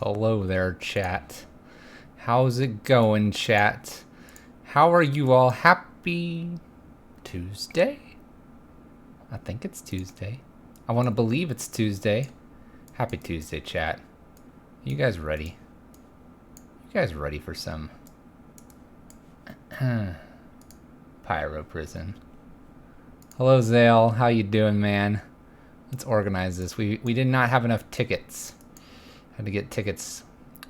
Hello there, chat. How's it going, chat? How are you all? Happy Tuesday? I think it's Tuesday. I want to believe it's Tuesday. Happy Tuesday, chat. You guys ready? You guys ready for some Pyro Prison? Hello, Zale. How you doing, man? Let's organize this. We did not have enough tickets. Had to get tickets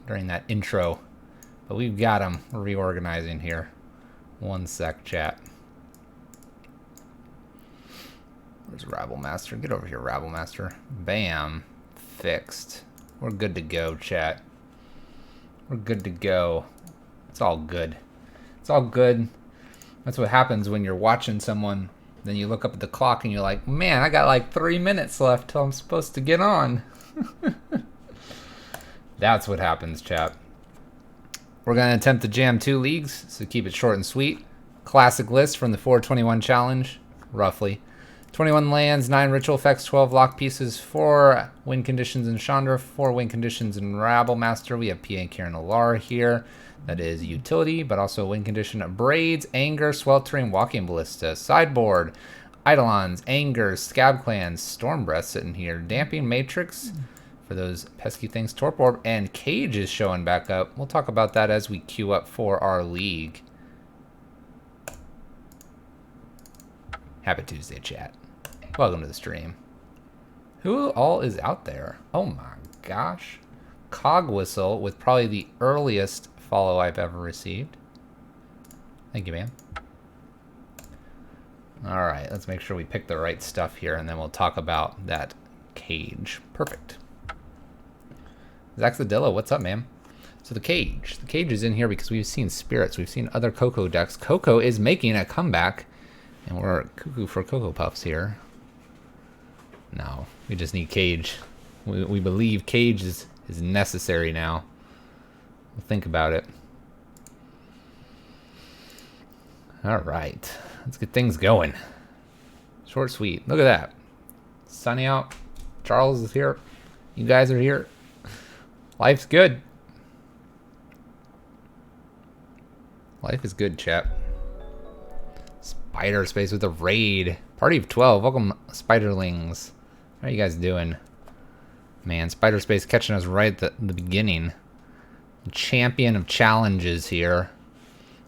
during that intro, but we've got them. We're reorganizing here. One sec, chat. Where's Rabble Master? Get over here, Rabble Master. Bam. Fixed. We're good to go, chat. We're good to go. It's all good. It's all good. That's what happens when you're watching someone, then you look up at the clock and you're like, man, I got like 3 minutes left till I'm supposed to get on. That's what happens, chat. We're going to attempt to jam 2 leagues, so keep it short and sweet. Classic list from the 421 challenge, roughly. 21 lands, 9 ritual effects, 12 lock pieces, 4 win conditions in Chandra, 4 win conditions in Rabble Master. We have PA and Kieran Alar here. That is utility, but also win condition of Braids, Anger, Sweltering, Walking Ballista, Sideboard, Eidolons, Anger, Scab Clans, Storm Breath sitting here, Damping Matrix, for those pesky things, Torp Orb, and Cage is showing back up. We'll talk about that as we queue up for our league. Happy Tuesday, chat. Welcome to the stream. Who all is out there? Oh my gosh. Cog Whistle with probably the earliest follow I've ever received. Thank you, man. All right, let's make sure we pick the right stuff here, and then we'll talk about that Cage. Perfect. Zaxadilla, what's up, man? So the Cage is in here because we've seen Spirits. We've seen other Cocoa decks. Cocoa is making a comeback, and we're cuckoo for Cocoa Puffs here. No, we just need Cage. We believe Cage is necessary now. We'll think about it. All right, let's get things going. Short, sweet. Look at that. Sunny out. Charles is here. You guys are here. Life's good. Life is good, chat. Spider Space with a raid. Party of 12. Welcome, Spiderlings. How are you guys doing? Man, Spider Space catching us right at the beginning. Champion of challenges here.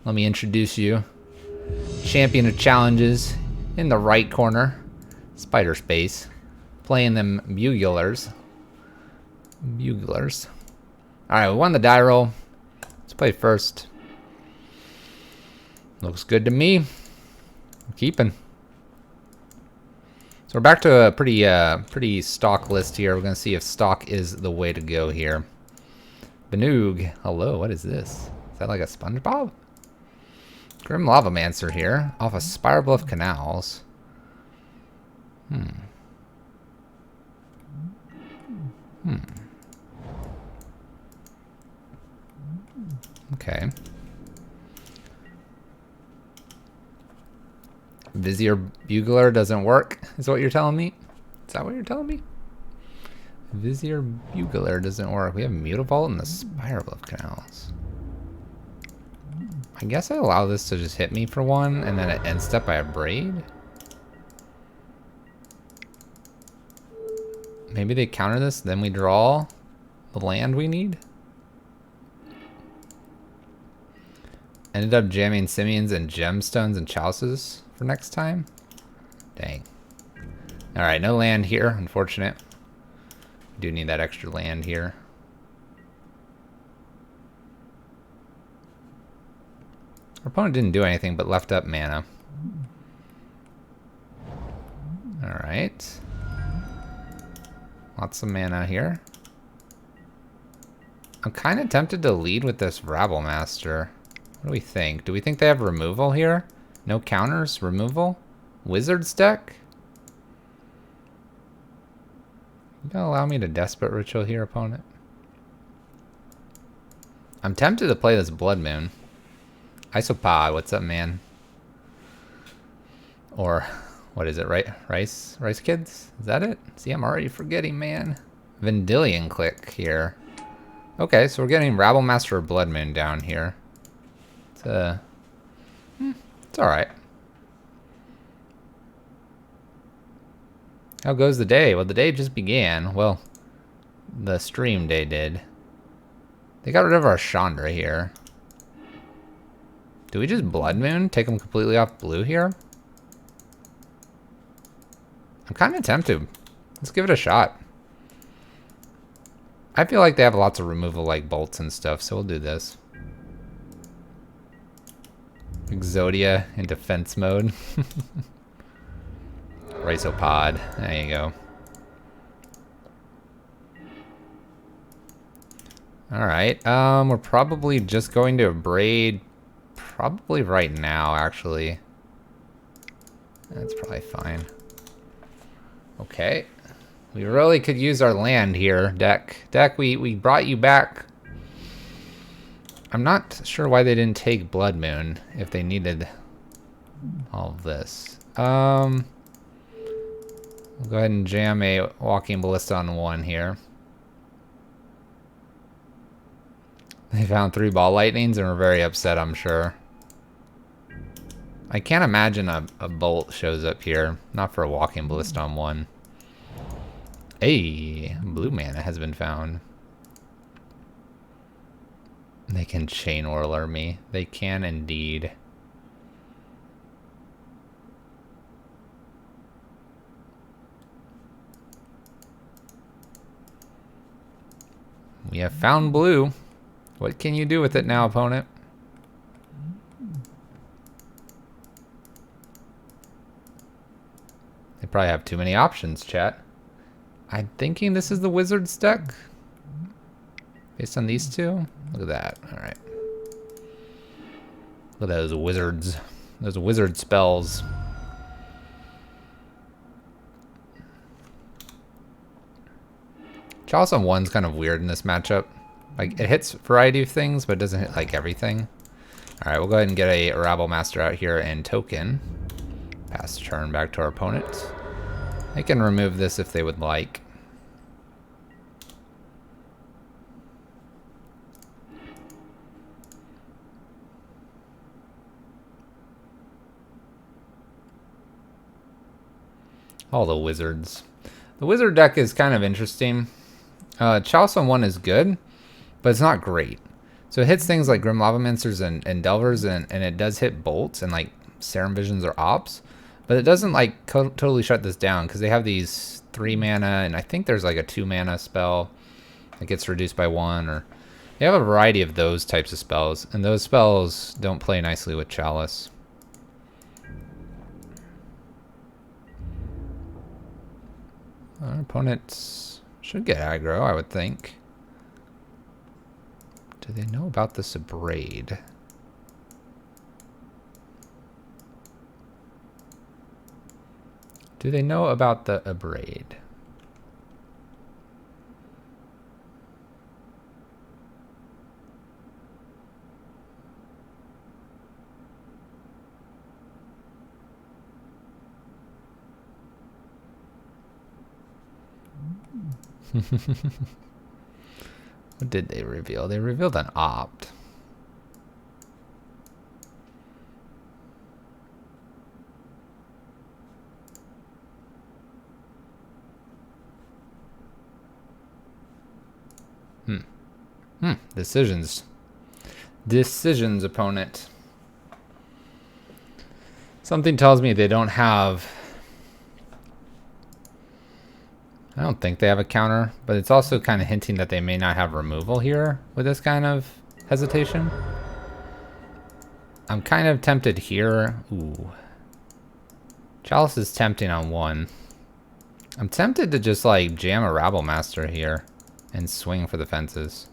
Let me introduce you. Champion of challenges in the right corner. Spider Space. Playing them Buglers. Buglers. Alright, we won the die roll. Let's play first. Looks good to me. I'm keeping. So we're back to a pretty stock list here. We're going to see if stock is the way to go here. Banoog. Hello, what is this? Is that like a SpongeBob? Grim Lavamancer here. Off of Spire Bluff Canals. Okay. Vizier Bugler doesn't work, is what you're telling me? Is that what you're telling me? Vizier Bugler doesn't work. We have Mutavault and the Spire Bluff Canals. I guess I allow this to just hit me for one, and then at end step I have Braid. Maybe they counter this, then we draw the land we need. Ended up jamming simians and gemstones and chalices for next time. Dang. Alright, no land here, unfortunate. Do need that extra land here. Our opponent didn't do anything but left up mana. Alright. Lots of mana here. I'm kind of tempted to lead with this Rabble Master. What do we think? Do we think they have removal here? No counters? Removal? Wizard's deck? You gonna allow me to Desperate Ritual here, opponent? I'm tempted to play this Blood Moon. Isopod, what's up, man? Or, what is it, right? Rice Kids? Is that it? See, I'm already forgetting, man. Vendilion Click here. Okay, so we're getting Rabble Master or Blood Moon down here. It's alright. How goes the day? Well, the day just began. Well, the stream day did. They got rid of our Chandra here. Do we just Blood Moon? Take them completely off blue here? I'm kind of tempted. Let's give it a shot. I feel like they have lots of removal like bolts and stuff, so we'll do this. Exodia in defense mode. Rhizopod. There you go. Alright, we're probably just going to Abrade probably right now, actually. That's probably fine. Okay. We really could use our land here, deck. Deck, we brought you back. I'm not sure why they didn't take Blood Moon if they needed all of this. We'll go ahead and jam a Walking Ballista on 1 here. They found 3 Ball Lightnings and were very upset, I'm sure. I can't imagine a bolt shows up here. Not for a Walking Ballista on 1. Hey, blue mana has been found. They can Chain Whirler me. They can indeed. We have found blue. What can you do with it now, opponent? They probably have too many options, chat. I'm thinking this is the Wizard's deck. Based on these two. Look at that. Alright. Look at those wizards. Those wizard spells. Chalice on 1's kind of weird in this matchup. Like, it hits a variety of things, but it doesn't hit, like, everything. Alright, we'll go ahead and get a Rabble Master out here and token. Pass turn back to our opponent. They can remove this if they would like. All the wizards. The wizard deck is kind of interesting. Chalice on 1 is good, but it's not great. So it hits things like Grim Lava Mincers and Delvers, and it does hit bolts and like Serum Visions or Ops. But it doesn't like totally shut this down because they have these 3 mana, and I think there's like a 2 mana spell that gets reduced by 1, or they have a variety of those types of spells, and those spells don't play nicely with Chalice. Our opponents should get aggro, I would think. Do they know about this Abrade? Do they know about the Abrade? What did they reveal? They revealed an Opt. Decisions. Decisions, opponent. Something tells me they don't have... I don't think they have a counter, but it's also kind of hinting that they may not have removal here with this kind of hesitation. I'm kind of tempted here. Ooh. Chalice is tempting on 1. I'm tempted to just like jam a Rabble Master here and swing for the fences.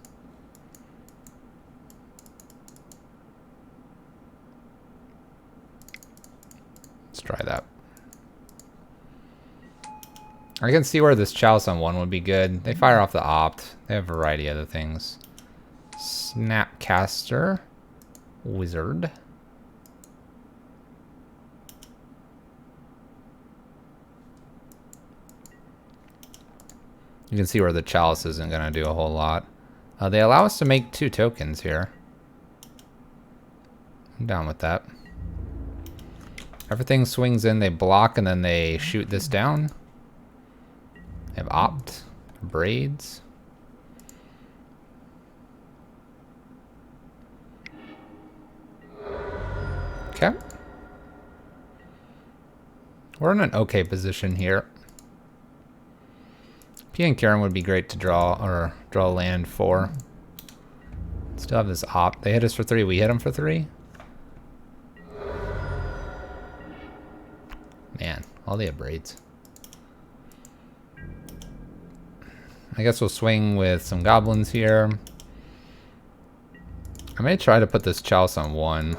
Let's try that. I can see where this Chalice on 1 would be good. They fire off the Opt. They have a variety of other things. Snapcaster. Wizard. You can see where the Chalice isn't going to do a whole lot. They allow us to make 2 tokens here. I'm down with that. Everything swings in, they block, and then they shoot this down. They have Opt, Braids. Okay. We're in an okay position here. P and Karen would be great to draw, or draw land for. Still have this Opt. They hit us for 3, we hit them for 3. Man, all they have Braids. I guess we'll swing with some goblins here. I may try to put this Chalice on 1.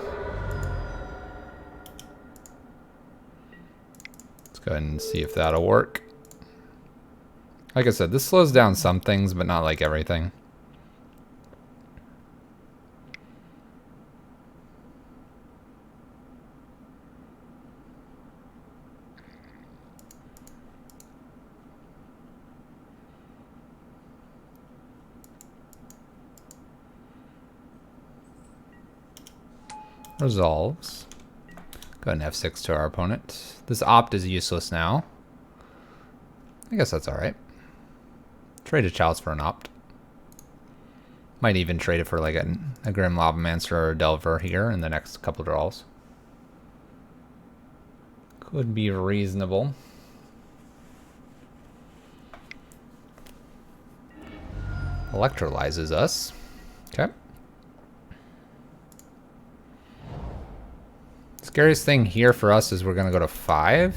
Let's go ahead and see if that'll work. Like I said, this slows down some things, but not like everything. Resolves. Go ahead and F6 to our opponent. This Opt is useless now. I guess that's alright. Trade a Chalice for an Opt. Might even trade it for like a Grim Lavamancer or a Delver here in the next couple draws. Could be reasonable. Electrolyzes us. Okay. Scariest thing here for us is we're going to go to 5.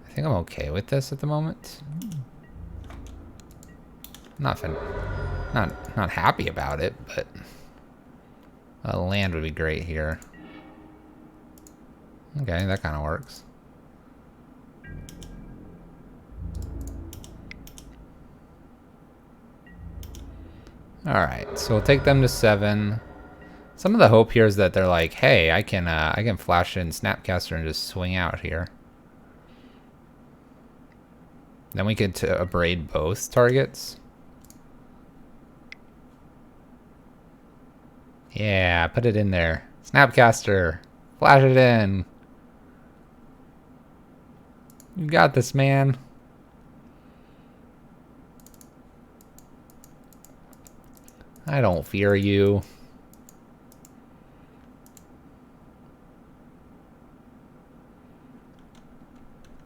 I think I'm okay with this at the moment. Not happy about it, but a land would be great here. Okay, that kind of works. All right, so we'll take them to 7. Some of the hope here is that they're like, hey, I can flash in Snapcaster and just swing out here. Then we get to abrade both targets. Yeah, put it in there. Snapcaster, flash it in. You got this, man. I don't fear you.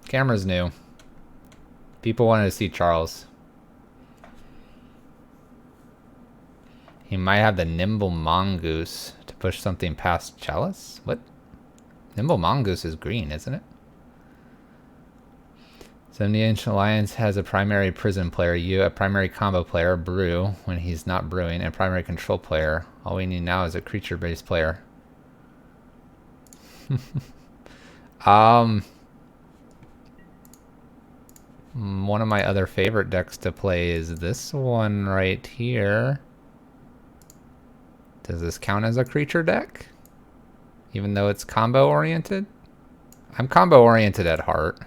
Camera's new. People wanted to see Charles. He might have the Nimble Mongoose to push something past Chalice? What? Nimble Mongoose is green, isn't it? 70-inch Alliance has a primary prison player, you a primary combo player, brew, when he's not brewing, and a primary control player. All we need now is a creature-based player. One of my other favorite decks to play is this one right here. Does this count as a creature deck? Even though it's combo oriented? I'm combo oriented at heart.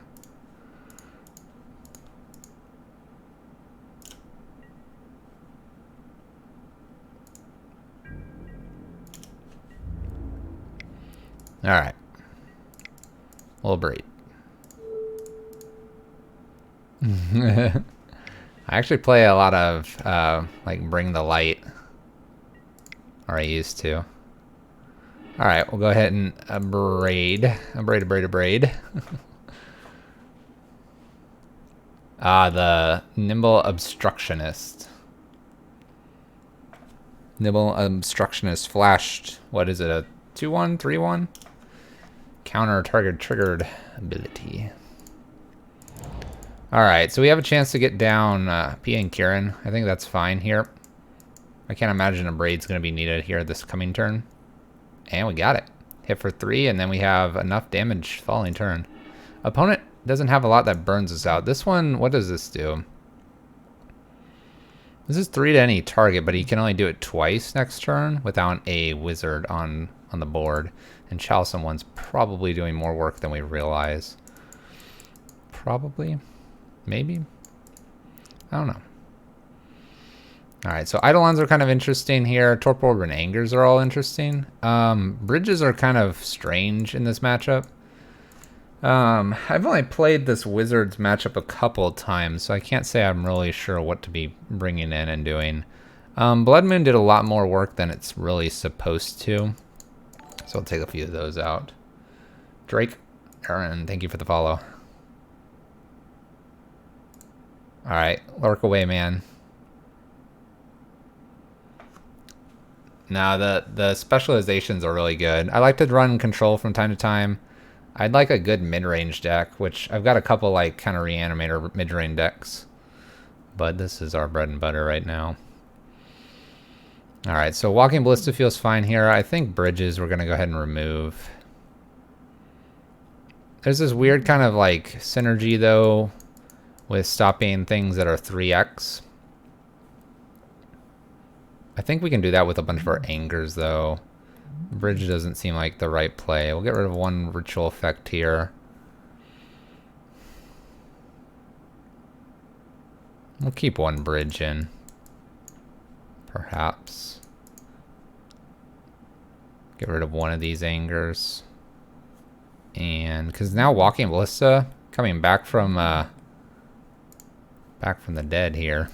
Alright. We'll breed. I actually play a lot of like Bring the Light, or I used to. All right, we'll go ahead and braid. Braid. The Nimble Obstructionist. Nimble Obstructionist flashed. What is it? A 2/1, 3/1? Counter target triggered ability. All right, so we have a chance to get down Pia and Kieran. I think that's fine here. I can't imagine a braid's going to be needed here this coming turn. And we got it. Hit for 3, and then we have enough damage following turn. Opponent doesn't have a lot that burns us out. This one, what does this do? This is 3 to any target, but he can only do it twice next turn without a wizard on the board. And Chalcem one's probably doing more work than we realize. Probably. Maybe. I don't know. Alright, so Eidolons are kind of interesting here. Torpor and Angers are all interesting. Bridges are kind of strange in this matchup. I've only played this Wizards matchup a couple of times, so I can't say I'm really sure what to be bringing in and doing. Blood Moon did a lot more work than it's really supposed to, so I'll take a few of those out. Drake, Aaron, thank you for the follow. Alright, lurk away, man. Now, the specializations are really good. I like to run control from time to time. I'd like a good mid-range deck, which I've got a couple like kind of reanimator mid-range decks. But this is our bread and butter right now. Alright, so Walking Ballista feels fine here. I think Bridges we're going to go ahead and remove. There's this weird kind of like synergy though with stopping things that are 3x. I think we can do that with a bunch of our Angers though. Bridge doesn't seem like the right play. We'll get rid of one ritual effect here. We'll keep one bridge in. Perhaps. Get rid of one of these Angers. And because now Walking Ballista coming back from the dead here.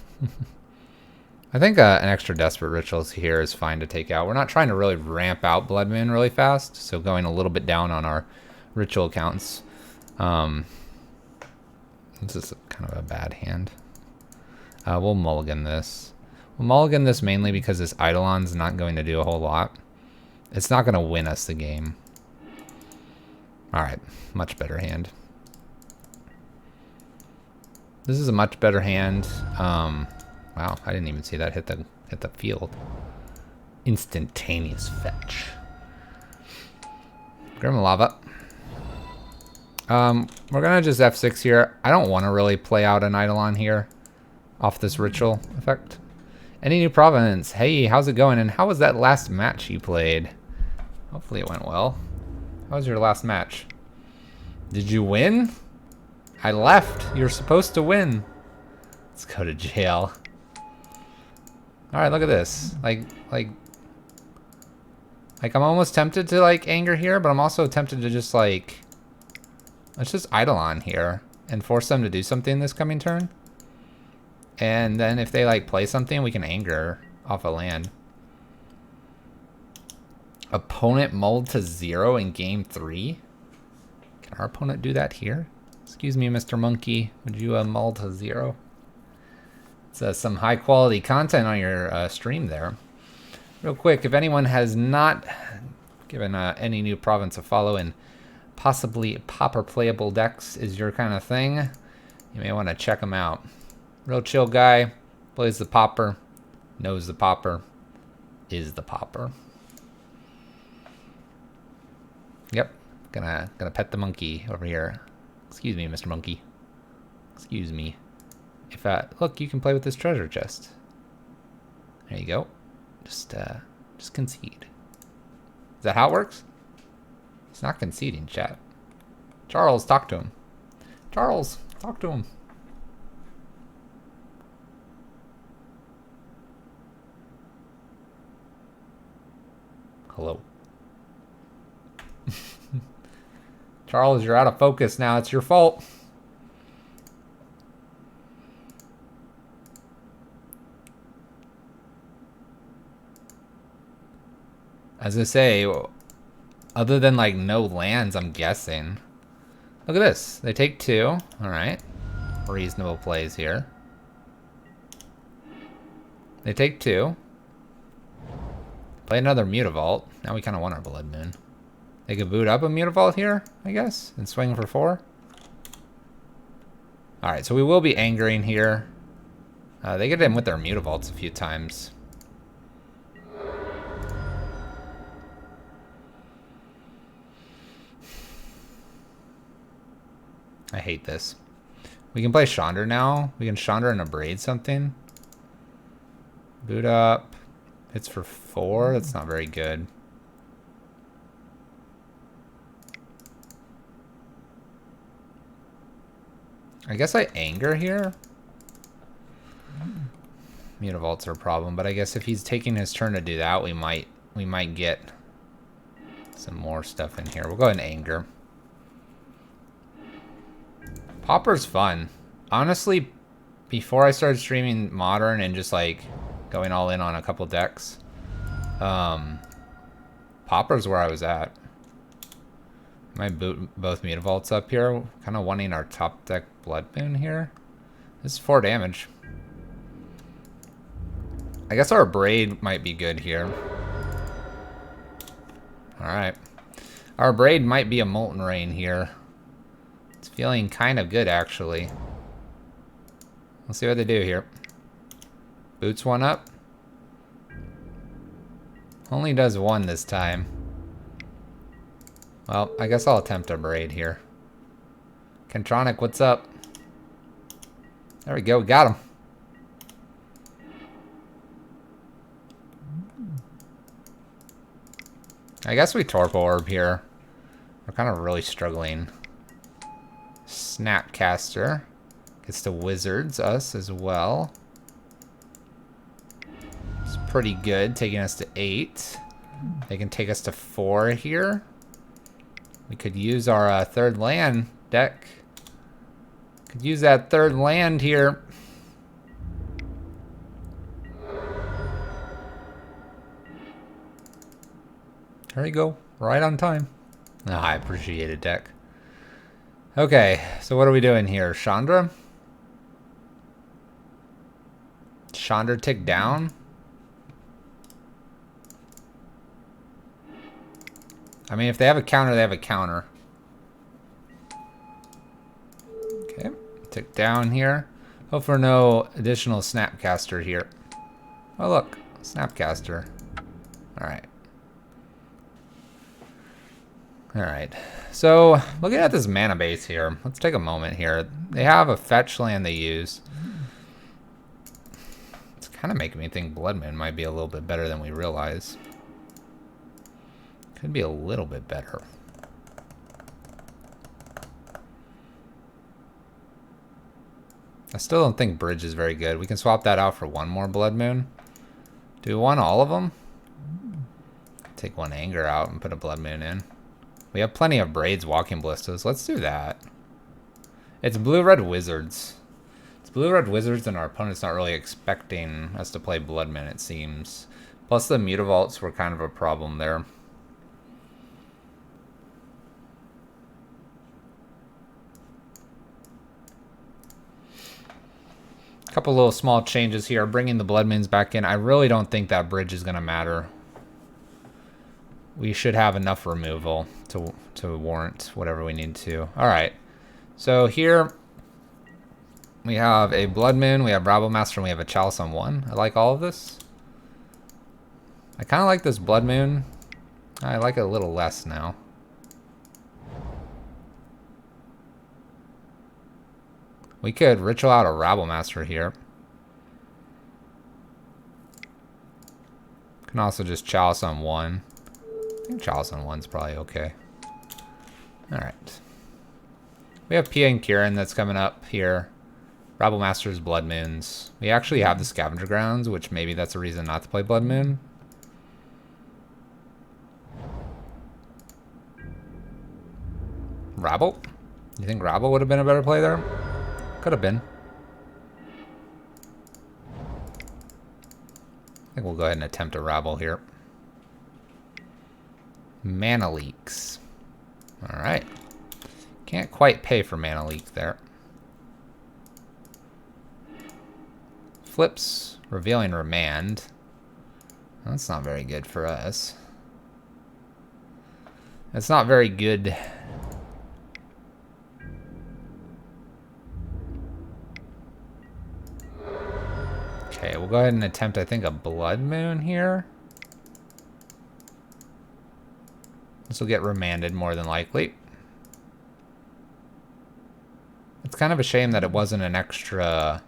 I think an extra Desperate Rituals here is fine to take out. We're not trying to really ramp out Blood Moon really fast, so going a little bit down on our ritual counts. This is kind of a bad hand. We'll mulligan this. We'll mulligan this mainly because this Eidolon's not going to do a whole lot. It's not going to win us the game. Alright, much better hand. This is a much better hand. Wow, I didn't even see that hit the field. Instantaneous fetch. Grim Lava. We're gonna just F6 here. I don't want to really play out an Eidolon here off this ritual effect. Any new province? Hey, how's it going? And how was that last match you played? Hopefully it went well. How was your last match? Did you win? I left. You're supposed to win. Let's go to jail. Alright, look at this. Like I'm almost tempted to like anger here, but I'm also tempted to just like, let's just Eidolon here and force them to do something this coming turn. And then if they like play something, we can anger off a land. Opponent mulled to 0 in game 3. Can our opponent do that here? Excuse me, Mr. Monkey. Would you mull to 0? It's some high quality content on your stream there. Real quick, if anyone has not given any new province a follow and possibly Pauper playable decks is your kind of thing, you may want to check them out. Real chill guy, plays the Pauper, knows the Pauper, is the Pauper. Yep, gonna pet the monkey over here. Excuse me, Mr. Monkey. Excuse me. If look, you can play with this treasure chest. There you go. Just concede. Is that how it works? It's not conceding, chat. Charles, talk to him. Charles, talk to him. Hello. Charles, you're out of focus now. It's your fault. As I say, Other than like no lands, I'm guessing. Look at this. They take 2. Alright. Reasonable plays here. They take 2. Play another Mutavault. Now we kind of want our Blood Moon. They could boot up a Mutavault here, I guess, and swing for 4. Alright, so we will be angering here. They get in with their Mutavaults a few times. I hate this. We can play Chandra now. We can Chandra and Abrade something. Boot up. Hits for 4. That's not very good. I guess I anger here. Mutavaults are a problem, but I guess if he's taking his turn to do that, we might get some more stuff in here. We'll go ahead and anger. Pauper's fun. Honestly, before I started streaming Modern and just like going all in on a couple decks, Pauper's where I was at. Might boot both Mutavaults up here. Kind of wanting our top deck Blood Moon here. This is 4 damage. I guess our Braid might be good here. Alright. Our Braid might be a Molten Rain here. It's feeling kind of good, actually. Let's see what they do here. Boots 1 up. Only does 1 this time. Well, I guess I'll attempt a Braid here. Kentronic, what's up? There we go, we got him. I guess we Torpor Orb here. We're kind of really struggling. Snapcaster gets to Wizards us as well. It's pretty good, taking us to 8. They can take us to 4 here. We could use our 3rd land deck. Could use that 3rd land here. There you go. Right on time. Oh, I appreciate it, deck. Okay, so what are we doing here? Chandra? Chandra tick down? I mean, if they have a counter, they have a counter. Okay, tick down here. Hope for no additional Snapcaster here. Oh, look. Snapcaster. Alright. Alright. So, looking at this mana base here, let's take a moment here. They have a fetch land they use. It's kind of making me think Blood Moon might be a little bit better than we realize. Could be a little bit better. I still don't think Bridge is very good. We can swap that out for 1 more Blood Moon. Do we want all of them? Take 1 Anger out and put a Blood Moon in. We have plenty of Braids, Walking Ballistas. Let's do that. It's Blue-Red Wizards. It's Blue-Red Wizards and our opponent's not really expecting us to play Blood Moon, it seems. Plus the Mutavaults were kind of a problem there. Couple little small changes here, bringing the Blood Moons back in. I really don't think that Bridge is going to matter. We should have enough removal to warrant whatever we need to. Alright, so here we have a Blood Moon, we have Rabblemaster, and we have a Chalice on 1. I like all of this. I kind of like this Blood Moon. I like it a little less now. We could ritual out a Rabblemaster here. Can also just Chalice on 1. I think Chalice on 1's probably okay. Alright. We have Pia and Kieran that's coming up here. Rabblemaster's Blood Moons. We actually have the Scavenger Grounds, which maybe that's a reason not to play Blood Moon. Rabble? You think Rabble would have been a better play there? Could have been. I think we'll go ahead and attempt a Rabble here. Mana leaks. Alright. Can't quite pay for mana leak there. Flips. Revealing Remand. That's not very good for us. That's not very good. Okay, we'll go ahead and attempt, I think, a Blood Moon here. This will get remanded more than likely. It's kind of a shame that it wasn't an extra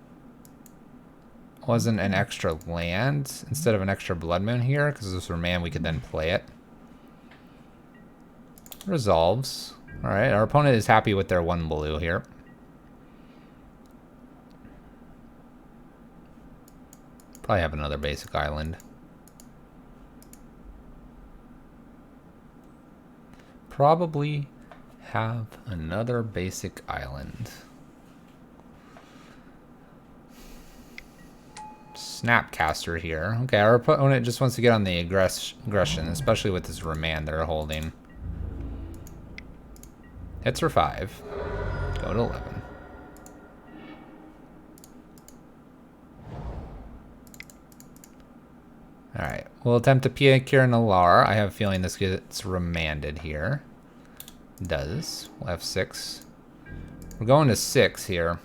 land instead of an extra Blood Moon here, because this remand we could then play it. Resolves. Alright, our opponent is happy with their 1 blue here. Probably have another basic island. Probably have another basic island. Snapcaster here. Okay, our opponent just wants to get on the aggression, especially with this remand they're holding. Hits for 5. Go to 11. Alright, we'll attempt to Pia Kira Nalar. I have a feeling this gets remanded here. It does. We'll have 6. We're going to 6 here.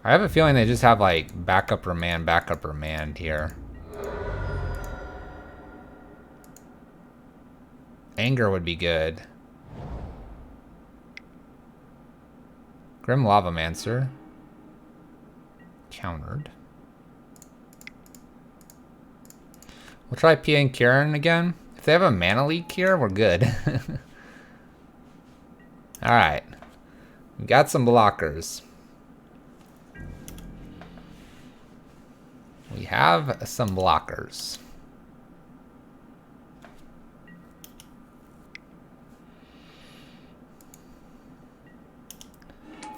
I have a feeling they just have like backup remand here. Anger would be good. Grim Lavamancer. Countered. We'll try Pia and Kieran again. If they have a mana leak here, we're good. Alright. We got some blockers. We have some blockers.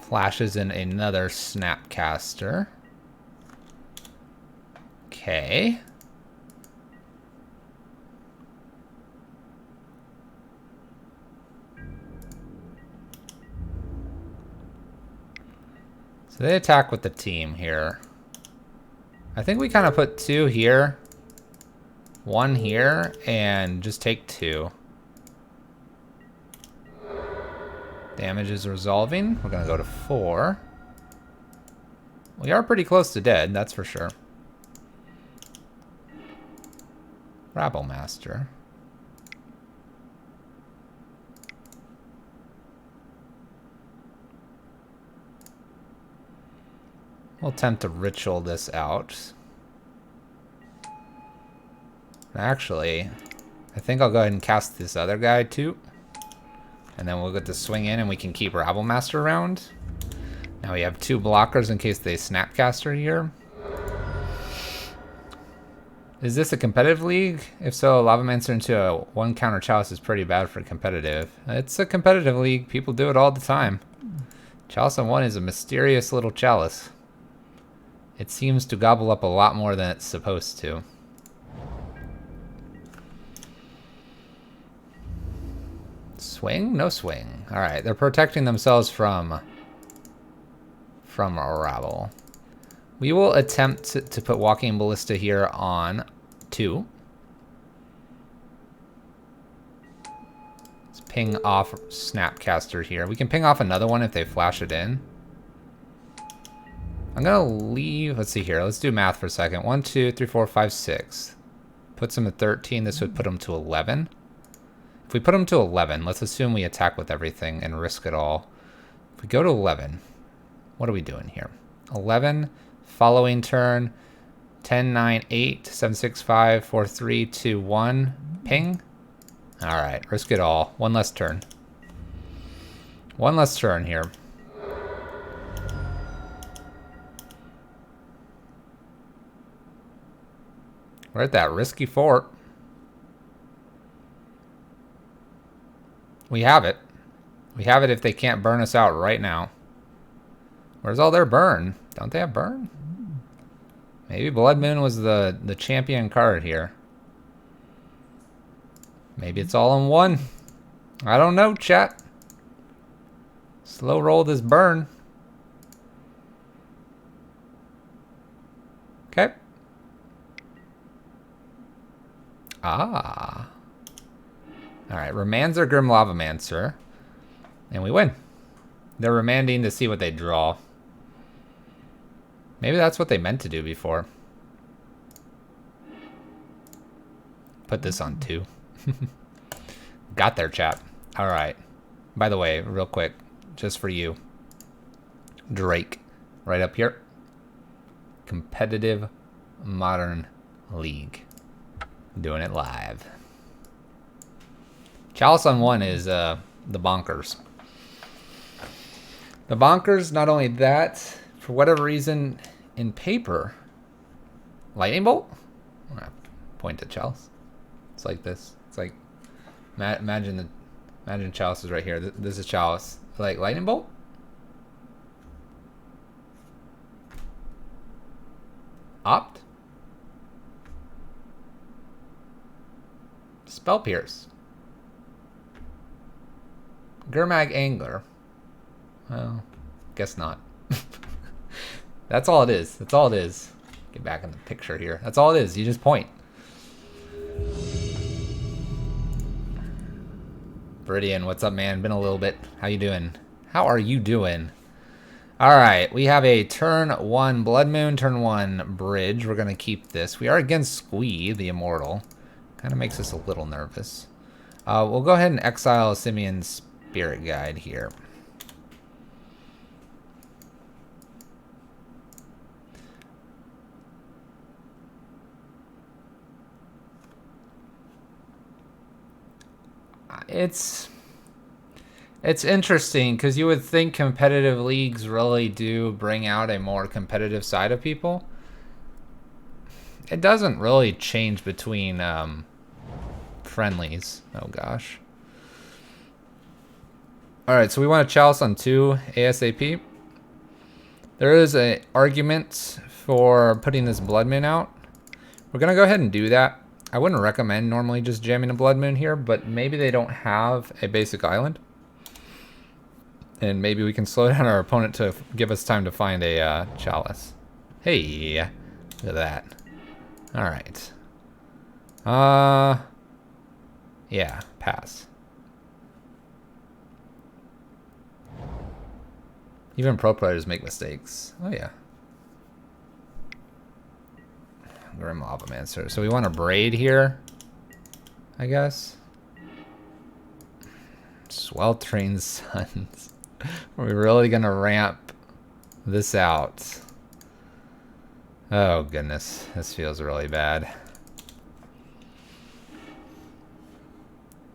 Flashes in another Snapcaster. Okay. So they attack with the team here. I think we kind of put 2 here, 1 here, and just take 2. Damage is resolving. We're going to go to 4. We are pretty close to dead, that's for sure. Rabble Master. We'll attempt to ritual this out. Actually, I think I'll go ahead and cast this other guy too. And then we'll get to swing in and we can keep Rabble Master around. Now we have 2 blockers in case they Snapcaster here. Is this a competitive league? If so, Lavamancer into a 1 counter Chalice is pretty bad for competitive. It's a competitive league. People do it all the time. Chalice on 1 is a mysterious little chalice. It seems to gobble up a lot more than it's supposed to. Swing? No swing. Alright, they're protecting themselves from a rabble. We will attempt to put Walking Ballista here on 2. Let's ping off Snapcaster here. We can ping off another one if they flash it in. I'm gonna leave, let's see here, let's do math for a second. 1, 2, 3, 4, 5, 6. Puts them at 13, this would put them to 11. If we put them to 11, let's assume we attack with everything and risk it all. If we go to 11, what are we doing here? 11, following turn, 10, 9, 8, 7, 6, 5, 4, 3, 2, 1, ping. Alright, risk it all. 1 less turn. 1 less turn here. We're at that risky fort. We have it. We have it if they can't burn us out right now. Where's all their burn? Don't they have burn? Maybe Blood Moon was the champion card here. Maybe it's all in one. I don't know, chat. Slow roll this burn. Okay. Ah. Alright, Remands Grim Lavamancer. And we win. They're remanding to see what they draw. Maybe that's what they meant to do before. Put this on 2. Got there, chap. Alright. By the way, real quick, just for you. Drake. Right up here. Competitive Modern League. Doing it live. Chalice on 1 is the bonkers. The bonkers, not only that, for whatever reason, in paper, lightning bolt? I'm gonna point to Chalice. It's like this. It's like, imagine Chalice is right here. This is Chalice. Like, lightning bolt? Opt? Spell Pierce. Gurmag Angler. Well, guess not. That's all it is. That's all it is. Get back in the picture here. That's all it is. You just point. Viridian, what's up, man? Been a little bit. How you doing? How are you doing? All right, we have a turn 1 Blood Moon, turn 1 Bridge. We're going to keep this. We are against Squee, the Immortal. Kind of makes us a little nervous. We'll go ahead and exile Simeon's Spirit Guide here. It's interesting because you would think competitive leagues really do bring out a more competitive side of people. It doesn't really change between friendlies. Oh gosh. Alright, so we want a Chalice on 2 ASAP. There is an argument for putting this Blood Moon out. We're going to go ahead and do that. I wouldn't recommend normally just jamming a Blood Moon here, but maybe they don't have a basic island. And maybe we can slow down our opponent to give us time to find a Chalice. Hey, look at that. Alright. Yeah, pass. Even pro players make mistakes. Oh yeah. Grim Lavamancer. So we want a braid here, I guess. Sweltering Suns. Are we really gonna ramp this out? Oh goodness, this feels really bad.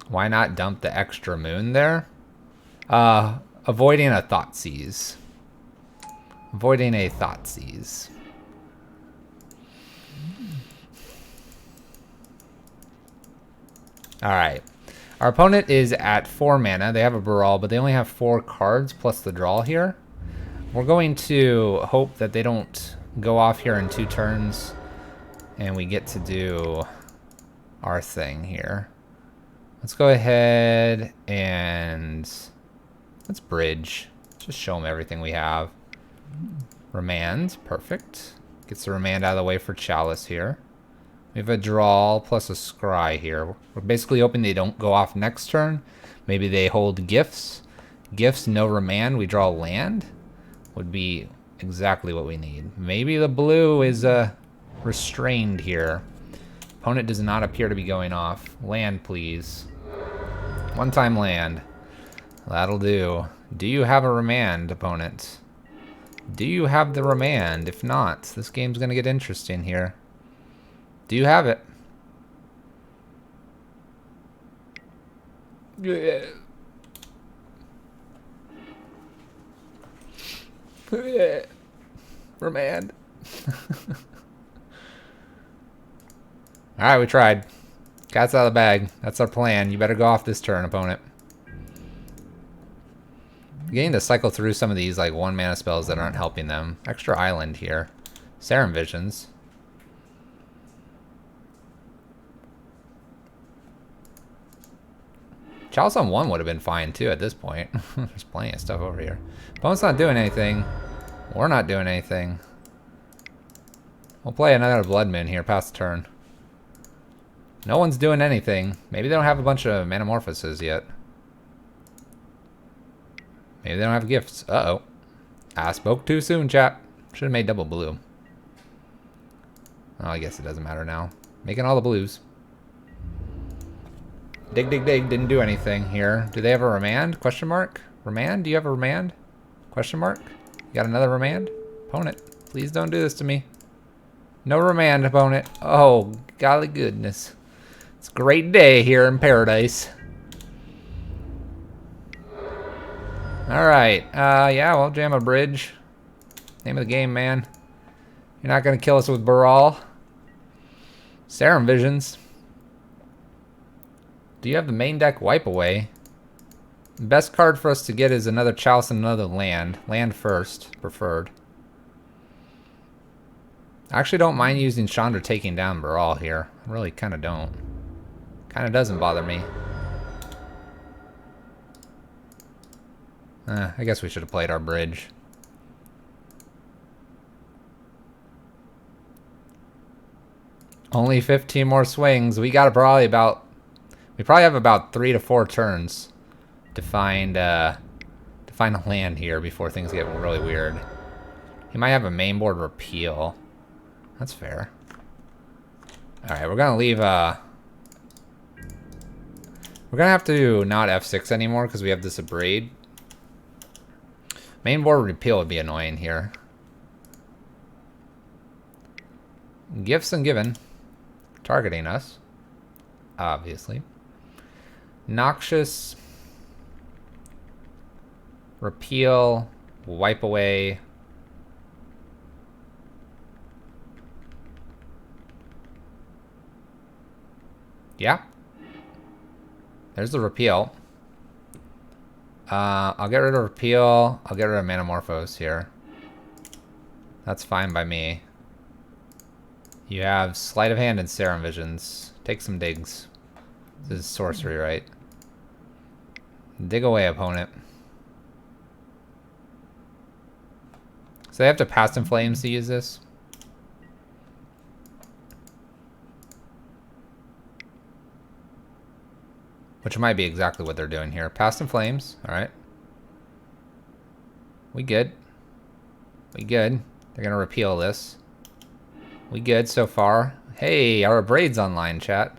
Why not dump the extra moon there? Avoiding a Thoughtseize. Avoiding a Thoughtseize. Alright. Our opponent is at 4 mana. They have a Baral, but they only have 4 cards plus the draw here. We're going to hope that they don't go off here in 2 turns and we get to do our thing here. Let's go ahead and let's bridge. Just show them everything we have. Remand, perfect. Gets the remand out of the way for Chalice here. We have a draw plus a scry here. We're basically hoping they don't go off next turn. Maybe they hold gifts. Gifts, no remand. We draw land. Would be exactly what we need. Maybe the blue is restrained here. Opponent does not appear to be going off. Land, please. One-time land. That'll do. Do you have a remand, opponent? Do you have the remand? If not, this game's going to get interesting here. Do you have it? Yeah. Remand. Alright, we tried. Cat's out of the bag. That's our plan. You better go off this turn, opponent. Getting to cycle through some of these like 1 mana spells that aren't helping them. Extra island here. Serum Visions. Chalice on 1 would have been fine too at this point. There's plenty of stuff over here. Opponent's not doing anything. We're not doing anything. We'll play another Blood Moon here past the turn. No one's doing anything. Maybe they don't have a bunch of Manamorphoses yet. Maybe they don't have gifts. Uh-oh. I spoke too soon, chap. Should have made double blue. Oh, I guess it doesn't matter now. Making all the blues. Dig, dig, dig. Didn't do anything here. Do they have a remand? Question mark? Remand? Do you have a remand? Question mark? You got another remand? Opponent, please don't do this to me. No remand, opponent. Oh, golly goodness. It's a great day here in paradise. Alright. Yeah, we'll jam a bridge. Name of the game, man. You're not going to kill us with Baral. Serum Visions. Do you have the main deck wipe away? The best card for us to get is another Chalice and another land. Land first, preferred. I actually don't mind using Chandra taking down Baral here. I really kind of don't. Kind of doesn't bother me. I guess we should have played our bridge. Only 15 more swings. We got probably about... We probably have about 3 to 4 turns to find a land here before things get really weird. He might have a main board repeal. That's fair. Alright, we're gonna leave we're gonna have to not F6 anymore because we have this Abrade. Main board repeal would be annoying here. Gifts and given. Targeting us. Obviously. Noxious. Repeal. Wipe away. Yeah. There's the repeal. I'll get rid of repeal. I'll get rid of Manamorphose here. That's fine by me. You have Sleight of Hand and Serum Visions. Take some digs. This is sorcery, right? Dig away, opponent. So they have to Past in Flames to use this? Which might be exactly what they're doing here. Past in Flames, alright. We good. We good. They're gonna repeal this. We good so far. Hey, our Abrade's online, chat.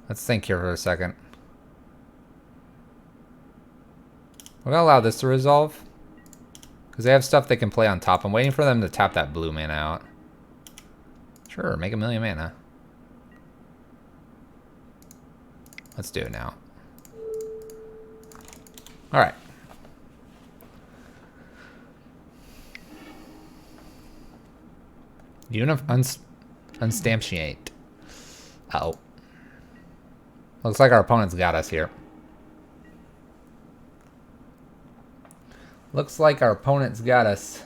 Let's think here for a second. We're gonna allow this to resolve. Because they have stuff they can play on top. I'm waiting for them to tap that blue mana out. Sure, make 1,000,000 mana. Let's do it now. Alright. Unstampiate. Uh-oh. Looks like our opponent's got us here. Looks like our opponent's got us.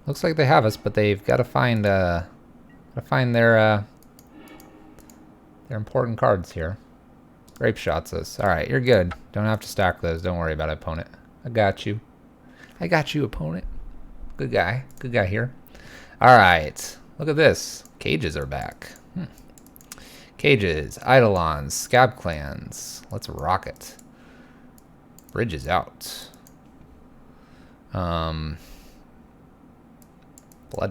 Looks like they have us, but they've got to find their important cards here. Grape shots us. All right, you're good. Don't have to stack those. Don't worry about it, opponent. I got you. I got you, opponent. Good guy. Good guy here. All right. Look at this. Cages are back. Cages, Eidolons, Scab Clans. Let's rock it. Bridge is out. Blood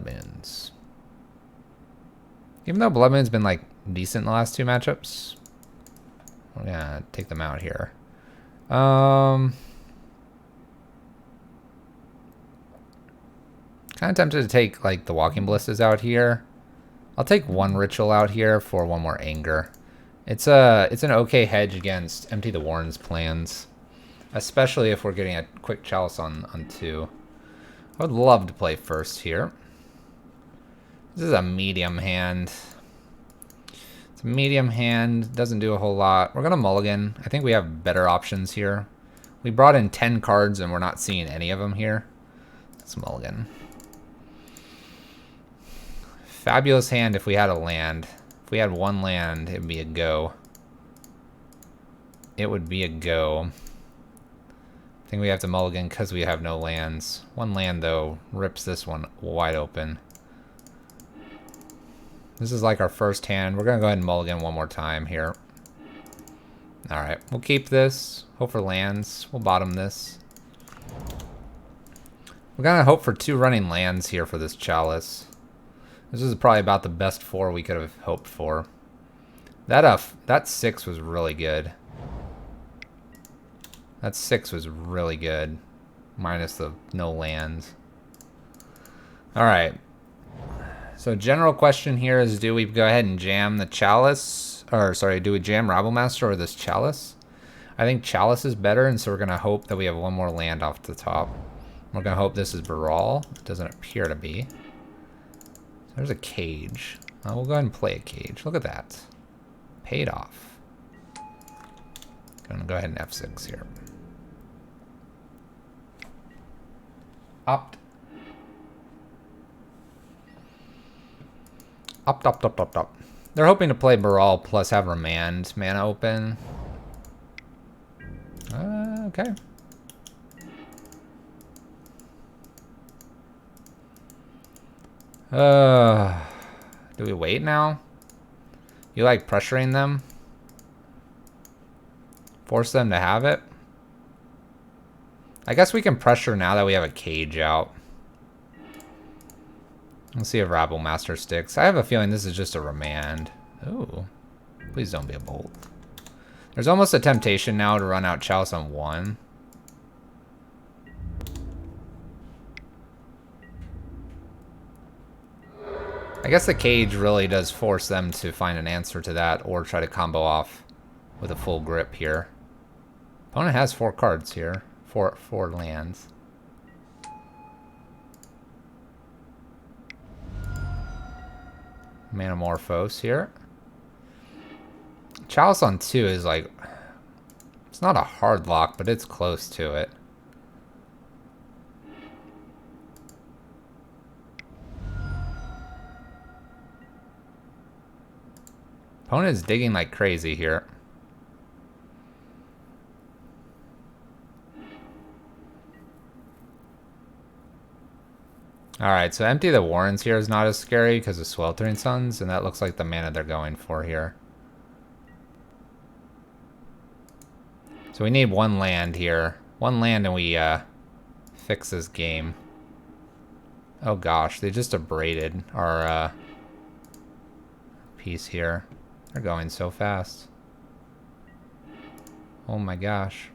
Moons. Even though Blood Moon's been like decent in the last 2 matchups, we're gonna take them out here. Kind of tempted to take like the Walking Ballistas out here. I'll take 1 Ritual out here for 1 more Anger. It's an okay hedge against Empty the Warren's plans, especially if we're getting a quick Chalice on 2. I would love to play first here. This is a medium hand. It's It's a medium hand, doesn't do a whole lot. We're gonna mulligan. I think we have better options here. We brought in 10 cards and we're not seeing any of them here. Let's mulligan. Fabulous hand if we had a land. If we had one land, it'd be a go. It would be a go. I think we have to mulligan because we have no lands. One land, though, rips this one wide open. This is like our first hand. We're going to go ahead and mulligan one more time here. Alright, we'll keep this. Hope for lands. We'll bottom this. We're going to hope for 2 running lands here for this chalice. This is probably about the best 4 we could have hoped for. That 6 was really good. That 6 was really good. Minus the no lands. Alright. So general question here is, do we go ahead and jam the chalice? Or sorry, do we jam Rabblemaster or this chalice? I think chalice is better, and so we're going to hope that we have one more land off the top. We're going to hope this is Baral. It doesn't appear to be. There's a cage. We'll go ahead and play a cage. Look at that. Paid off. Gonna go ahead and F6 here. Opt. Opt. They're hoping to play Baral plus have Remand mana open. Okay. Do we wait now? You like pressuring them? Force them to have it? I guess we can pressure now that we have a cage out. Let's see if Rabblemaster sticks. I have a feeling this is just a remand. Ooh. Please don't be a bolt. There's almost a temptation now to run out Chalice on 1. I guess the cage really does force them to find an answer to that or try to combo off with a full grip here. Opponent has 4 cards here. Four lands. Manamorphose here. Chalice on 2 is like... It's not a hard lock, but it's close to it. Opponent is digging like crazy here. Alright, so empty the Warrens here is not as scary because of Sweltering Suns, and that looks like the mana they're going for here. So we need 1 land here. 1 land and we fix this game. Oh gosh, they just abraded our piece here. They're going so fast. Oh my gosh.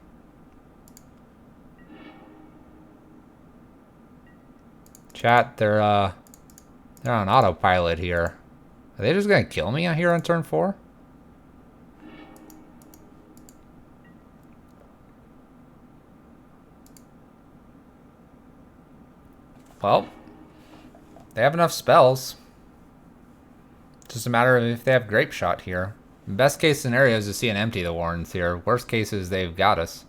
Chat, they're on autopilot here. Are they just gonna kill me out here on turn 4? Well, they have enough spells. Just a matter of if they have Grape Shot here. Best case scenario is to see an empty the Warrens here. Worst case is they've got us.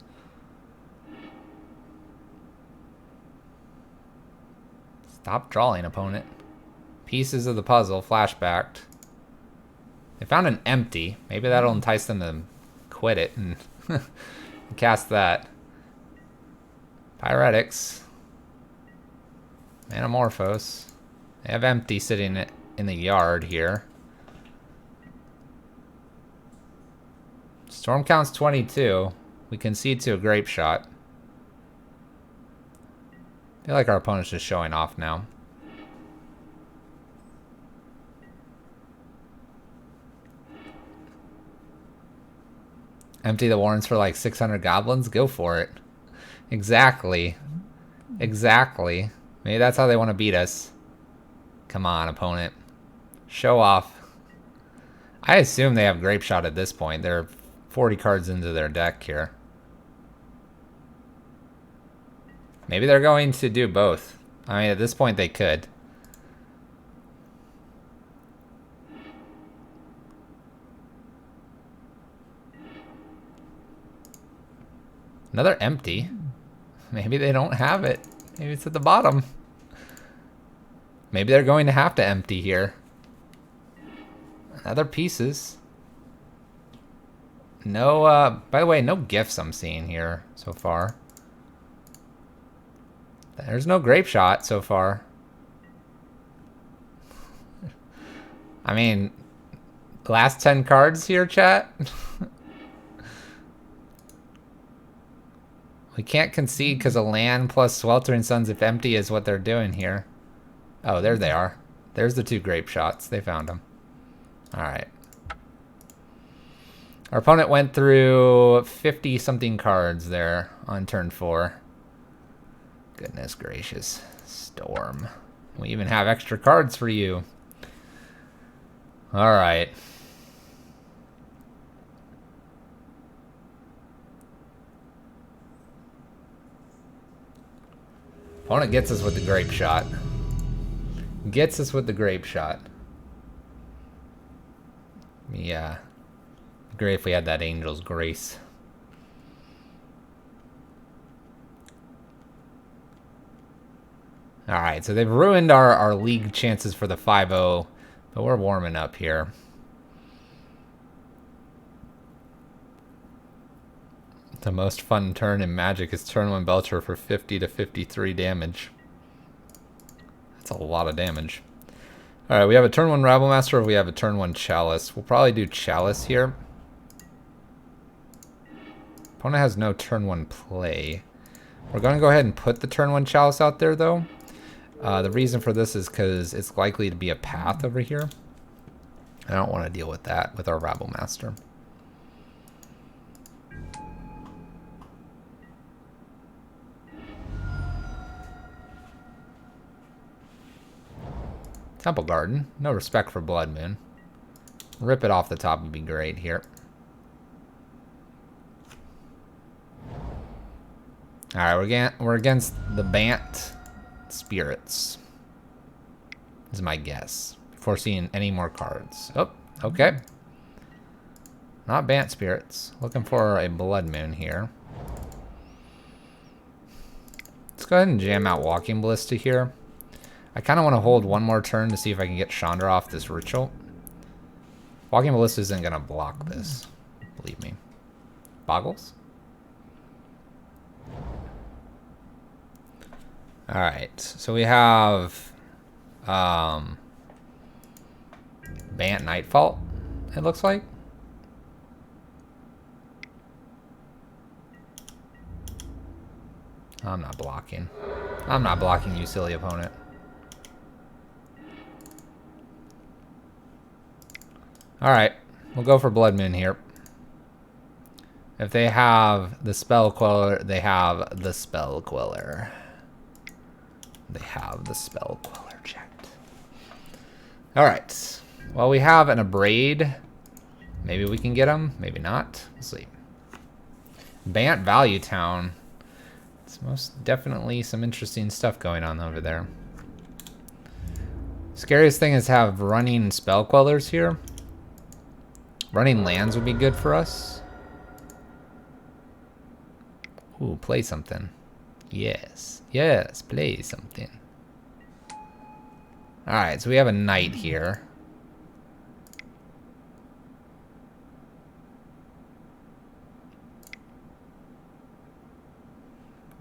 Stop drawing, opponent. Pieces of the puzzle flashbacked. They found an empty. Maybe that'll entice them to quit it and cast that. Pyretics. Manamorphose. They have empty sitting in the yard here. Storm count's 22. We concede to a Grape Shot. I feel like our opponent's just showing off now. Empty the Warrens for like 600 goblins? Go for it. Exactly. Exactly. Maybe that's how they want to beat us. Come on, opponent. Show off. I assume they have Grape Shot at this point. They're 40 cards into their deck here. Maybe they're going to do both. I mean, at this point they could. Another empty. Maybe they don't have it. Maybe it's at the bottom. Maybe they're going to have to empty here. Other pieces. No, by the way, no gifts I'm seeing here so far. There's no grape shot so far. I mean, last 10 cards here, chat. We can't concede because a land plus Sweltering Suns if empty is what they're doing here. Oh, there they are. There's the 2 grape shots. They found them. All right. Our opponent went through 50-something cards there on turn 4. Goodness gracious. Storm. We even have extra cards for you. All right. Opponent gets us with the grape shot. Gets us with the grape shot. Yeah. Great if we had that Angel's Grace. Alright, so they've ruined our league chances for the 5-0, but we're warming up here. The most fun turn in Magic is turn 1 Belcher for 50 to 53 damage. That's a lot of damage. Alright, we have a turn 1 Rabblemaster, or we have a turn 1 Chalice. We'll probably do Chalice here. Opponent has no turn 1 play. We're going to go ahead and put the turn 1 Chalice out there, though. The reason for this is because it's likely to be a path over here. I don't want to deal with that with our Rabblemaster. Temple Garden. No respect for Blood Moon. Rip it off the top would be great here. Alright, we're against the Bant Spirits. Is my guess. Before seeing any more cards. Oh, okay. Not Bant Spirits. Looking for a Blood Moon here. Let's go ahead and jam out Walking Ballista here. I kind of want to hold one more turn to see if I can get Chandra off this ritual. Walking Ballista isn't going to block this. Believe me. Boggles? Alright, so we have Bant Nightfall, it looks like. I'm not blocking. I'm not blocking you, silly opponent. Alright, we'll go for Blood Moon here. If they have the Spell Queller, they have the Spell Queller. They have the Spell Queller checked. Alright. Well, we have an Abrade. Maybe we can get him. Maybe not. We'll see. Bant Value Town. It's most definitely some interesting stuff going on over there. Scariest thing is have running Spell Quellers here. Running lands would be good for us. Ooh, play something. Yes. Yes, play something. Alright, so we have a knight here.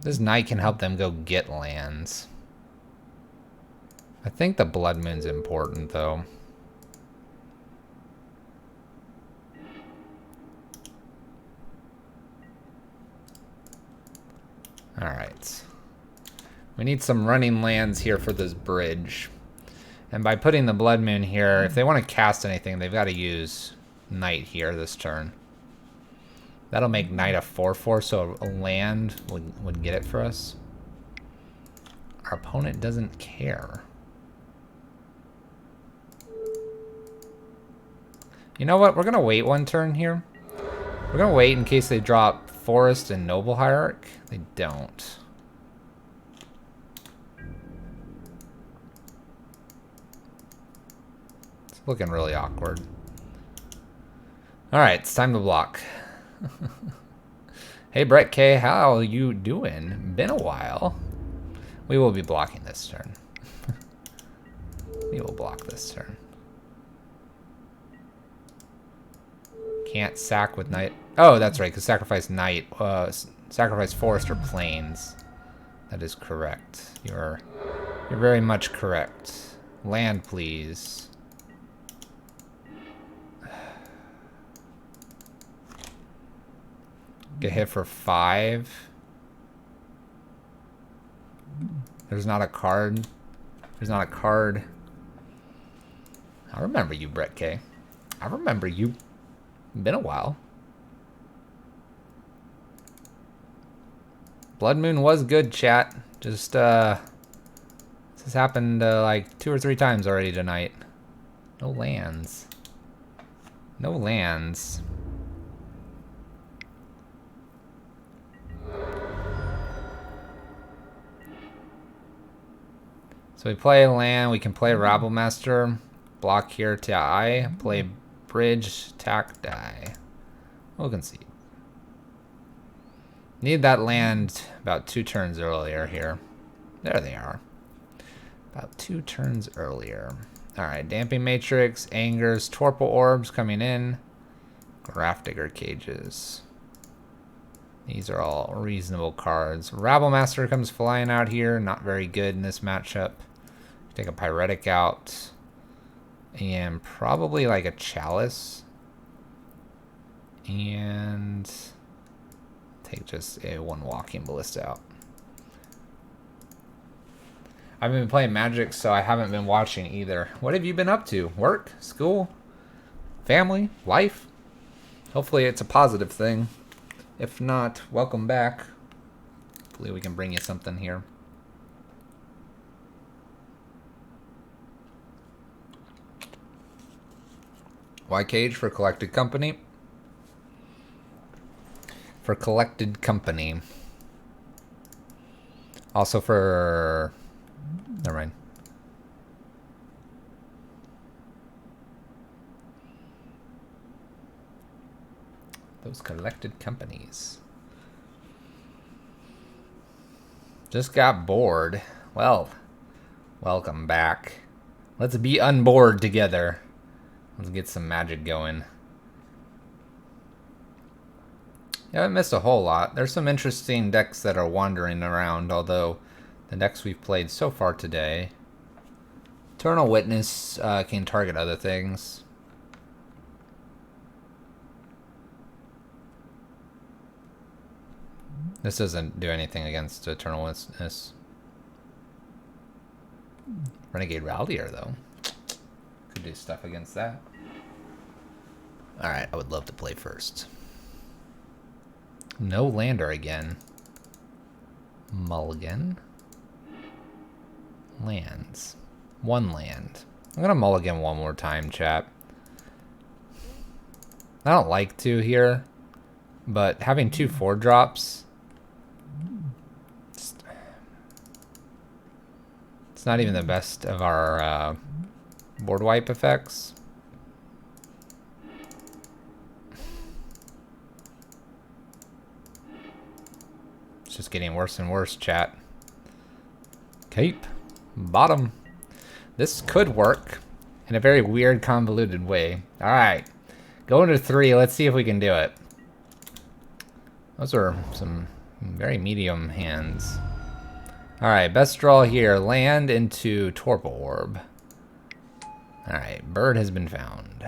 This knight can help them go get lands. I think the Blood Moon's important, though. Alright. We need some running lands here for this bridge. And by putting the Blood Moon here, if they want to cast anything, they've got to use Knight here this turn. That'll make Knight a 4/4, so a land would get it for us. Our opponent doesn't care. You know what? We're going to wait one turn here. We're going to wait in case they drop Forest and Noble Hierarch. They don't. It's looking really awkward. Alright, it's time to block. Hey, Brett K, how you doing? Been a while. We will be blocking this turn. We will block this turn. Can't sack with knight. Oh, that's right, because sacrifice knight. Sacrifice forest or plains. That is correct. You're very much correct. Land, please. Get hit for 5. There's not a card. There's not a card. I remember you, Brett K. I remember you. Been a while. Blood Moon was good, chat. Just, this has happened like 2 or 3 times already tonight. No lands. No lands. So we play land, we can play Rabble Master, block here to I, play bridge, tack, die. We'll concede. Need that land about 2 turns earlier here. There they are. About 2 turns earlier. Alright, Damping Matrix, Angers, Torpor Orbs coming in. Grafdigger Cages. These are all reasonable cards. Rabble Master comes flying out here. Not very good in this matchup. Take a Pyretic out. And probably like a Chalice. And take just a 1 Walking Ballista out. I've been playing Magic, so I haven't been watching either. What have you been up to? Work? School? Family? Life? Hopefully it's a positive thing. If not, welcome back. Hopefully we can bring you something here. Why Cage for Collected Company? For Collected Company. Also for... Never mind. Those collected companies. Just got bored. Well, welcome back. Let's be unbored together. Let's get some magic going. Yeah, I missed a whole lot. There's some interesting decks that are wandering around, although the decks we've played so far today. Eternal Witness can target other things. This doesn't do anything against Eternal Witness. Renegade Rallier, though. Could do stuff against that. Alright, I would love to play first. No lander again. Mulligan. Lands. 1 land. I'm gonna mulligan 1 more time, chat. I don't like to here, but having 2 4-drops... It's not even the best of our board wipe effects. It's just getting worse and worse, chat. Cape. Bottom. This could work in a very weird, convoluted way. Alright. Going to 3. Let's see if we can do it. Those are some very medium hands. Alright, best draw here. Land into Torpor Orb. Alright, bird has been found.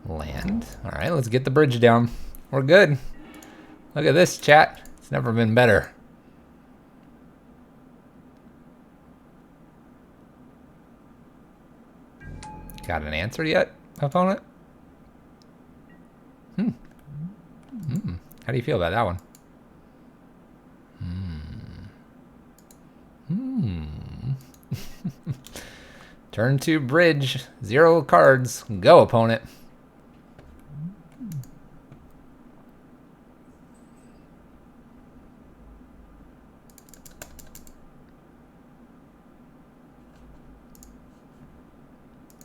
Land. Alright, let's get the bridge down. We're good. Look at this, chat. It's never been better. Got an answer yet, opponent? How do you feel about that one? Turn 2 bridge. 0 cards. Go, opponent.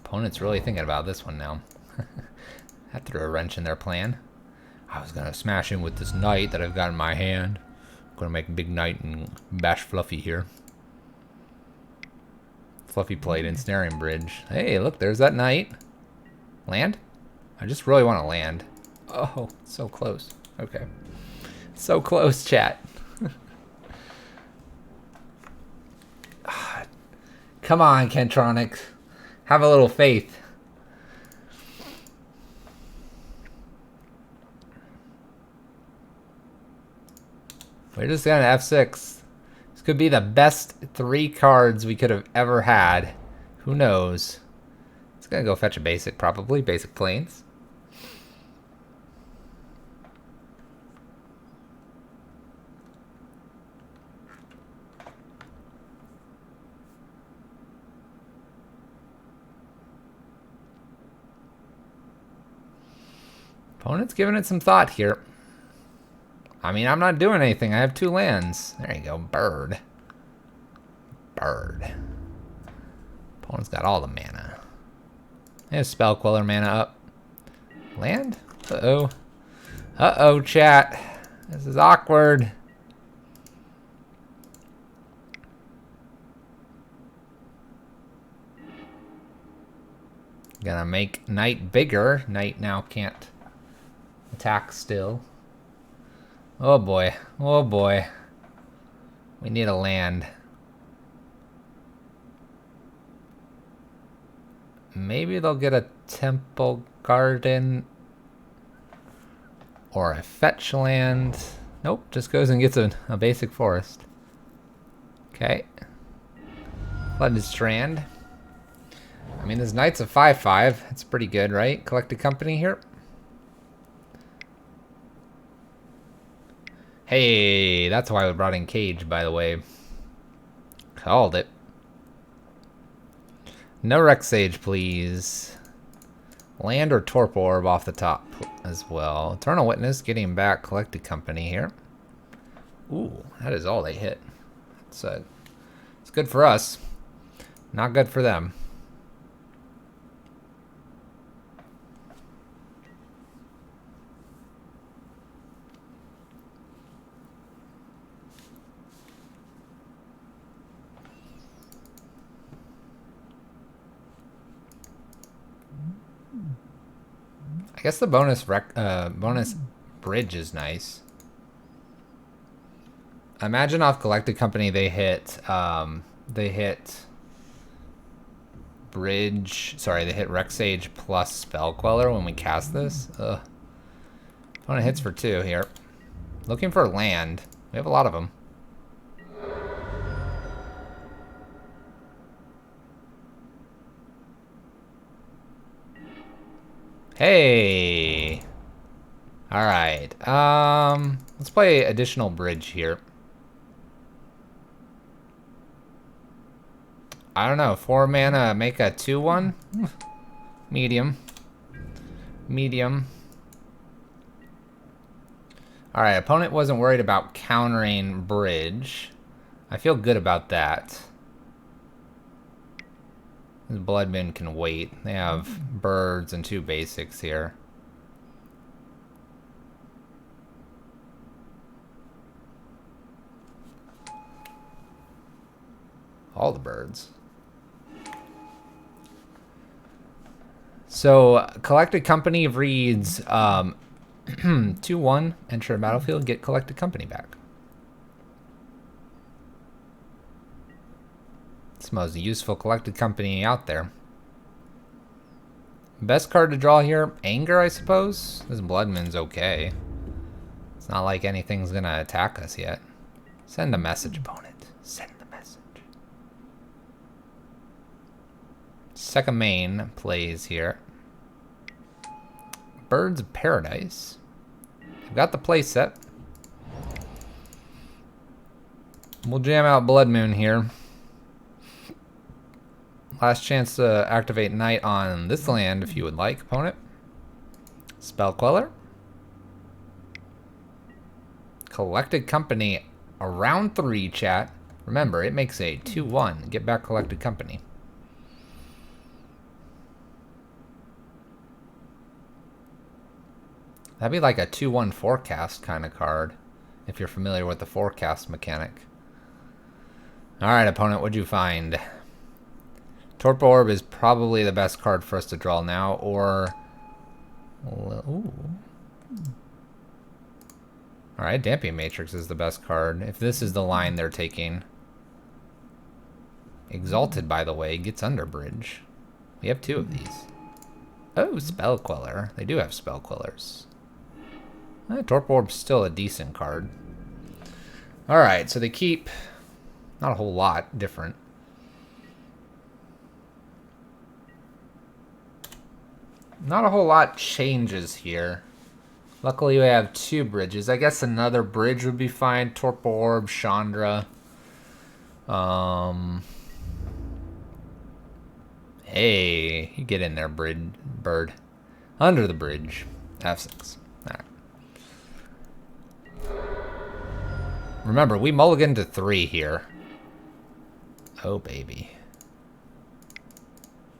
Opponent's really thinking about this one now. That threw a wrench in their plan. I was gonna smash him with this knight that I've got in my hand. Gonna make a big knight and bash Fluffy here. Fluffy played Ensnaring Bridge. Hey, look, there's that knight. Land? I just really want to land. Oh, so close. Okay. So close, chat. Come on, Kentronics. Have a little faith. We're just going to F6. This could be the best 3 cards we could have ever had. Who knows? It's going to go fetch a basic, probably. Basic planes. Opponent's giving it some thought here. I mean, I'm not doing anything. I have 2 lands. There you go. Bird. Bird. Opponent's got all the mana. There's Spell Queller mana up. Land? Uh-oh. Uh-oh, chat. This is awkward. Gonna make Knight bigger. Knight now can't attack still. Oh boy. Oh boy. We need a land. Maybe they'll get a Temple Garden or a fetch land. Nope, just goes and gets a basic forest. Okay. Flooded Strand. I mean, this knight's a 5/5. That's pretty good, right? Collected Company here. Hey, that's why we brought in Cage, by the way. Called it. No Rex Sage, please. Land or Torpor Orb off the top as well. Eternal Witness getting back Collected Company here. Ooh, that is all they hit. It's good for us. Not good for them. I guess the bonus bridge is nice. I imagine off Collected Company they hit bridge. Sorry, they hit Rex Sage plus Spell Queller when we cast this. Ugh. Opponent hits for 2 here. Looking for land. We have a lot of them. Hey. All right. Let's play additional bridge here. I don't know. 4 mana, make a 2/1. Medium. Medium. All right. Opponent wasn't worried about countering bridge. I feel good about that. The Bloodmoon can wait. They have birds and 2 basics here. All the birds. So, Collected Company reads 2/1, enter a battlefield, get Collected Company back. It's the most useful Collected Company out there. Best card to draw here, Anger, I suppose. This Bloodmoon's okay. It's not like anything's gonna attack us yet. Send a message, opponent. Send the message. Second main plays here. Birds of Paradise. I've got the play set. We'll jam out Bloodmoon here. Last chance to activate Knight on this land if you would like, opponent. Spell Queller. Collected Company around 3, chat. Remember, it makes a 2/1. Get back Collected Company. That'd be like a 2-1 forecast kind of card, if you're familiar with the forecast mechanic. Alright, opponent, what'd you find? Torpor Orb is probably the best card for us to draw now, or... Ooh. Alright, Damping Matrix is the best card, if this is the line they're taking. Exalted, by the way, gets under bridge. We have 2 of these. Oh, Spell Queller. They do have Spell Quellers. Torpor Orb's still a decent card. Alright, so they keep not a whole lot different. Not a whole lot changes here. Luckily we have 2 bridges. I guess another bridge would be fine. Torpor Orb, Chandra. Hey, you get in there, bird. Under the bridge. F6. Alright. Remember, we mulligan to 3 here. Oh, baby.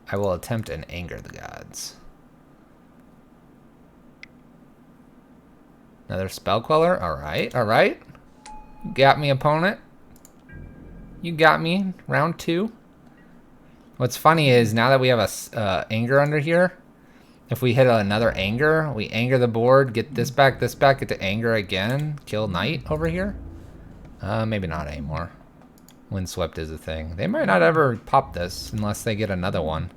I will attempt and anger the gods. Another Spell Queller? Alright, alright. You got me, opponent. You got me. Round 2. What's funny is, now that we have a anger under here, if we hit another anger, we anger the board, get this back, get to anger again, kill knight over here. Maybe not anymore. Windswept is a thing. They might not ever pop this unless they get another one.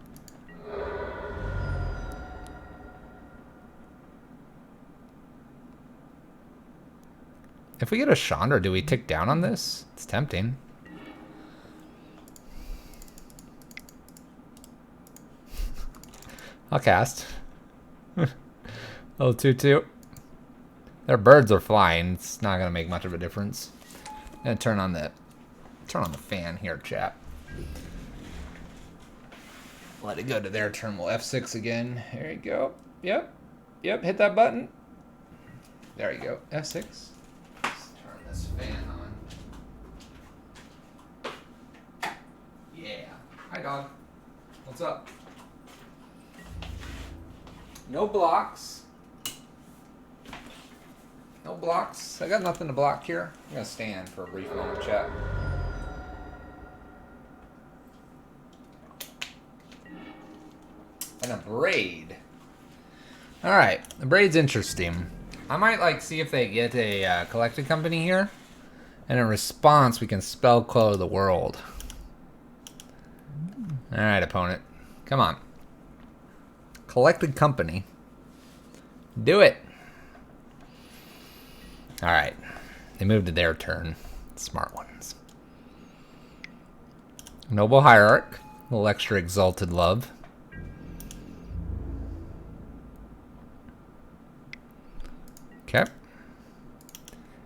If we get a Chandra, do we tick down on this? It's tempting. I'll cast. Little 2/2. Their birds are flying. It's not gonna make much of a difference. I'm gonna turn on the fan here, chat. Let it go to their turn. We'll F6 again. There you go. Yep. Yep. Hit that button. There you go. F6. Let's turn this fan on. Yeah. Hi, dog. What's up? No blocks. No blocks. I got nothing to block here. I'm gonna stand for a brief moment, chat. And a braid. Alright, the braid's interesting. I might like see if they get a collected company here. And in response, we can spell queller the world. Alright, opponent. Come on. Collected company. Do it. Alright. They moved to their turn. Smart ones. Noble Hierarch. A little extra exalted love. Okay.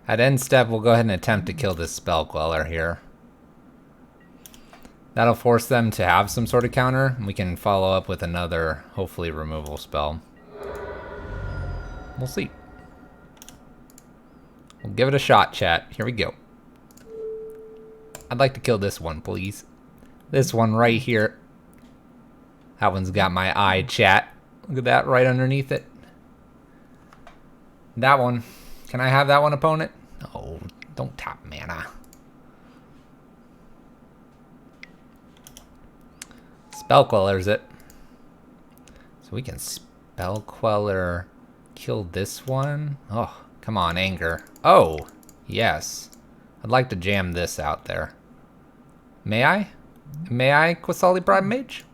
At end step, we'll go ahead and attempt to kill this spell queller here. That'll force them to have some sort of counter, and we can follow up with another, hopefully, removal spell. We'll see. We'll give it a shot, chat. Here we go. I'd like to kill this one, please. This one right here. That one's got my eye, chat. Look at that right underneath it. That one. Can I have that one, opponent? Oh, don't tap mana. Spell Queller's it. So we can Spell Queller kill this one. Oh, come on, anger. Oh, yes. I'd like to jam this out there. May I? May I, Quasali Prime Mage?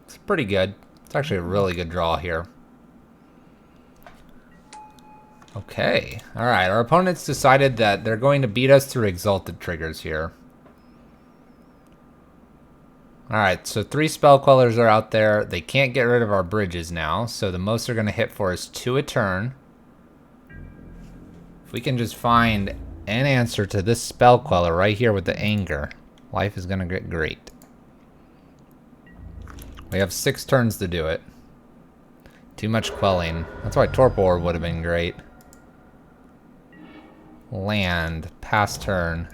It's pretty good. It's actually a really good draw here. Okay. Alright, our opponents decided that they're going to beat us through exalted triggers here. Alright, so 3 spell quellers are out there. They can't get rid of our bridges now, so the most they're going to hit for is 2 a turn. If we can just find an answer to this spell queller right here with the anger, life is going to get great. We have 6 turns to do it. Too much quelling. That's why Torpor would have been great. Land, pass turn.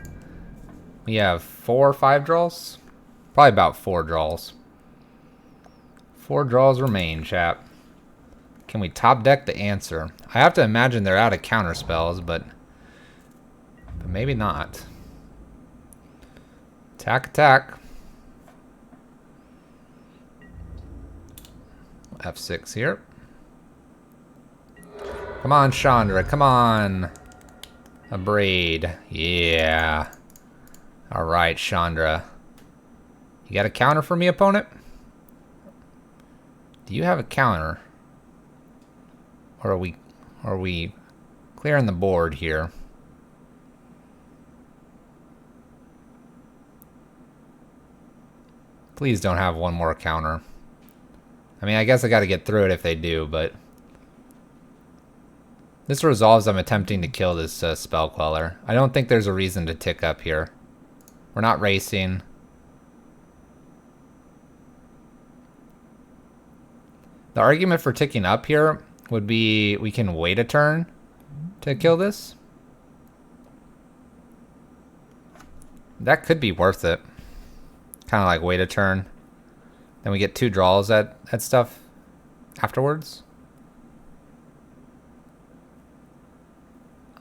We have 4 or 5 draws? Probably about 4 draws. 4 draws remain, chap. Can we top deck the answer? I have to imagine they're out of counter spells, but maybe not. Attack, attack. F6 here. Come on, Chandra. Come on. A braid. Yeah. All right, Chandra. You got a counter for me, opponent? Do you have a counter? Or are we clearing the board here? Please don't have one more counter. I mean, I guess I got to get through it if they do, but this resolves I'm attempting to kill this spell queller. I don't think there's a reason to tick up here. We're not racing. The argument for ticking up here would be we can wait a turn to kill this. That could be worth it. Kind of like wait a turn. Then we get 2 draws at stuff afterwards.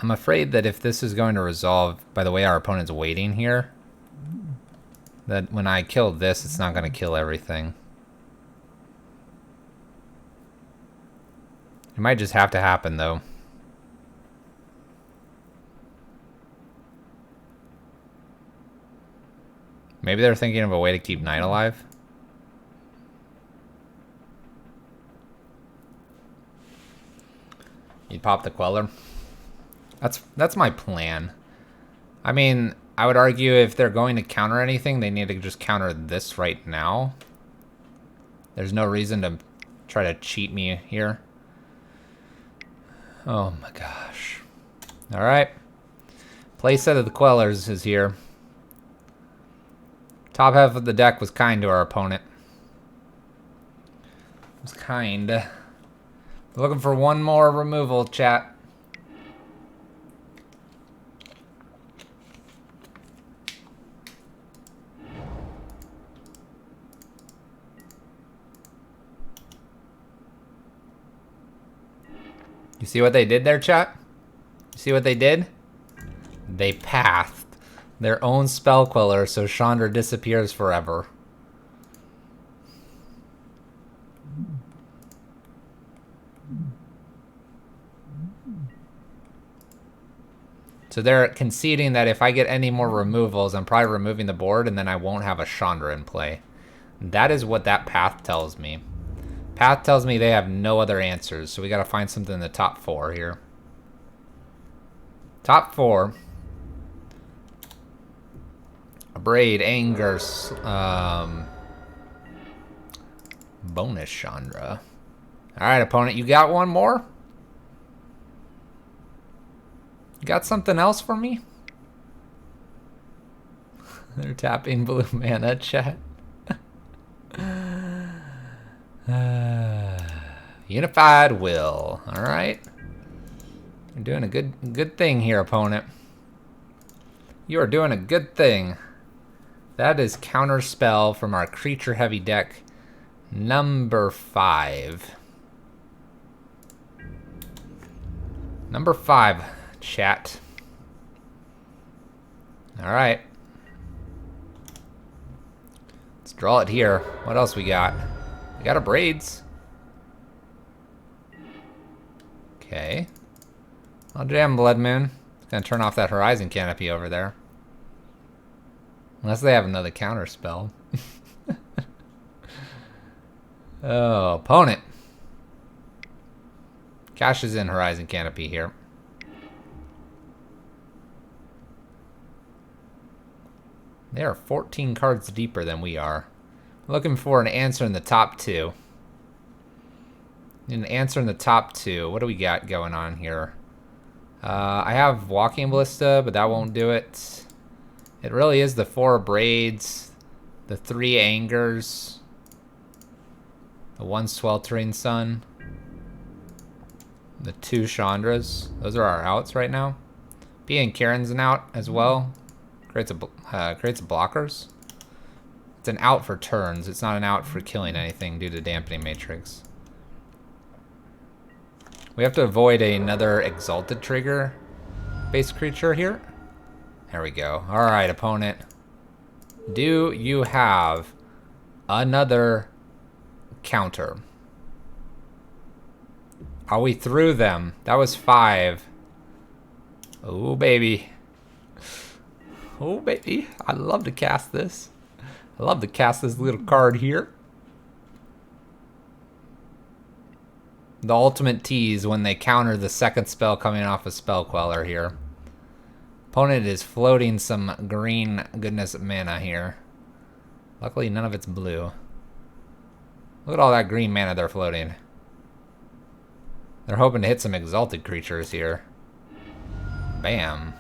I'm afraid that if this is going to resolve by the way our opponent's waiting here, that when I kill this, it's not going to kill everything. It might just have to happen, though. Maybe they're thinking of a way to keep Knight alive. You'd pop the Queller. That's my plan. I mean, I would argue if they're going to counter anything, they need to just counter this right now. There's no reason to try to cheat me here. Oh my gosh. All right. Playset of the Quellers is here. Top half of the deck was kind to our opponent. It was kind. Looking for one more removal, chat. You see what they did there, chat? You see what they did? They pathed their own spell queller, so Chandra disappears forever. So they're conceding that if I get any more removals, I'm probably removing the board, and then I won't have a Chandra in play. That is what that path tells me. Path tells me they have no other answers, so we gotta find something in the top 4 here. Top 4. A braid, anger, bonus Chandra. Alright, opponent, you got one more? You got something else for me? They're tapping blue mana, chat. Unified will. All right. You're doing a good thing here, opponent. You are doing a good thing. That is counter spell from our creature heavy deck, number 5. Number 5, chat. All right. Let's draw it here. What else we got? We got a braids. Okay. I'll jam Blood Moon. It's gonna turn off that Horizon Canopy over there. Unless they have another counter spell. Oh, opponent. Cashes in Horizon Canopy here. They are 14 cards deeper than we are. Looking for an answer in the top 2. An answer in the top 2. What do we got going on here? I have Walking Ballista, but that won't do it. It really is the 4 braids, the 3 angers, the 1 sweltering sun, the 2 Chandras. Those are our outs right now. P and Karen's an out as well. Creates blockers. It's an out for turns. It's not an out for killing anything due to dampening matrix. We have to avoid another exalted trigger base creature here. There we go. Alright, opponent. Do you have another counter? Are we through them? That was 5. Oh, baby. Oh, baby. I love to cast this. I love to cast this little card here. The ultimate tease when they counter the second spell coming off a Spell Queller here. Opponent is floating some green goodness mana here. Luckily, none of it's blue. Look at all that green mana they're floating. They're hoping to hit some exalted creatures here. Bam.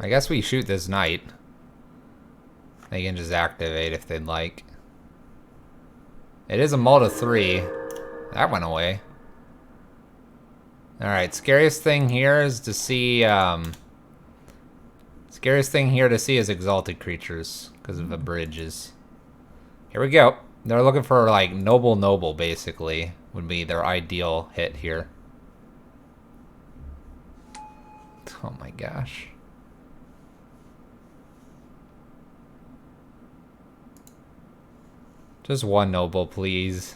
I guess we shoot this knight. They can just activate if they'd like. It is a Multa 3. That went away. Alright, scariest thing here is to see... Scariest thing here to see is exalted creatures, because of the bridges. Here we go. They're looking for, like, Noble, basically, would be their ideal hit here. Oh my gosh. Just one Noble, please.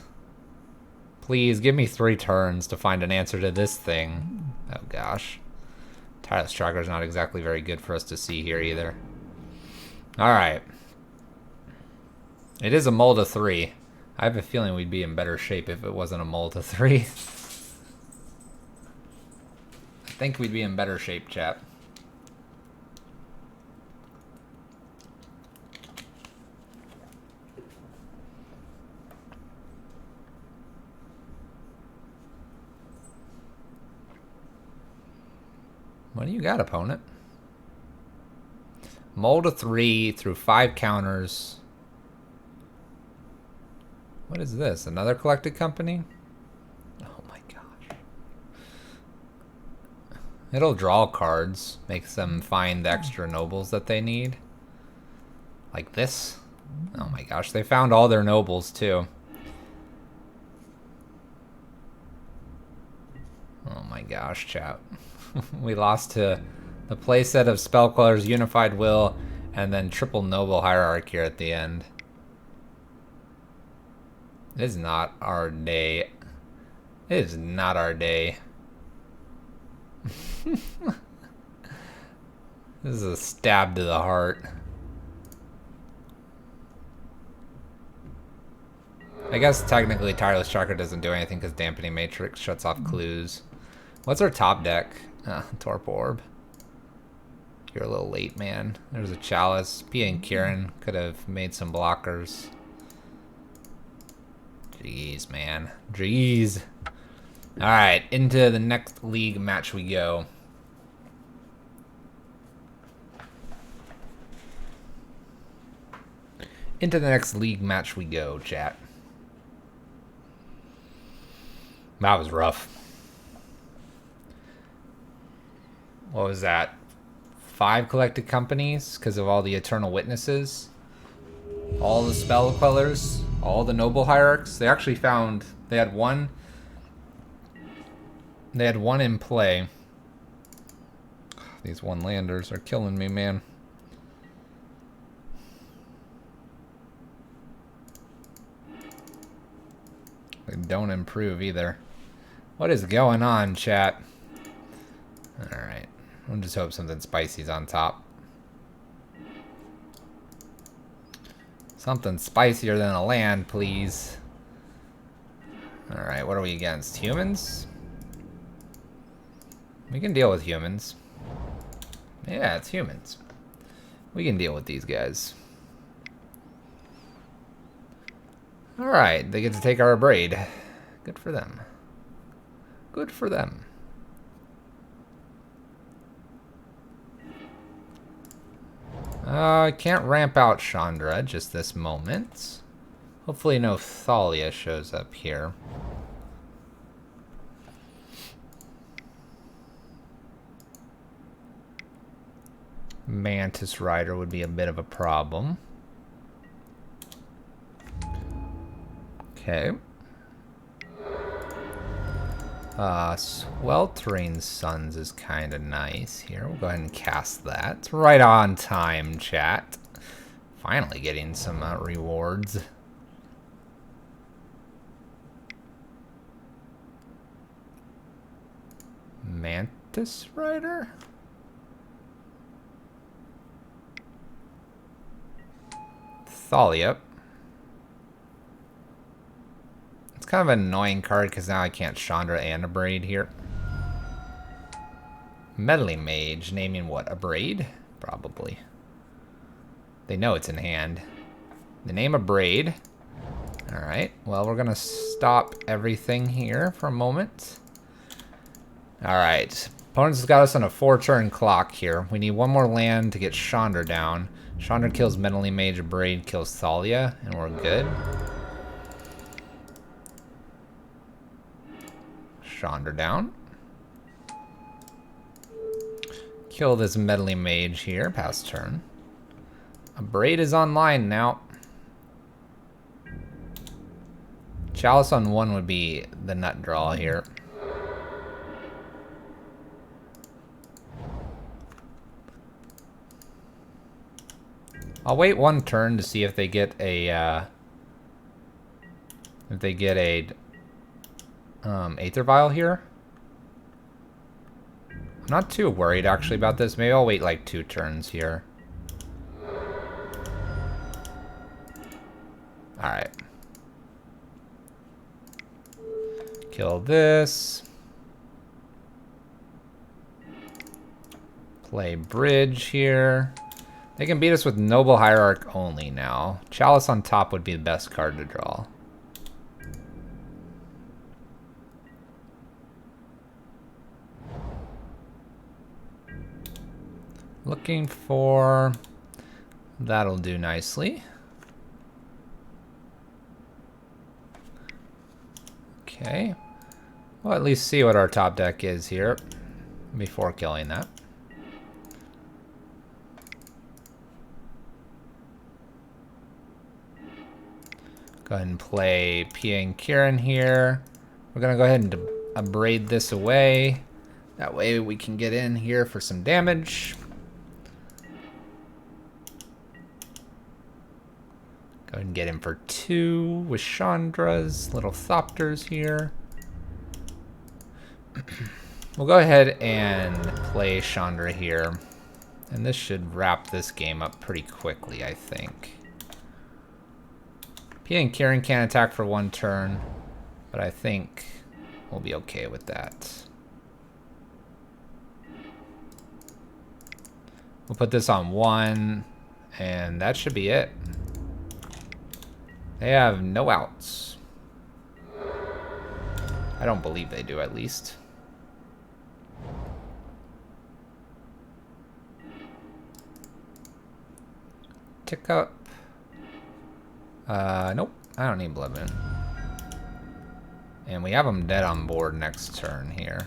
Please, give me 3 turns to find an answer to this thing. Oh gosh. Tireless Tracker's not exactly very good for us to see here either. Alright. It is a Multa 3. I have a feeling we'd be in better shape if it wasn't a Multa 3. I think we'd be in better shape, chat. What do you got, opponent? Multa 3 through 5 counters. What is this? Another collected company? Oh my gosh. It'll draw cards. Makes them find the extra nobles that they need. Like this. Oh my gosh, they found all their nobles too. Oh my gosh, chat. We lost to the playset of Spellqueller's Unified Will and then triple Noble Hierarchy here at the end. It is not our day. It is not our day. This is a stab to the heart. I guess technically Tireless Tracker doesn't do anything because Dampening Matrix shuts off clues. What's our top deck? Torp Orb. You're a little late, man. There's a Chalice. Pia and Kieran could have made some blockers. Jeez, man. Jeez. Alright, into the next league match we go. Into the next league match we go, chat. That was rough. What was that? 5 collected companies because of all the Eternal Witnesses. All the Spell Quellers. All the Noble Hierarchs. They actually found... They had one in play. These one-landers are killing me, man. They don't improve either. What is going on, chat? Alright. We'll just hope something spicy's on top. Something spicier than a land, please. Alright, what are we against? Humans? We can deal with humans. Yeah, it's humans. We can deal with these guys. Alright, they get to take our braid. Good for them. Good for them. I can't ramp out Chandra just this moment. Hopefully no Thalia shows up here. Mantis Rider would be a bit of a problem. Okay. Sweltering Suns is kind of nice here. We'll go ahead and cast that. It's right on time, chat. Finally getting some rewards. Mantis Rider? Thalia. It's kind of an annoying card because now I can't Chandra and Abrade here. Meddling Mage, naming what? Abrade? Probably. They know it's in hand. The name Abrade. Alright, well, we're going to stop everything here for a moment. Alright, opponent's got us on a 4-turn clock here. We need one more land to get Chandra down. Chandra kills Meddling Mage, Abrade kills Thalia, and we're good. Chandra down. Kill this Meddling Mage here, pass turn. Abrade is online now. Chalice on 1 would be the nut draw here. I'll wait 1 turn to see if they get a Aether Vial here. I'm not too worried actually about this. Maybe I'll wait like 2 turns here. Alright. Kill this. Play bridge here. They can beat us with Noble Hierarch only now. Chalice on top would be the best card to draw. Looking for... That'll do nicely. Okay. We'll at least see what our top deck is here before killing that. Go ahead and play Pia and Kieran here. We're going to go ahead and abrade this away. That way we can get in here for some damage. Go ahead and get in for 2 with Chandra's little Thopters here. We'll go ahead and play Chandra here. And this should wrap this game up pretty quickly, I think. Pia and Kieran can't attack for 1 turn, but I think we'll be okay with that. We'll put this on 1, and that should be it. They have no outs. I don't believe they do, at least. Tick up. Nope. I don't need Blood Moon. And we have them dead on board next turn here.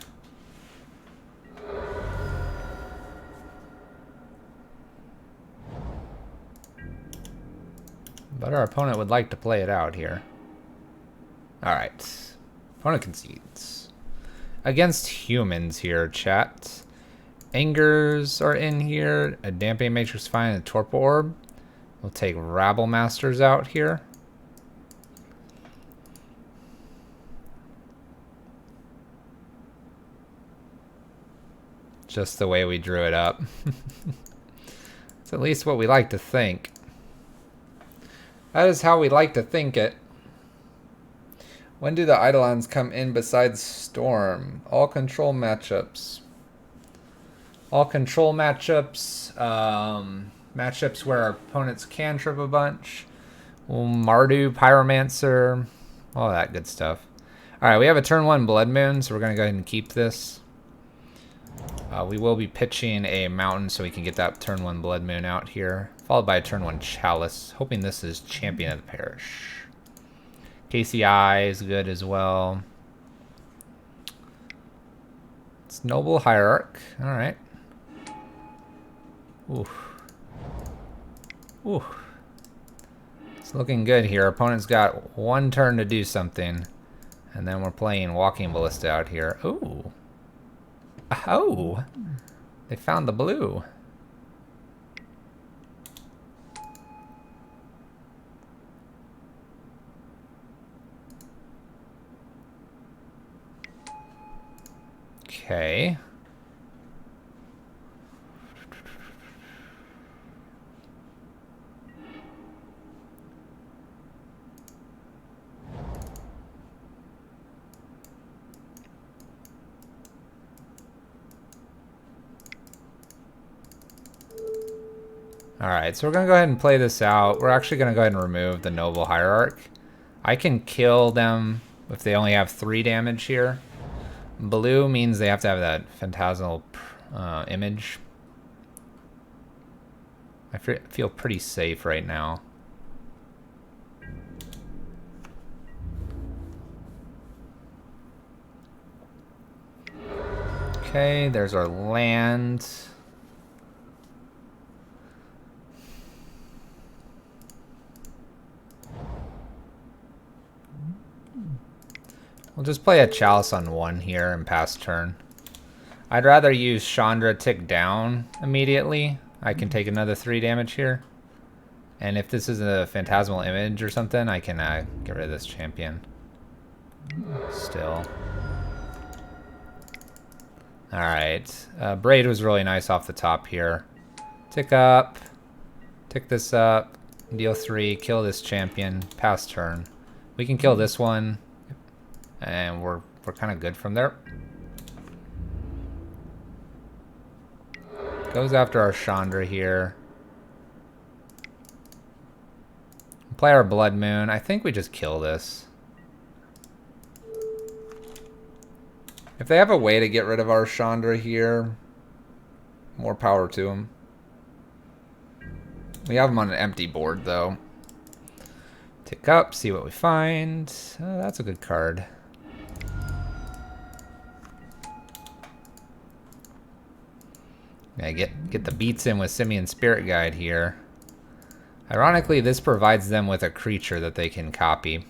But our opponent would like to play it out here. Alright. Opponent concedes. Against humans here, chat. Angers are in here. A Damping Matrix Fine and a Torpor Orb. We'll take Rabble Masters out here. Just the way we drew it up. It's at least what we like to think. That is how we like to think it. When do the Eidolons come in besides Storm? All control matchups. All control matchups. Matchups where our opponents can trip a bunch. Mardu, Pyromancer. All that good stuff. Alright, we have a turn 1 Blood Moon, so we're going to go ahead and keep this. We will be pitching a Mountain so we can get that turn 1 Blood Moon out here. Followed by a turn 1 Chalice. Hoping this is Champion of the Parish. KCI is good as well. It's Noble Hierarch. Alright. Ooh. Ooh. It's looking good here. Opponent's got one turn to do something. And then we're playing Walking Ballista out here. Ooh. Oh! They found the blue. Okay. Alright, so we're going to go ahead and play this out. We're actually going to go ahead and remove the Noble Hierarch. I can kill them if they only have 3 damage here. Blue means they have to have that phantasmal image. I feel pretty safe right now. Okay, there's our land. We'll just play a Chalice on 1 here and pass turn. I'd rather use Chandra tick down immediately. I can take another 3 damage here. And if this is a Phantasmal Image or something, I can get rid of this champion. Still. Alright. Braid was really nice off the top here. Tick up. Tick this up. Deal 3. Kill this champion. Pass turn. We can kill this one. And we're kind of good from there. Goes after our Chandra here. Play our Blood Moon. I think we just kill this. If they have a way to get rid of our Chandra here, more power to them. We have them on an empty board, though. Tick up, see what we find. Oh, that's a good card. Yeah, get the beats in with Simian Spirit Guide here. Ironically, this provides them with a creature that they can copy.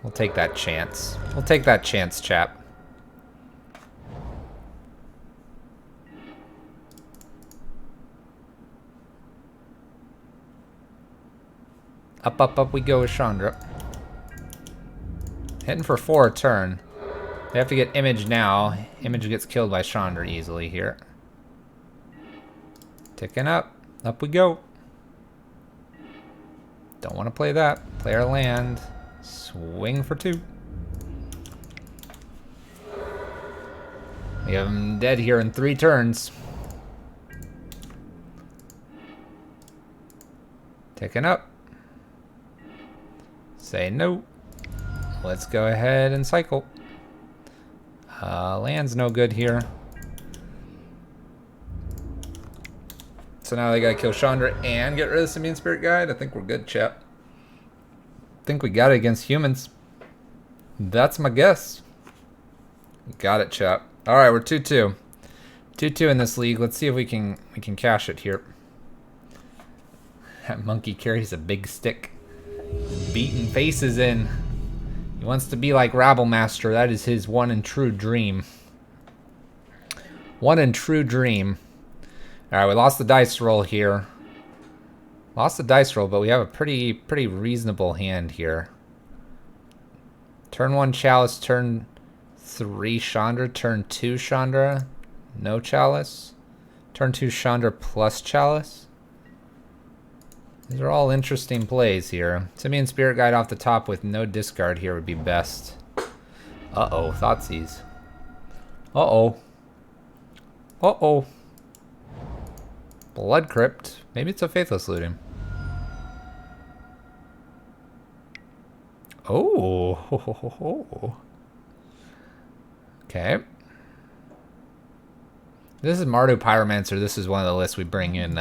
We'll take that chance. We'll take that chance, chap. Up, up, up we go with Chandra. Hitting for 4 a turn. They have to get Image now. Image gets killed by Chandra easily here. Ticking up. Up we go. Don't want to play that. Play our land. Swing for 2. We have him dead here in 3 turns. Ticking up. Say no. Let's go ahead and cycle. Land's no good here. So now they gotta kill Chandra and get rid of Simian Spirit Guide. I think we're good, chap. I think we got it against humans. That's my guess. Got it, chap. All right, we're 2-2. 2-2 in this league. Let's see if we can cash it here. That monkey carries a big stick, beating faces in. He wants to be like Rabble Master. That is his one and true dream. One and true dream. All right, we lost the dice roll here. Lost the dice roll, but we have a pretty reasonable hand here. Turn 1 Chalice, turn 3 Chandra, turn 2 Chandra, no Chalice. Turn 2 Chandra plus Chalice. These are all interesting plays here. Simian Spirit Guide off the top with no discard here would be best. Uh-oh, Thoughtseize. Uh-oh. Uh-oh. Blood Crypt. Maybe it's a Faithless Looting. Oh. Okay. This is Mardu Pyromancer. This is one of the lists we bring in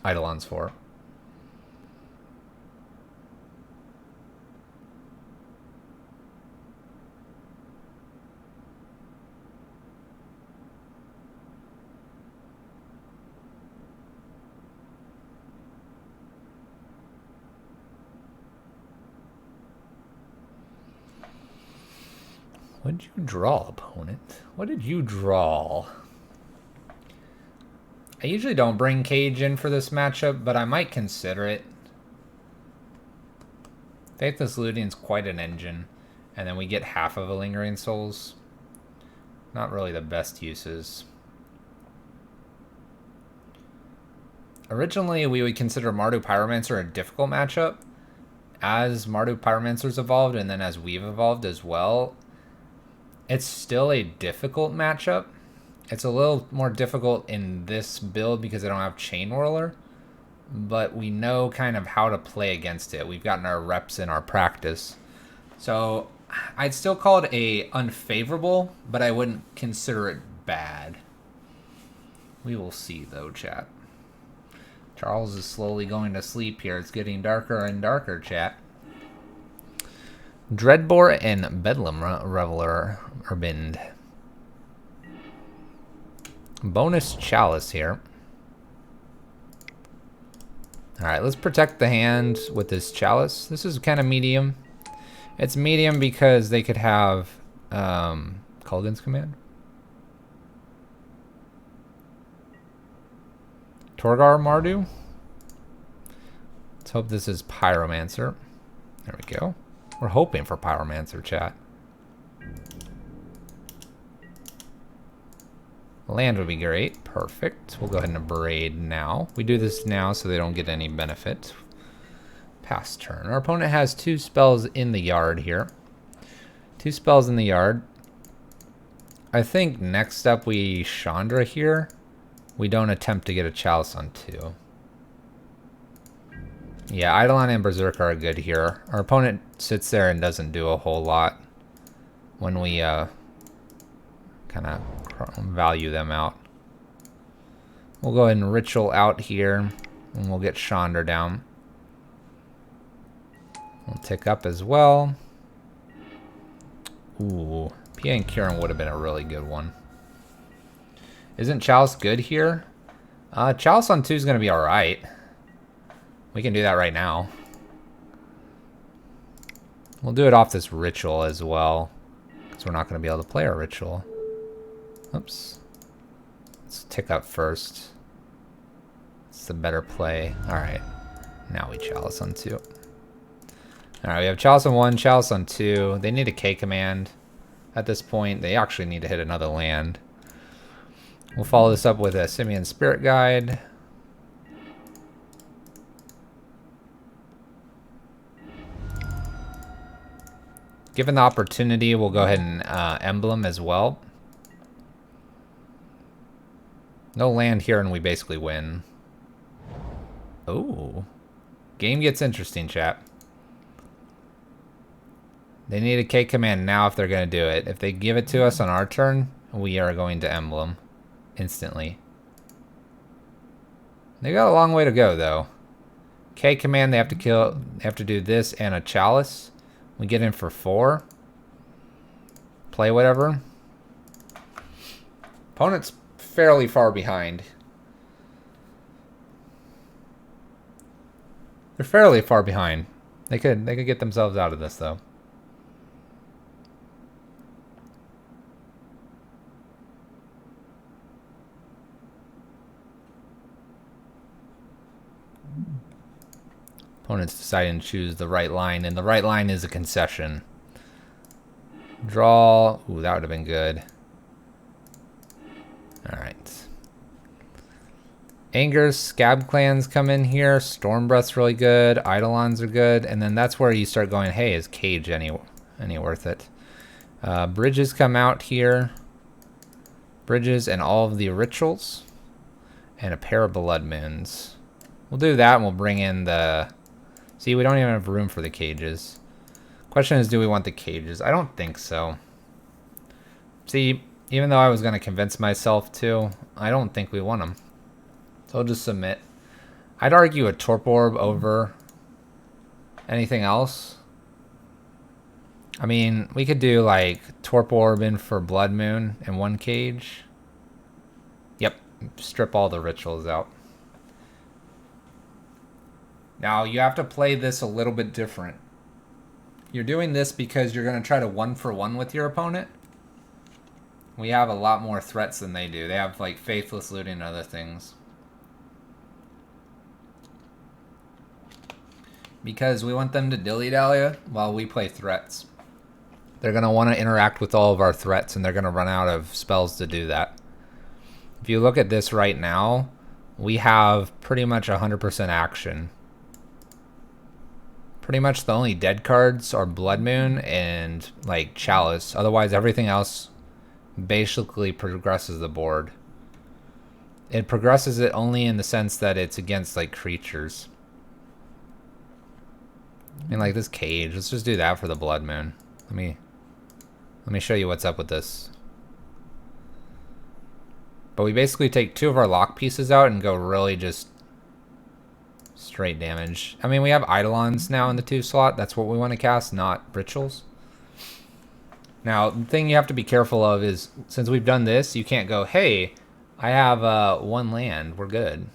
Eidolons for. What did you draw, opponent? What did you draw? I usually don't bring Cage in for this matchup, but I might consider it. Faithless Looting's quite an engine, and then we get half of a Lingering Souls. Not really the best uses. Originally, we would consider Mardu Pyromancer a difficult matchup. As Mardu Pyromancer's evolved, and then as we've evolved as well, it's still a difficult matchup. It's a little more difficult in this build because I don't have Chain Whirler, but we know kind of how to play against it. We've gotten our reps in our practice. So I'd still call it a unfavorable, but I wouldn't consider it bad. We will see though, chat. Charles is slowly going to sleep here. It's getting darker and darker, chat. Dreadbore and Bedlam Reveler are binned. Bonus Chalice here. Alright, let's protect the hand with this Chalice. This is kind of medium. It's medium because they could have Kulgan's Command. Torgar Mardu. Let's hope this is Pyromancer. There we go. We're hoping for Pyromancer, chat. Land would be great. Perfect. We'll go ahead and abrade now. We do this now so they don't get any benefit. Pass turn. Our opponent has 2 spells in the yard here. 2 spells in the yard. I think next up we Chandra here. We don't attempt to get a Chalice on 2. Yeah, Eidolon and Berserker are good here. Our opponent sits there and doesn't do a whole lot when we kind of value them out. We'll go ahead and Ritual out here, and we'll get Chandra down. We'll tick up as well. Ooh, PA and Kieran would have been a really good one. Isn't Chalice good here? Chalice on 2 is going to be alright. We can do that right now. We'll do it off this Ritual as well, because we're not going to be able to play our Ritual. Oops. Let's tick up first. It's the better play. Alright. Now we Chalice on 2. Alright, we have Chalice on 1, Chalice on 2. They need a K command. At this point, they actually need to hit another land. We'll follow this up with a Simian Spirit Guide. Given the opportunity, we'll go ahead and Emblem as well. No land here and we basically win. Oh. Game gets interesting, chat. They need a K command now if they're going to do it. If they give it to us on our turn, we are going to Emblem instantly. They got a long way to go though. K command, they have to kill, they have to do this and a Chalice. We get in for 4. Play whatever. Opponent's fairly far behind. They're fairly far behind. They could get themselves out of this though. Opponent's deciding to choose the right line, and the right line is a concession. Draw. Ooh, that would have been good. Alright. Anger's Scab Clans come in here. Storm Breath's really good. Eidolons are good. And then that's where you start going, hey, is Cage any worth it? Bridges come out here. Bridges and all of the rituals. And a pair of Blood Moons. We'll do that and we'll bring in the... See, we don't even have room for the cages. Question is, do we want the cages? I don't think so. See, even though I was going to convince myself to, I don't think we want them. So I'll just submit. I'd argue a Torp Orb over anything else. I mean, we could do like Torp Orb in for Blood Moon and 1 cage. Yep, strip all the rituals out. Now, you have to play this a little bit different. You're doing this because you're going to try to 1-for-1 with your opponent. We have a lot more threats than they do. They have, like, Faithless Looting and other things. Because we want them to dilly-dally while we play threats. They're going to want to interact with all of our threats, and they're going to run out of spells to do that. If you look at this right now, we have pretty much 100% action. Pretty much the only dead cards are Blood Moon and, like, Chalice. Otherwise, everything else basically progresses the board. It progresses it only in the sense that it's against, like, creatures. I mean, like this cage. Let's just do that for the Blood Moon. Let me show you what's up with this. But we basically take 2 of our lock pieces out and go really just straight damage. I mean, we have Eidolons now in the 2 slot. That's what we want to cast, not Rituals. Now, the thing you have to be careful of is, since we've done this, you can't go, hey, I have 1 land. We're good.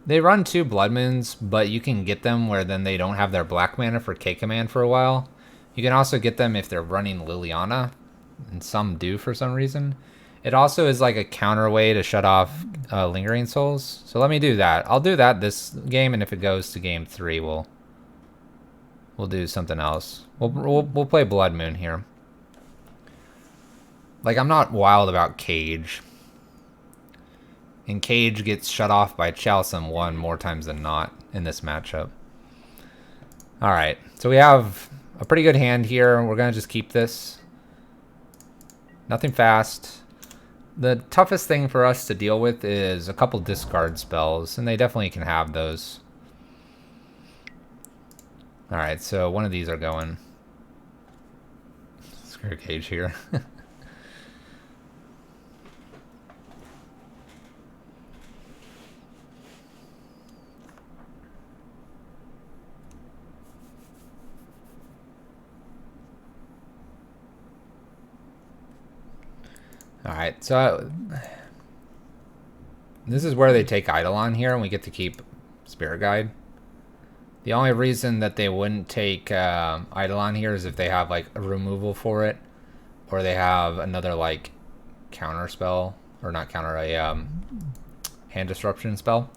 They run 2 Blood Moons, but you can get them where then they don't have their black mana for K-Command for a while. You can also get them if they're running Liliana, and some do for some reason. It also is like a counter way to shut off Lingering Souls. So let me do that. I'll do that this game, and if it goes to game 3, we'll do something else. We'll play Blood Moon here. Like, I'm not wild about Cage. And Cage gets shut off by Chalice and 1 more times than not in this matchup. Alright, so we have a pretty good hand here. We're going to just keep this. Nothing fast. The toughest thing for us to deal with is a couple discard spells, and they definitely can have those. Alright, so one of these are going. Screw Cage here. Alright, so this is where they take Eidolon here, and we get to keep Spirit Guide. The only reason that they wouldn't take Eidolon here is if they have, like, a removal for it, or they have another, like, counter spell, or not counter, a hand disruption spell.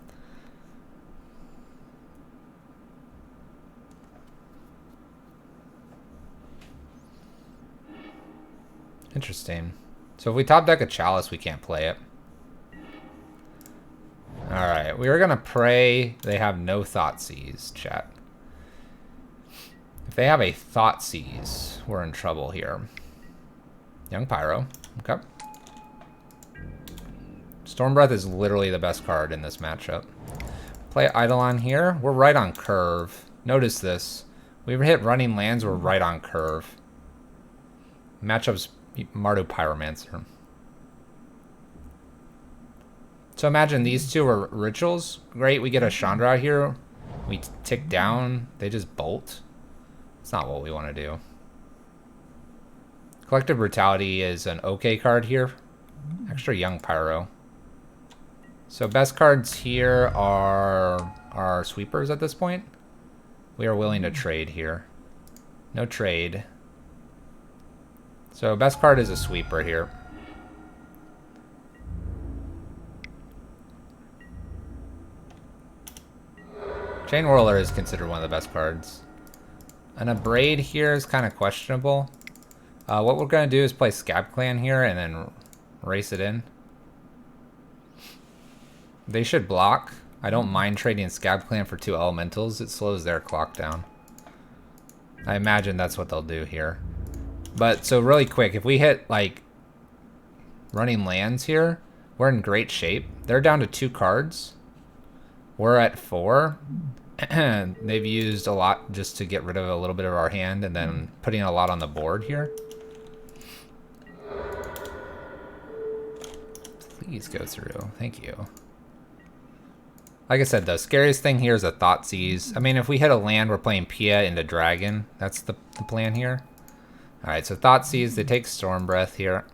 Interesting. So if we top deck a Chalice, we can't play it. Alright, we were going to pray they have no Thoughtseize, chat. If they have a Thoughtseize, we're in trouble here. Young Pyro. Okay. Stormbreath is literally the best card in this matchup. Play Eidolon here. We're right on curve. Notice this. We hit running lands, we're right on curve. Matchup's Mardu Pyromancer. So imagine these 2 are rituals. Great, we get a Chandra out here. We tick down. They just bolt. It's not what we want to do. Collective Brutality is an okay card here. Extra Young Pyro. So best cards here are our sweepers at this point. We are willing to trade here. No trade. So best card is a sweeper here. Chain Whirler is considered one of the best cards. An Abrade here is kind of questionable. What we're going to do is play Scab Clan here and then race it in. They should block. I don't mind trading Scab Clan for 2 elementals. It slows their clock down. I imagine that's what they'll do here. But, so really quick, if we hit, like, running lands here, we're in great shape. They're down to 2 cards. We're at 4. They've used a lot just to get rid of a little bit of our hand and then putting a lot on the board here. Please go through. Thank you. Like I said, the scariest thing here is a Thoughtseize. I mean, if we hit a land, we're playing Pia into Dragon. That's the plan here. Alright, so Thoughtseize, they take Stormbreath here.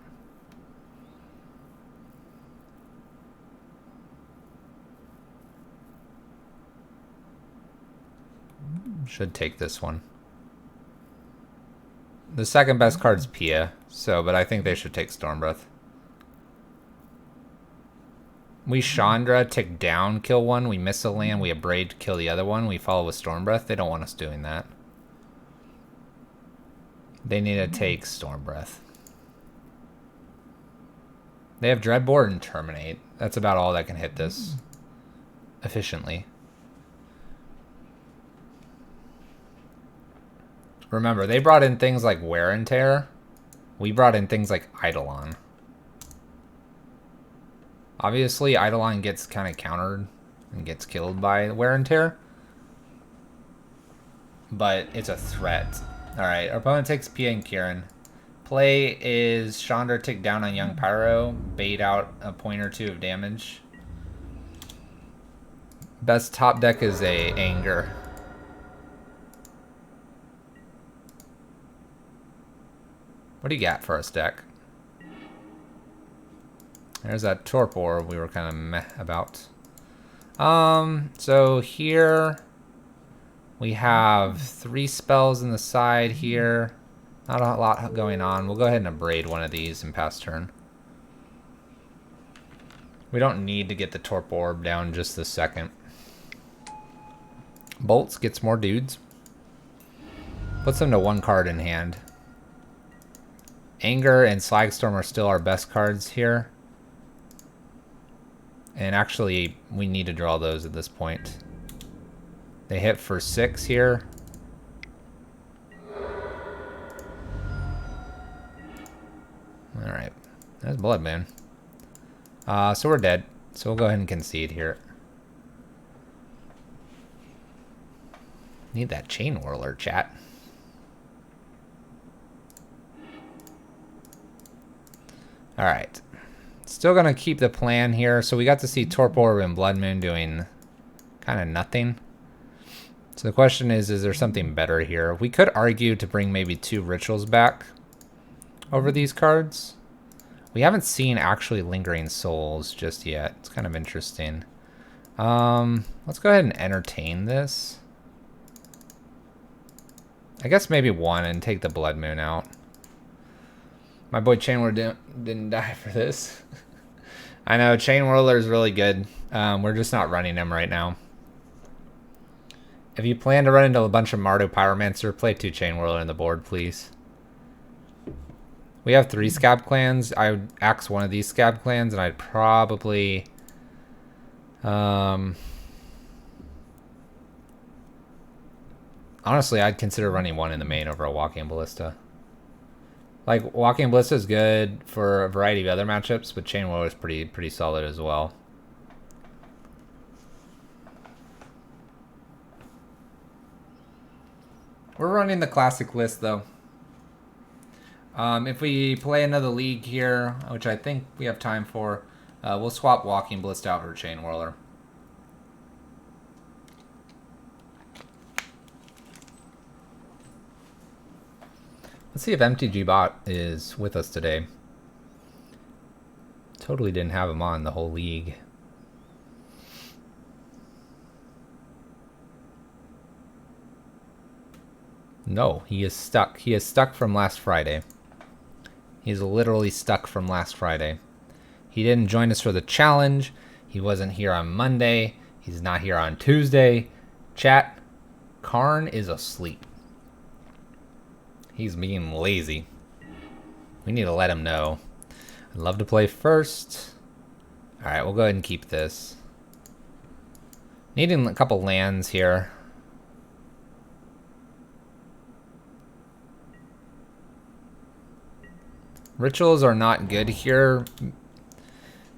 Should take this one. The second best card's Pia, but I think they should take Storm Breath. We Chandra, tick down, kill one. We miss a land, we Abrade, kill the other one. We follow with Storm Breath. They don't want us doing that. They need to take Storm Breath. They have Dreadboard and Terminate. That's about all that can hit this efficiently. Remember, they brought in things like Wear and Tear. We brought in things like Eidolon. Obviously, Eidolon gets kind of countered and gets killed by Wear and Tear. But it's a threat. Alright, our opponent takes Pia and Kieran. Play is Chandra tick down on Young Pyro, bait out a point or two of damage. Best top deck is a Anger. What do you got for us, deck? There's that Torpor we were kind of meh about. So here we have 3 spells in the side here. Not a lot going on. We'll go ahead and Abrade one of these and pass turn. We don't need to get the Torp Orb down just this second. Bolts gets more dudes. Puts them to 1 card in hand. Anger and Slagstorm are still our best cards here. And actually, we need to draw those at this point. They hit for 6 here. Alright. That's Blood Moon. So we're dead. So we'll go ahead and concede here. Need that Chain Whirler, chat. Alright. Still gonna keep the plan here. So we got to see Torp Orb and Blood Moon doing kind of nothing. So the question is there something better here? We could argue to bring maybe 2 rituals back over these cards. We haven't seen actually Lingering Souls just yet. It's kind of interesting. Let's go ahead and entertain this. I guess maybe 1 and take the Blood Moon out. My boy Chain Whirler didn't die for this. I know, Chain Whirler is really good. We're just not running him right now. If you plan to run into a bunch of Mardu Pyromancer, play 2 Chain Whirler on the board, please. We have 3 Scab Clans. I would axe one of these Scab Clans, and I'd probably... honestly, I'd consider running 1 in the main over a Walking Ballista. Like, Walking Ballista is good for a variety of other matchups, but Chain Whirler is pretty solid as well. We're running the classic list, though. If we play another league here, which I think we have time for, we'll swap Walking Ballista out for Chain Whirler. Let's see if MTG Bot is with us today. Totally didn't have him on the whole league. No, he is stuck. He is stuck from last Friday. He's literally stuck from last Friday. He didn't join us for the challenge. He wasn't here on Monday. He's not here on Tuesday. Chat, Karn is asleep. He's being lazy. We need to let him know. I'd love to play first. Alright, we'll go ahead and keep this. Needing a couple lands here. Rituals are not good here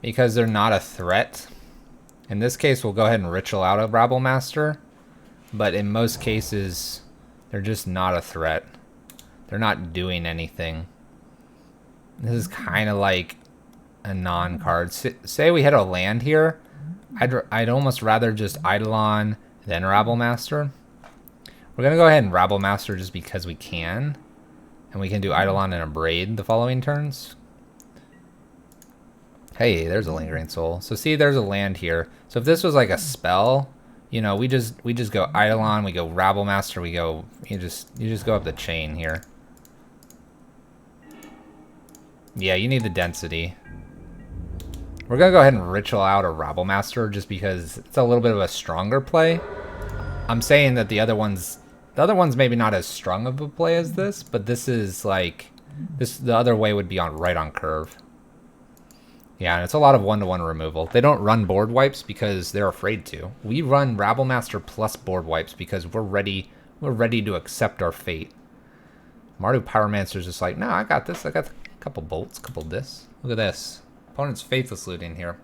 because they're not a threat. In this case, we'll go ahead and ritual out of Rabble Master. But in most cases, they're just not a threat. They're not doing anything. This is kind of like a non-card. Say we hit a land here. I'd almost rather just Eidolon than Rabble Master. We're going to go ahead and Rabble Master just because we can. And we can do Eidolon and Abrade the following turns. Hey, there's a Lingering Soul. So see, there's a land here. So if this was like a spell, you know, we just go Eidolon, we go Rabble Master, we go, you just go up the chain here. Yeah, you need the density. We're gonna go ahead and ritual out a Rabble Master just because it's a little bit of a stronger play. I'm saying that the other one's maybe not as strong of a play as this, but this is like, the other way would be right on curve. Yeah, and it's a lot of one-to-one removal. They don't run board wipes because they're afraid to. We run Rabble Master plus board wipes because we're ready to accept our fate. Mardu Pyromancer's just like, no, I got this. I got a couple bolts, couple this. Look at this. Opponent's Faithless Looting here.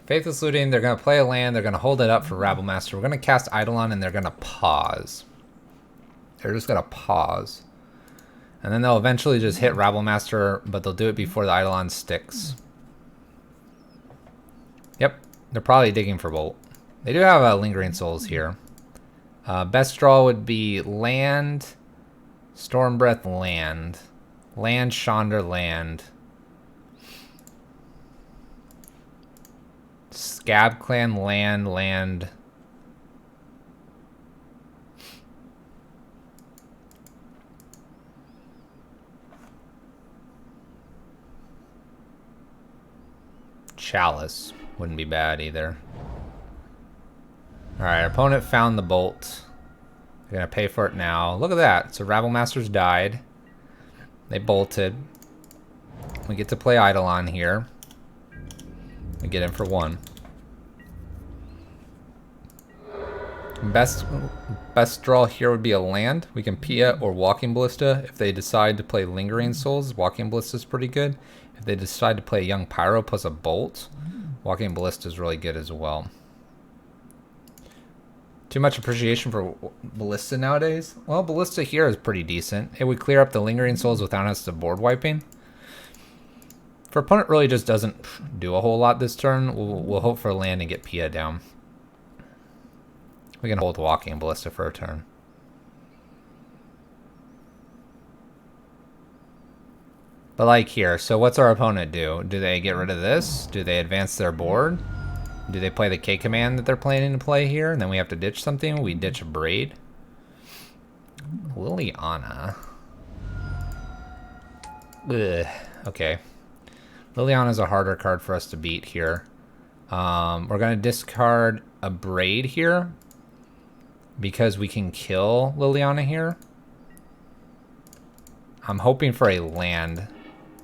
Faithless Looting, they're going to play a land, they're going to hold it up for Rabble Master. We're going to cast Eidolon and they're going to pause. They're just going to pause. And then they'll eventually just hit Rabble Master, but they'll do it before the Eidolon sticks. Yep, they're probably digging for Bolt. They do have Lingering Souls here. Best draw would be land, Stormbreath, land, Chandra, land, Scab Clan, land. Chalice wouldn't be bad either. Alright, our opponent found the bolt. They're gonna pay for it now. Look at that. So Rabble Masters died. They bolted. We get to play Eidolon here. We get in for 1. Best draw here would be a land. We can Pia or Walking Ballista. If they decide to play Lingering Souls, Walking Ballista is pretty good. If they decide to play Young Pyro plus a Bolt, Walking Ballista is really good as well. Too much appreciation for Ballista nowadays? Well, Ballista here is pretty decent. It would clear up the Lingering Souls without us to board wiping. If our opponent really just doesn't do a whole lot this turn, we'll hope for a land and get Pia down. We can hold Walking Ballista for a turn. But like here, so what's our opponent do? Do they get rid of this? Do they advance their board? Do they play the K command that they're planning to play here? And then we have to ditch something? We ditch a Braid. Liliana. Ugh. Okay. Liliana's a harder card for us to beat here. We're going to discard a Braid here because we can kill Liliana here. I'm hoping for a land,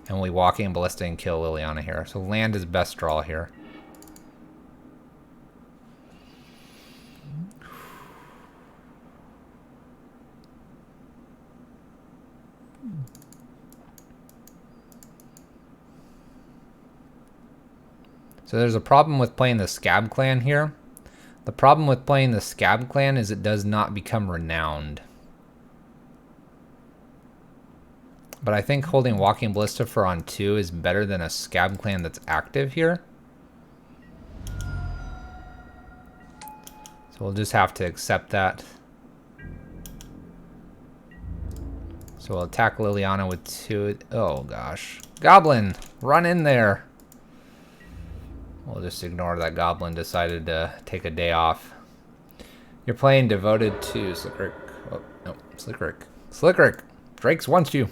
and we Walking Ballista and kill Liliana here. So land is best draw here. So there's a problem with playing the Scab Clan here. The problem with playing the Scab Clan is it does not become renowned. But I think holding Walking Ballista for on 2 is better than a Scab Clan that's active here. So we'll just have to accept that. So we'll attack Liliana with 2. Oh gosh. Goblin, run in there. We'll just ignore that Goblin decided to take a day off. You're playing Devoted to Slickrick. Oh, no, Slickrick. Slickrick! Drake's wants you.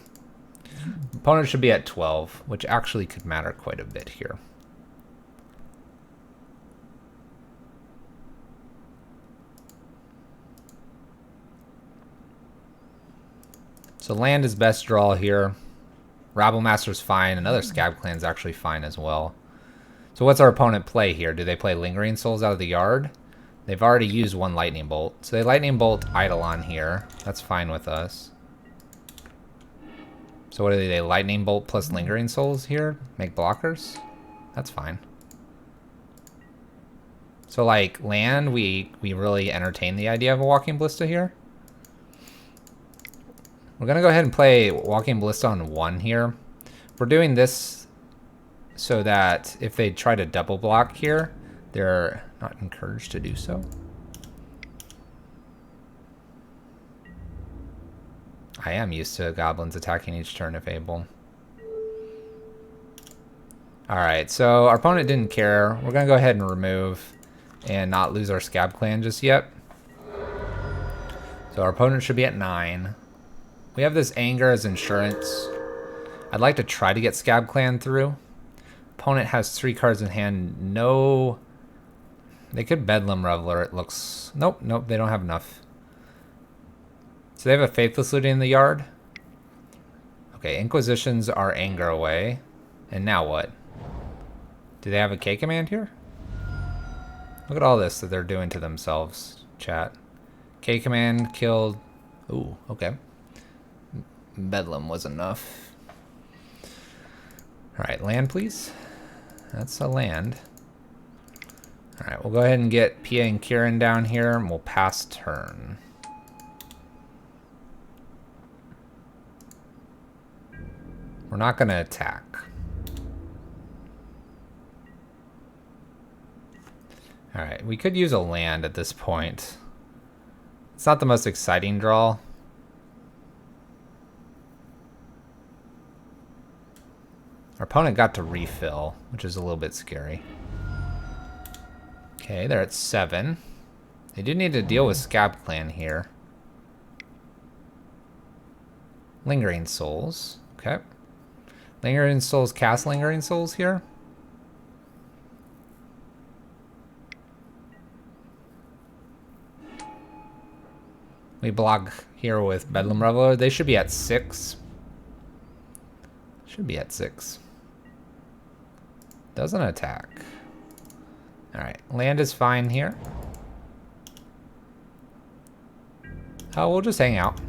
Opponent should be at 12, which actually could matter quite a bit here. So land is best draw here. Rabble Master's fine. Another Scab Clan's actually fine as well. So what's our opponent play here? Do they play Lingering Souls out of the yard? They've already used 1 Lightning Bolt. So they Lightning Bolt Eidolon here. That's fine with us. So what are they? Lightning Bolt plus Lingering Souls here? Make blockers? That's fine. So like land, we really entertain the idea of a Walking Ballista here. We're going to go ahead and play Walking Ballista on 1 here. We're doing this so that if they try to double block here, they're not encouraged to do so. I am used to goblins attacking each turn if able. Alright, so our opponent didn't care. We're going to go ahead and remove and not lose our Scab Clan just yet. So our opponent should be at 9. We have this Anger as insurance. I'd like to try to get Scab Clan through. Opponent has 3 cards in hand. No... They could Bedlam Reveler, it looks... Nope, they don't have enough. So they have a Faithless Looting in the yard. Okay, Inquisitions are Anger away. And now what? Do they have a K command here? Look at all this that they're doing to themselves, chat. K command killed... Ooh, okay. Bedlam was enough. Alright, land please. That's a land. Alright, we'll go ahead and get Pia and Kieran down here, and we'll pass turn. We're not going to attack. Alright, we could use a land at this point. It's not the most exciting draw. Our opponent got to refill, which is a little bit scary. Okay, they're at 7. They do need to deal with Scab Clan here. Lingering Souls. Okay. Lingering Souls, cast Lingering Souls here. We block here with Bedlam Reveler. They should be at 6. Should be at 6. Doesn't attack. Alright, land is fine here. Oh, we'll just hang out.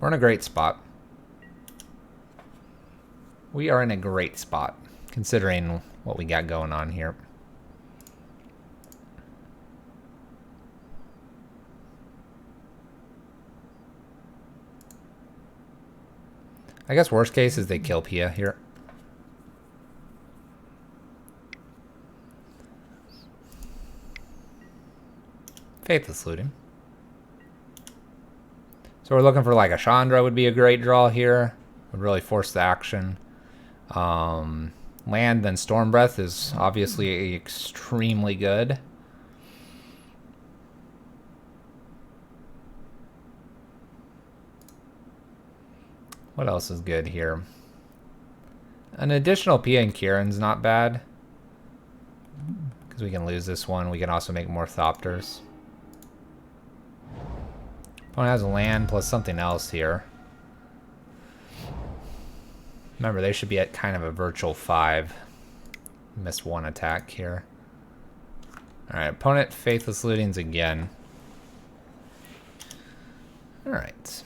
We're in a great spot. We are in a great spot, considering what we got going on here. I guess worst case is they kill Pia here. Faithless Looting. So we're looking for like a Chandra would be a great draw here. Would really force the action. Land, then Storm Breath is obviously extremely good. What else is good here? An additional Pia and Kieran's not bad. Because we can lose this one. We can also make more Thopters. Opponent has a land plus something else here. Remember, they should be at kind of a virtual 5. Missed one attack here. Alright, opponent Faithless Lootings again. Alright.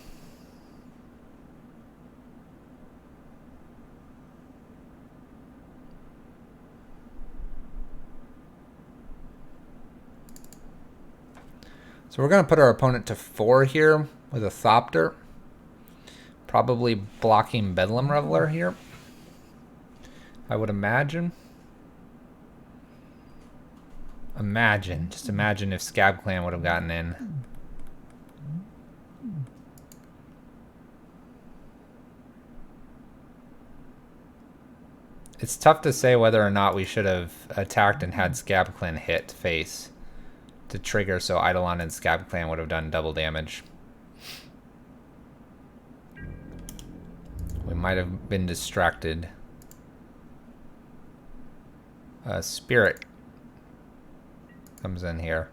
So we're going to put our opponent to 4 here with a Thopter. Probably blocking Bedlam Reveler here, I would imagine. Just imagine if Scab Clan would have gotten in. It's tough to say whether or not we should have attacked and had Scab Clan hit face to trigger, so Eidolon and Scab Clan would have done double damage. We might have been distracted. Spirit comes in here.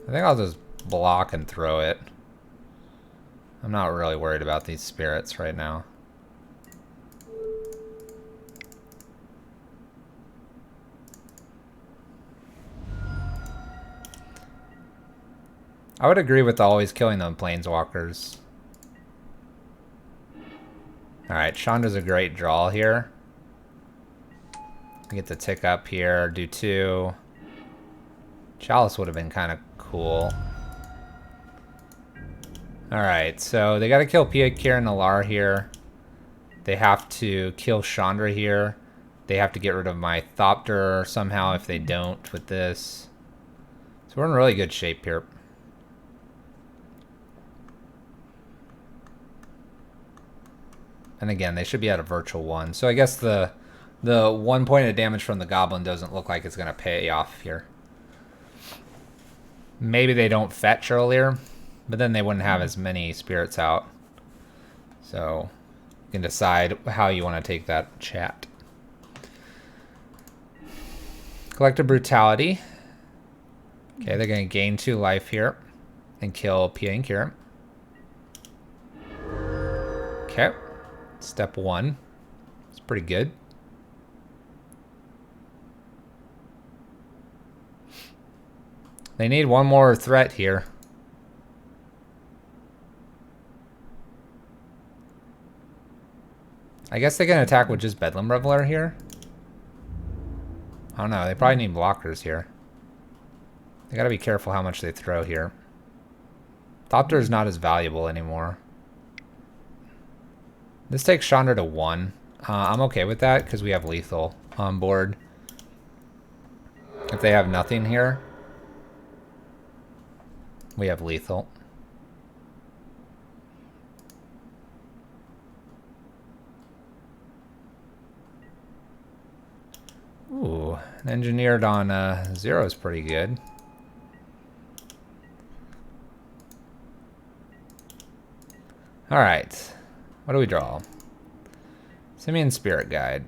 I think I'll just block and throw it. I'm not really worried about these spirits right now. I would agree with always killing the planeswalkers. Alright, Chandra's a great draw here. Get the tick up here, do 2. Chalice would have been kind of cool. Alright, so they gotta kill Pia, Kieran, Nalar here. They have to kill Chandra here. They have to get rid of my Thopter somehow if they don't with this. So we're in really good shape here. And again, they should be at a virtual 1. So I guess the 1 point of damage from the goblin doesn't look like it's going to pay off here. Maybe they don't fetch earlier, but then they wouldn't have as many spirits out. So you can decide how you want to take that, chat. Collective Brutality. Okay, they're going to gain 2 life here and kill PA and Kira. Okay, step 1. It's pretty good. They need one more threat here. I guess they can attack with just Bedlam Reveler here. I don't know, they probably need blockers here. They gotta be careful how much they throw here. Thopter is not as valuable anymore. This takes Chandra to 1. I'm okay with that because we have lethal on board. If they have nothing here, we have lethal. Ooh, engineered on 0 is pretty good. All right, what do we draw? Simian Spirit Guide.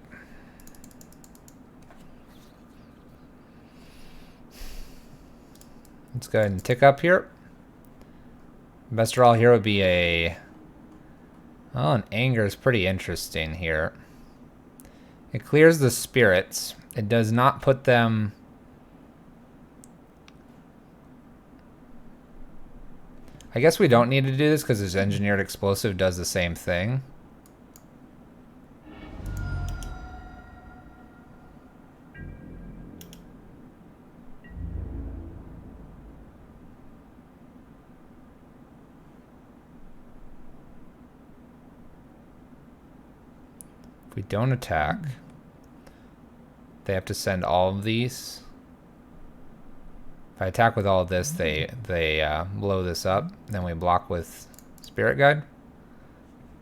Let's go ahead and tick up here. Best draw here would be a... Oh, an Anger is pretty interesting here. It clears the spirits. It does not put them... I guess we don't need to do this because his Engineered Explosive does the same thing. If we don't attack, they have to send all of these. If I attack with all of this, they blow this up. Then we block with Spirit Guide.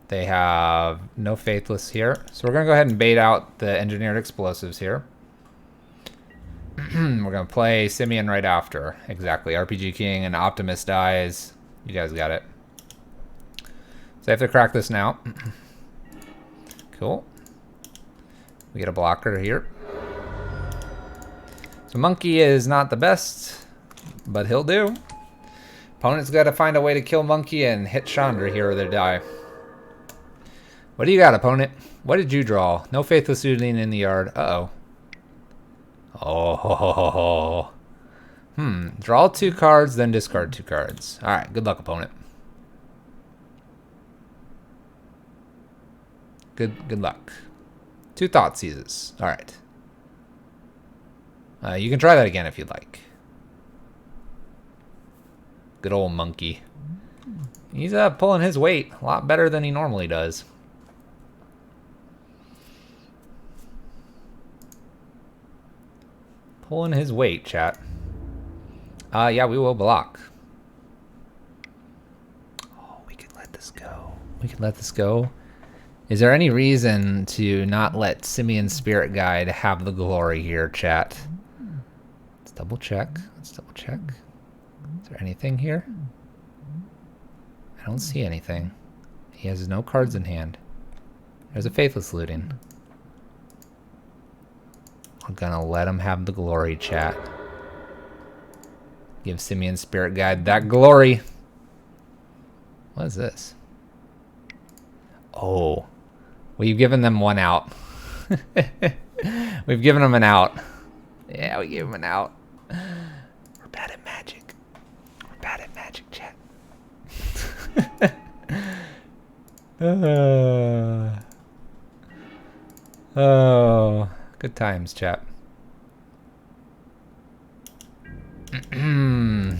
They have no Faithless here. So we're going to go ahead and bait out the Engineered Explosives here. We're going to play Simian right after. Exactly. RPG King and Optimus dies. You guys got it. So I have to crack this now. Cool. We get a blocker here. So Monkey is not the best, but he'll do. Opponent's got to find a way to kill Monkey and hit Chandra here or they die. What do you got, opponent? What did you draw? No Faithless Shooting in the yard. Uh-oh. Oh, ho, ho, ho, ho. Draw 2 cards, then discard 2 cards. All right, good luck, opponent. Good luck. 2 Thought Seizes. All right. You can try that again if you'd like. Good old Monkey. He's pulling his weight a lot better than he normally does. Pulling his weight, chat. Yeah, we will block. Oh, we could let this go. We can let this go. Is there any reason to not let Simian Spirit Guide have the glory here, chat? Let's double check. Let's double check. Is there anything here? I don't see anything. He has no cards in hand. There's a Faithless Looting. We're gonna let him have the glory, chat. Give Simian Spirit Guide that glory. What is this? Oh, we've given them one out. We've given them an out. Yeah, we gave them an out. We're bad at magic. We're bad at magic, chat. Oh, good times, chat. We're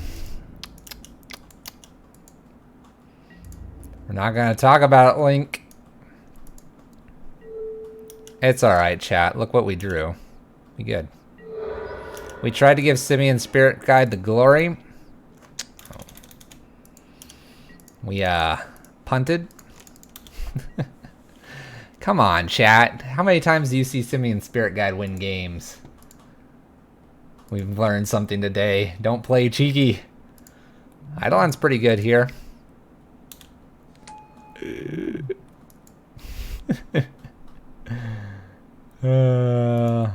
not going to talk about it, Link. It's alright, chat. Look what we drew. We good. We tried to give Simian Spirit Guide the glory. We punted. Come on, chat. How many times do you see Simian Spirit Guide win games? We've learned something today. Don't play cheeky. Eidolon's pretty good here. Oh,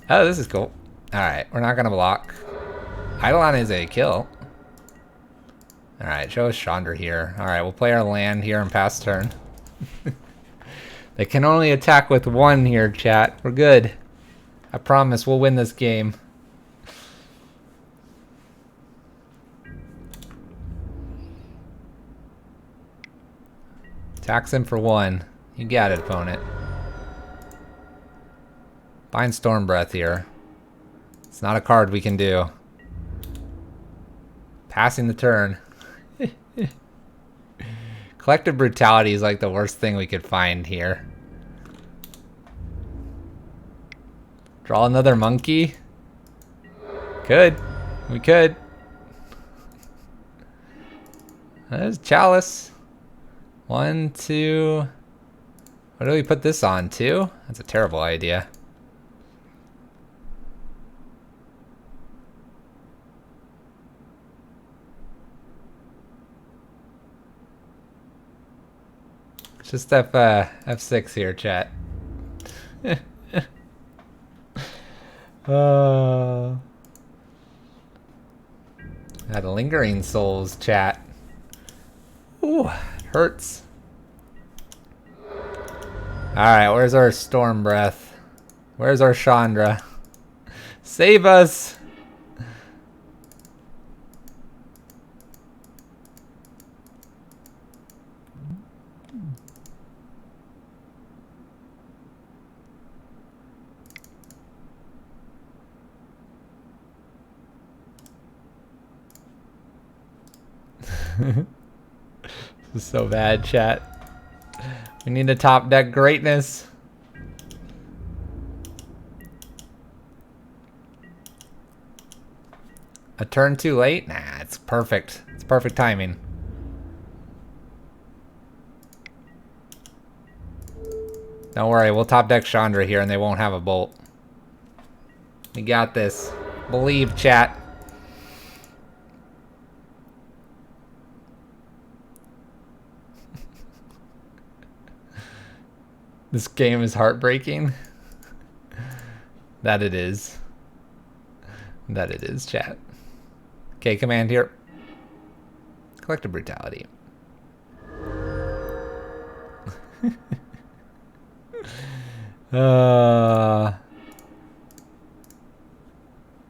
this is cool. Alright, we're not gonna block. Eidolon is a kill. Alright, show us Chandra here. Alright, we'll play our land here and pass turn. They can only attack with one here, chat. We're good. I promise we'll win this game. Attacks him for one. You got it, opponent. Bind Storm Breath here. It's not a card we can do. Passing the turn. Collective Brutality is like the worst thing we could find here. Draw another monkey? Could. We could. There's Chalice. 1, 2. What do we put this on? 2? That's a terrible idea. Just F6 here, chat. Got Lingering Souls, chat. Ooh, hurts. Alright, where's our Storm Breath? Where's our Chandra? Save us! This is so bad, chat. We need a top deck greatness. A turn too late? Nah, it's perfect. It's perfect timing. Don't worry, we'll top deck Chandra here and they won't have a bolt. We got this. Believe, chat. This game is heartbreaking. That it is. That it is, chat. Okay, command here. Collective Brutality. Alright,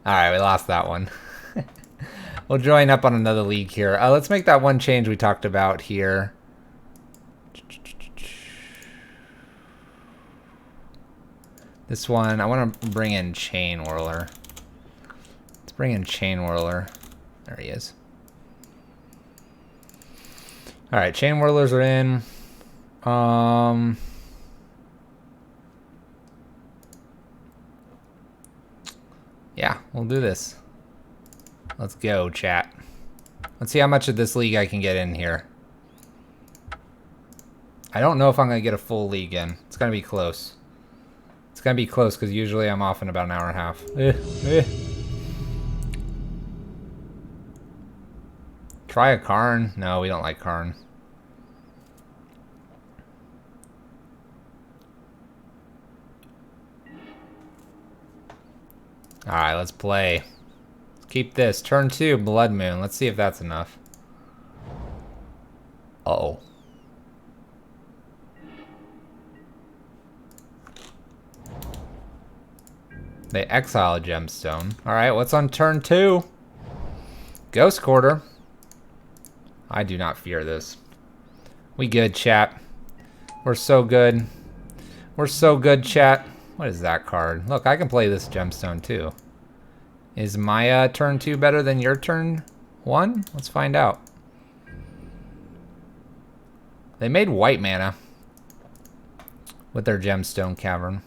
we lost that one. We'll join up on another league here. Let's make that one change we talked about here. This one, I want to bring in Chain Whirler. Let's bring in Chain Whirler. There he is. Alright, Chain Whirlers are in. Yeah, we'll do this. Let's go, chat. Let's see how much of this league I can get in here. I don't know if I'm going to get a full league in. It's going to be close. It's going to be close because usually I'm off in about an hour and a half. Try a Karn. No, we don't like Karn. Alright, let's play. Let's keep this. Turn 2, Blood Moon. Let's see if that's enough. Uh-oh. They exile a gemstone. Alright, what's on turn 2? Ghost Quarter. I do not fear this. We good, chat. We're so good. We're so good, chat. What is that card? Look, I can play this gemstone too. Is my turn 2 better than your turn 1? Let's find out. They made white mana with their gemstone cavern.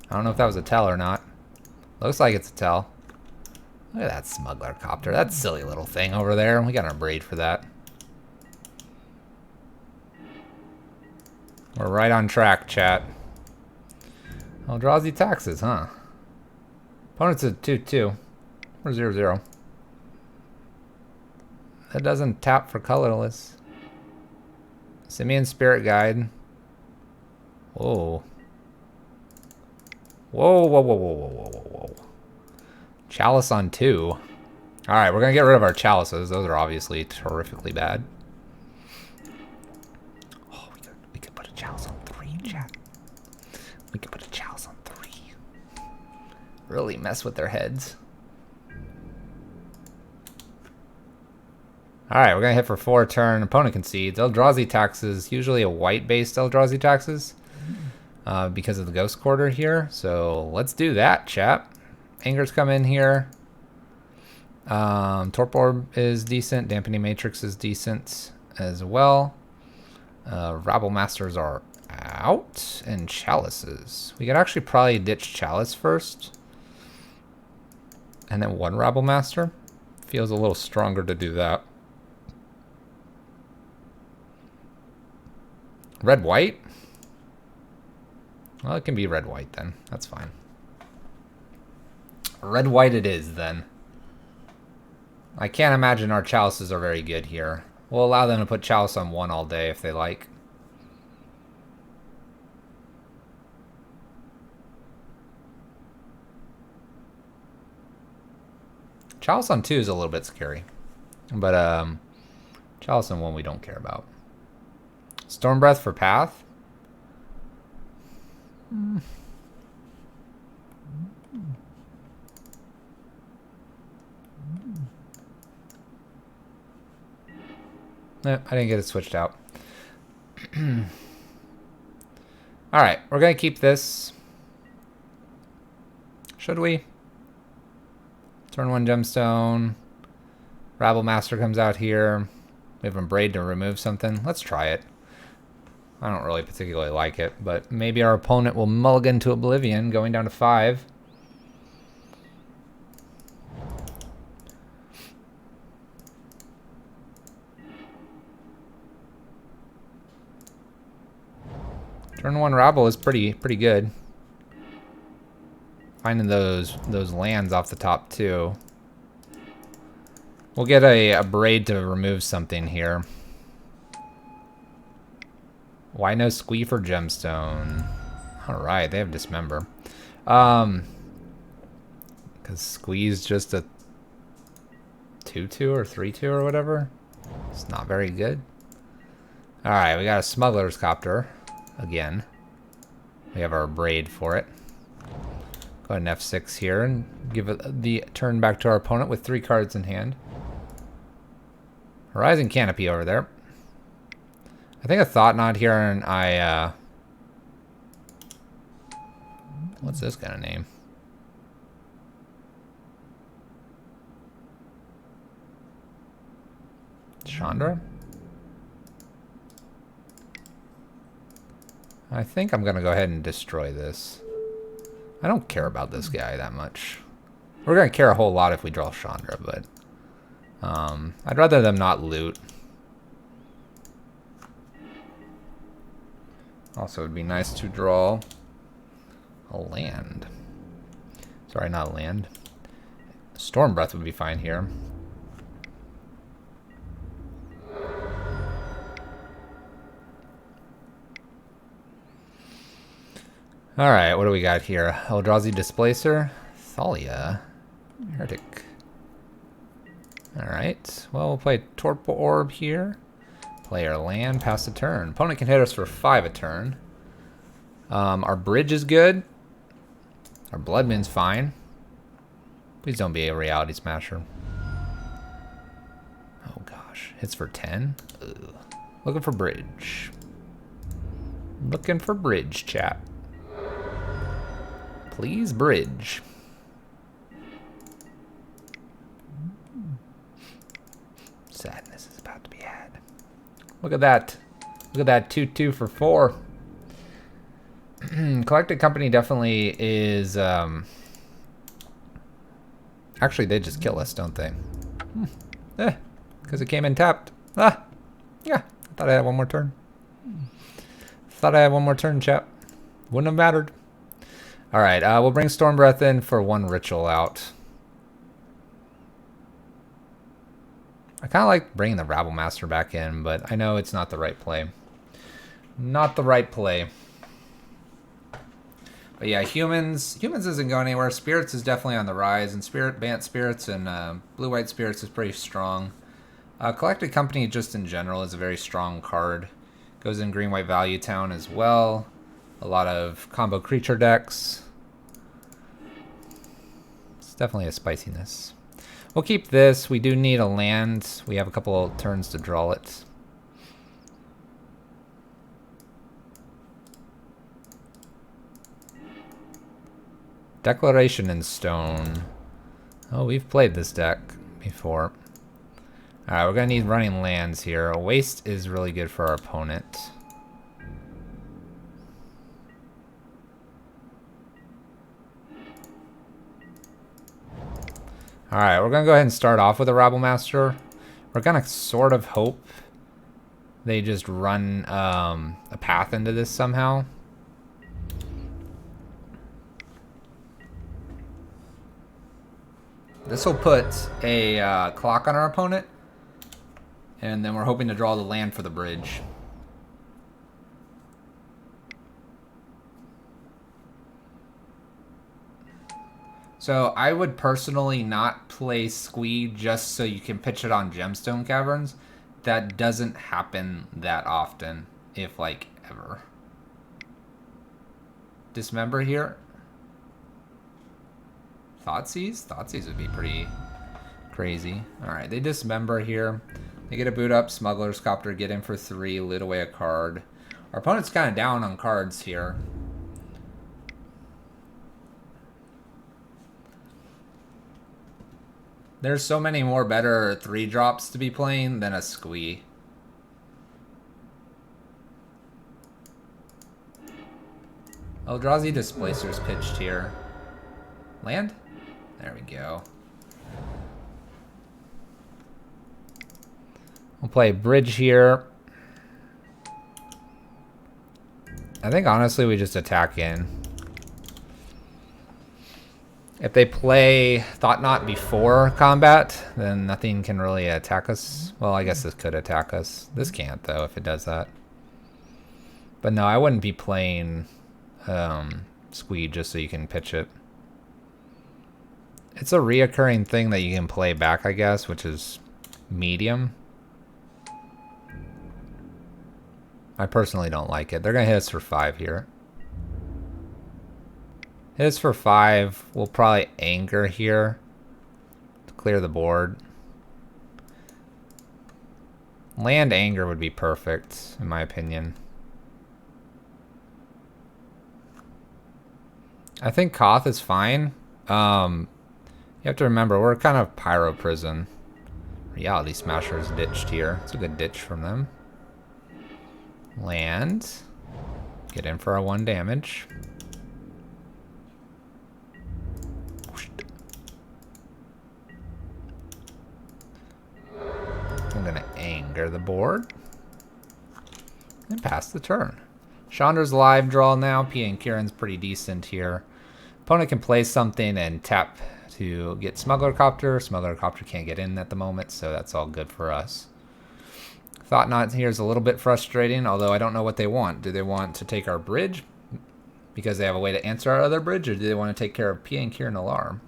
I don't know if that was a tell or not. Looks like it's a tell. Look at that smuggler copter. That silly little thing over there. We got our braid for that. We're right on track, chat. Eldrazi taxes, huh? Opponent's a 2/2. We're 0/0. That doesn't tap for colorless. Simeon Spirit Guide. Whoa. Whoa, whoa, whoa, whoa, whoa, whoa, whoa, whoa. Chalice on 2. Alright, we're going to get rid of our chalices. Those are obviously terrifically bad. Oh, we could put a chalice on 3, chat. We could put a chalice on 3. Really mess with their heads. Alright, we're going to hit for 4 turn. Opponent concedes. Eldrazi taxes. Usually a white-based Eldrazi taxes. Because of the Ghost Quarter here. So let's do that, chat. Anger's come in here. Torp Orb is decent. Dampening Matrix is decent as well. Rabble Masters are out. And Chalices. We could actually probably ditch Chalice first. And then 1 Rabble Master. Feels a little stronger to do that. Red-white? Well, it can be red-white then. That's fine. Red-white it is then. I can't imagine our chalices are very good here. We'll allow them to put chalice on 1 all day if they like. Chalice on 2 is a little bit scary. But chalice on 1 we don't care about. Storm Breath for Path. No, I didn't get it switched out. Alright, we're going to keep this. Should we? Turn 1 gemstone. Rabble Master comes out here. We have a braid to remove something. Let's try it. I don't really particularly like it, but maybe our opponent will mulligan to Oblivion, going down to 5. Turn 1 Rabble is pretty good. Finding those lands off the top too. We'll get a braid to remove something here. Why no Squee for Gemstone? Alright, they have Dismember. Because Squee's just a 2/2 or 3/2 or whatever. It's not very good. Alright, we got a Smuggler's Copter. Again. We have our braid for it. Go ahead and F6 here and give it the turn back to our opponent with 3 cards in hand. Horizon Canopy over there. I think a Thought Knot here, and I, what's this kind of name? Chandra? I think I'm going to go ahead and destroy this. I don't care about this guy that much. We're going to care a whole lot if we draw Chandra, but I'd rather them not loot. Also, it'd be nice to draw a land. Sorry, not a land. Storm Breath would be fine here. Alright, what do we got here? Eldrazi Displacer. Thalia. Heretic. Alright, well, we'll play Torp Orb here. Play our land, pass the turn. Opponent can hit us for 5 a turn. Our bridge is good. Our Bloodman's fine. Please don't be a Reality Smasher. Oh gosh, hits for 10? Ugh. Looking for bridge. Looking for bridge, chat. Please, bridge. Sadness is about to be had. Look at that. Look at that 2/2 for 4. Collected Company definitely is Actually, they just kill us, don't they? Because it came in tapped. Ah! Yeah, I thought I had one more turn. Thought I had one more turn, chap. Wouldn't have mattered. Alright, we'll bring Storm Breath in for one ritual out. I kind of like bringing the Rabble Master back in, but I know it's not the right play. Not the right play. But yeah, humans isn't going anywhere. Spirits is definitely on the rise, and Bant Spirits and Blue-White Spirits is pretty strong. Collected Company just in general is a very strong card. Goes in Green-White Value Town as well. A lot of combo creature decks. It's definitely a spiciness. We'll keep this. We do need a land. We have a couple of turns to draw it. Declaration in Stone. Oh, we've played this deck before. Alright, we're going to need running lands here. A waste is really good for our opponent. Alright, we're going to go ahead and start off with a Rabble Master. We're going to sort of hope they just run a path into this somehow. This will put a clock on our opponent. And then we're hoping to draw the land for the bridge. So I would personally not play Squee just so you can pitch it on Gemstone Caverns. That doesn't happen that often, if like ever. Dismember here. Thoughtseize? Thoughtseize would be pretty crazy. Alright, they dismember here. They get a boot up, Smuggler's Copter, get in for 3, lit away a card. Our opponent's kind of down on cards here. There's so many more better 3-drops to be playing than a Squee. Eldrazi Displacer's pitched here. Land? There we go. We'll play bridge here. I think honestly we just attack in. If they play Thought Knot before combat, then nothing can really attack us. Well, I guess this could attack us. This can't though if it does that. But no, I wouldn't be playing Squee just so you can pitch it. It's a reoccurring thing that you can play back, I guess, which is medium. I personally don't like it. They're going to hit us for 5 here. Hit us for 5. We'll probably anger here to clear the board. Land anger would be perfect, in my opinion. I think Koth is fine. You have to remember, we're kind of Pyro Prison. Reality Smasher is ditched here. It's a good ditch from them. Land. Get in for our 1 damage. I'm going to anger the board. And pass the turn. Chandra's live draw now. Pia and Kieran's pretty decent here. Opponent can play something and tap to get Smuggler Copter. Smuggler Copter can't get in at the moment, so that's all good for us. Thought Knot here is a little bit frustrating, although I don't know what they want. Do they want to take our bridge because they have a way to answer our other bridge, or do they want to take care of Pia and Kieran Alarm?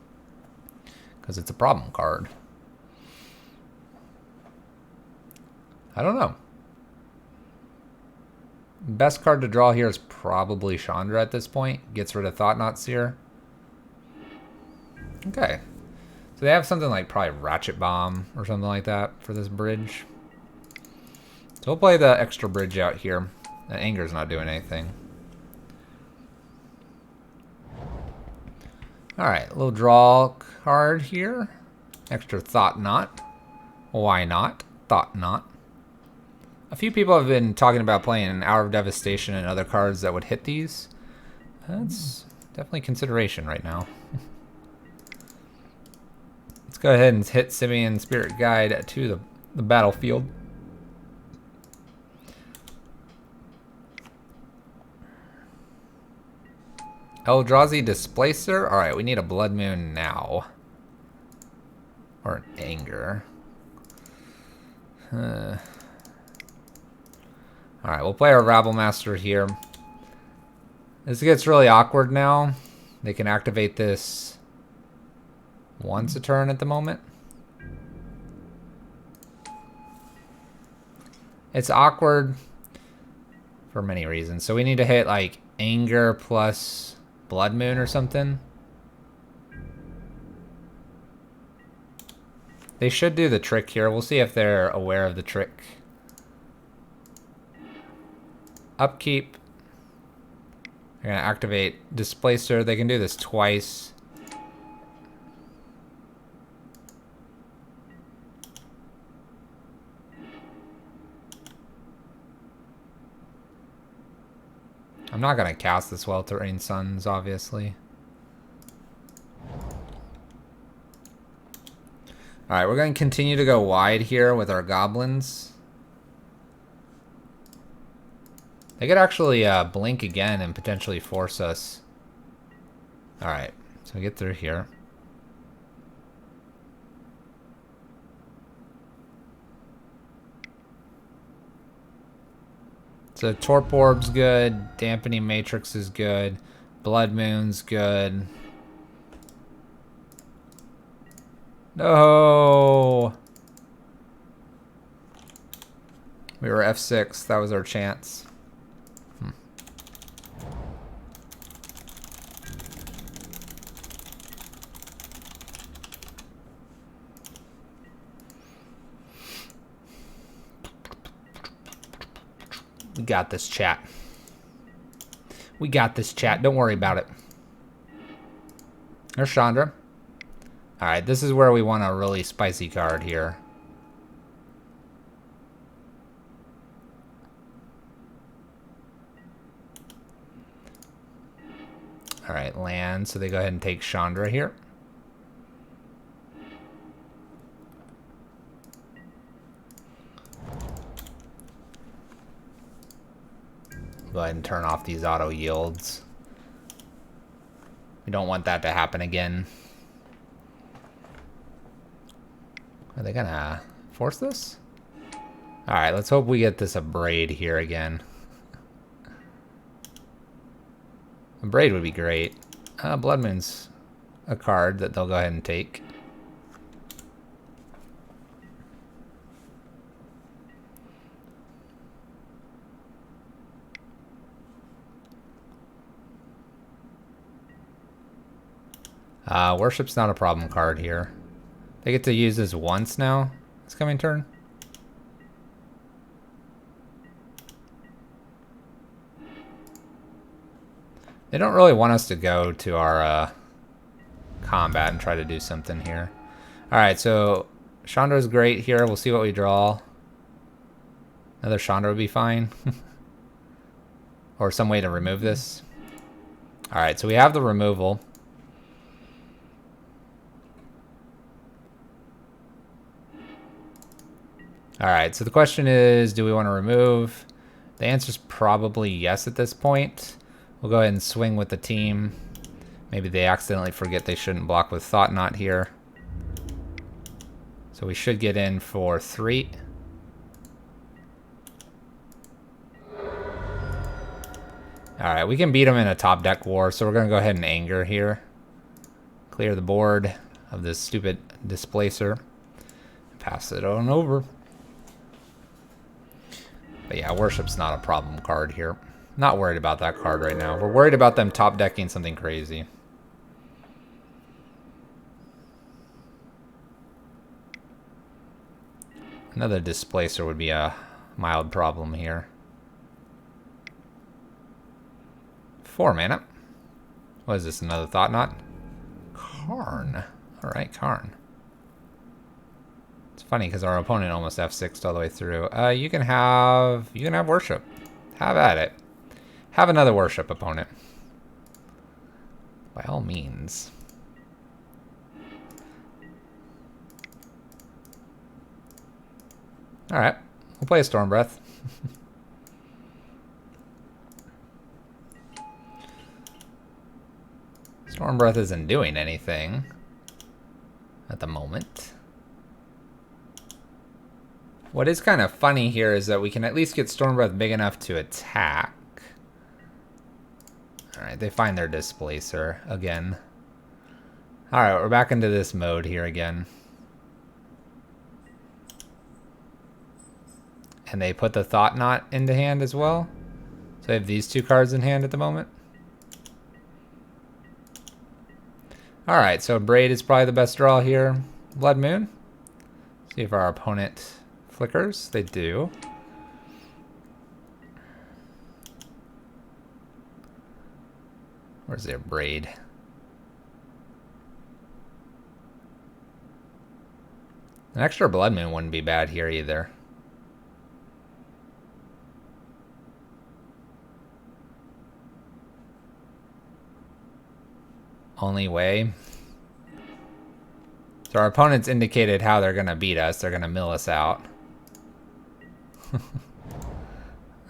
Because it's a problem card. I don't know. Best card to draw here is probably Chandra at this point. Gets rid of Thought Knot Seer. Okay. So they have something like probably Ratchet Bomb or something like that for this bridge. So we'll play the extra bridge out here. And Anger's not doing anything. Alright, little draw card here. Extra Thought Knot. Why not? Thought Knot. A few people have been talking about playing an Hour of Devastation and other cards that would hit these. That's definitely consideration right now. go ahead and hit Simeon Spirit Guide to the battlefield. Eldrazi Displacer. Alright, we need a Blood Moon now. Or an Anger. Alright, we'll play our Rabble Master here. This gets really awkward now. They can activate this once a turn at the moment. It's awkward for many reasons. So we need to hit like Anger plus Blood Moon or something. They should do the trick here. We'll see if they're aware of the trick. Upkeep. They're going to activate Displacer. They can do this twice. I'm not going to cast the Sweltering Suns, obviously. Alright, we're going to continue to go wide here with our goblins. They could actually blink again and potentially force us. Alright, so we get through here. So Torp Orb's good, Dampening Matrix is good, Blood Moon's good. No! We were F6, that was our chance. We got this, chat. We got this, chat. Don't worry about it. There's Chandra. Alright, this is where we want a really spicy card here. Alright, land. So they go ahead and take Chandra here. Go ahead and turn off these auto yields. We don't want that to happen again. Are they gonna force this? Alright, let's hope we get this Abrade here again. Abrade would be great. Blood Moon's a card that they'll go ahead and take. Worship's not a problem card here. They get to use this once now, this coming turn. They don't really want us to go to our combat and try to do something here. Alright, so Chandra's great here. We'll see what we draw. Another Chandra would be fine. Or some way to remove this. Alright, so we have the removal. Alright, so the question is, do we want to remove? The answer is probably yes at this point. We'll go ahead and swing with the team. Maybe they accidentally forget they shouldn't block with Thought Knot here. So we should get in for 3. Alright, we can beat them in a top deck war, so we're going to go ahead and Anger here. Clear the board of this stupid Displacer. Pass it on over. But yeah, Worship's not a problem card here. Not worried about that card right now. We're worried about them top decking something crazy. Another Displacer would be a mild problem here. 4 mana. What is this, another Thought Knot? Karn. Alright, Karn. It's funny because our opponent almost F6'd all the way through. You can have Worship. Have at it. Have another Worship, opponent. By all means. Alright, we'll play a Storm Breath. Storm Breath isn't doing anything at the moment. What is kind of funny here is that we can at least get Storm Breath big enough to attack. Alright, they find their Displacer again. Alright, we're back into this mode here again. And they put the Thought Knot into hand as well. So I have these two cards in hand at the moment. Alright, so Braid is probably the best draw here. Blood Moon. See if our opponent flickers. They do. Where's their Braid? An extra Blood Moon wouldn't be bad here either. Only way. So our opponents indicated how they're going to beat us. They're going to mill us out.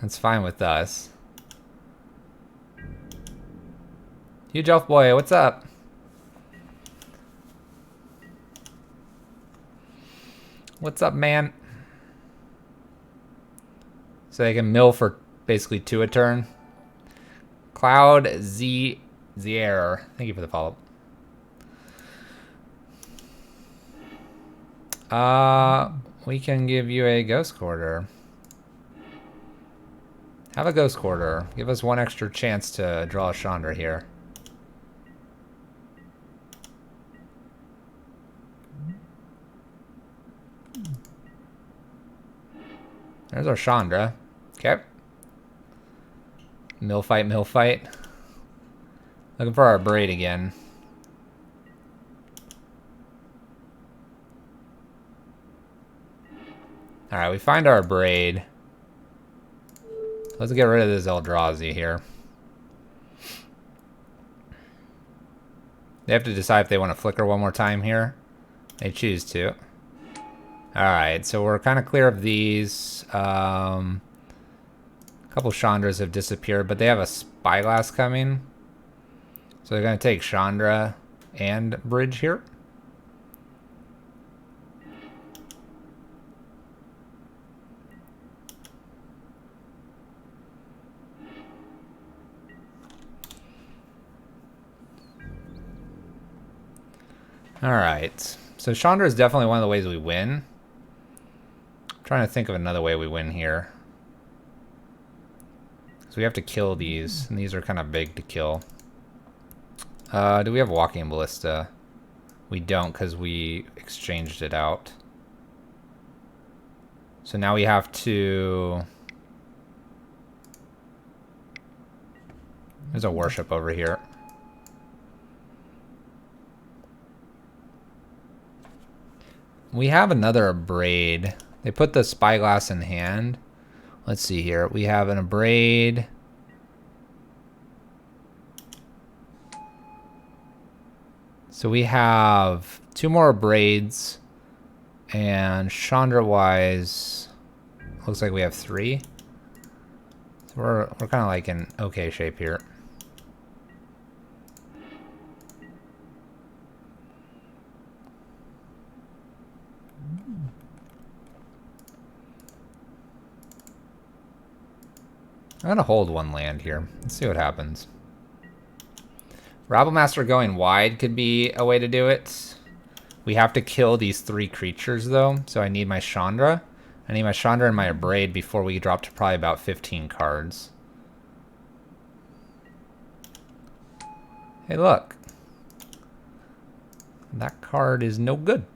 That's fine with us. Huge Elf Boy, what's up? What's up, man? So they can mill for basically 2 a turn. Cloud Zier, thank you for the follow. We can give you a Ghost Quarter. Have a Ghost Quarter. Give us 1 extra chance to draw a Chandra here. There's our Chandra. Okay. Mill fight, mill fight. Looking for our Braid again. Alright, we find our Braid. Let's get rid of this Eldrazi here. They have to decide if they want to flicker one more time here. They choose to. Alright, so we're kind of clear of these. A couple Chandras have disappeared, but they have a Spyglass coming. So they're going to take Chandra and Bridge here. Alright, so Chandra is definitely one of the ways we win. I'm trying to think of another way we win here. So we have to kill these, and these are kind of big to kill. Do we have Walking Ballista? We don't, because we exchanged it out. So now we have to... There's a Worship over here. We have another Braid. They put the Spyglass in hand. Let's see here. We have an Braid. So we have 2 more Braids. And Chandra-wise, looks like we have 3. So we're kind of like in okay shape here. I'm going to hold 1 land here. Let's see what happens. Rabblemaster going wide could be a way to do it. We have to kill these 3 creatures, though. So I need my Chandra. I need my Chandra and my Braid before we drop to probably about 15 cards. Hey, look. That card is no good.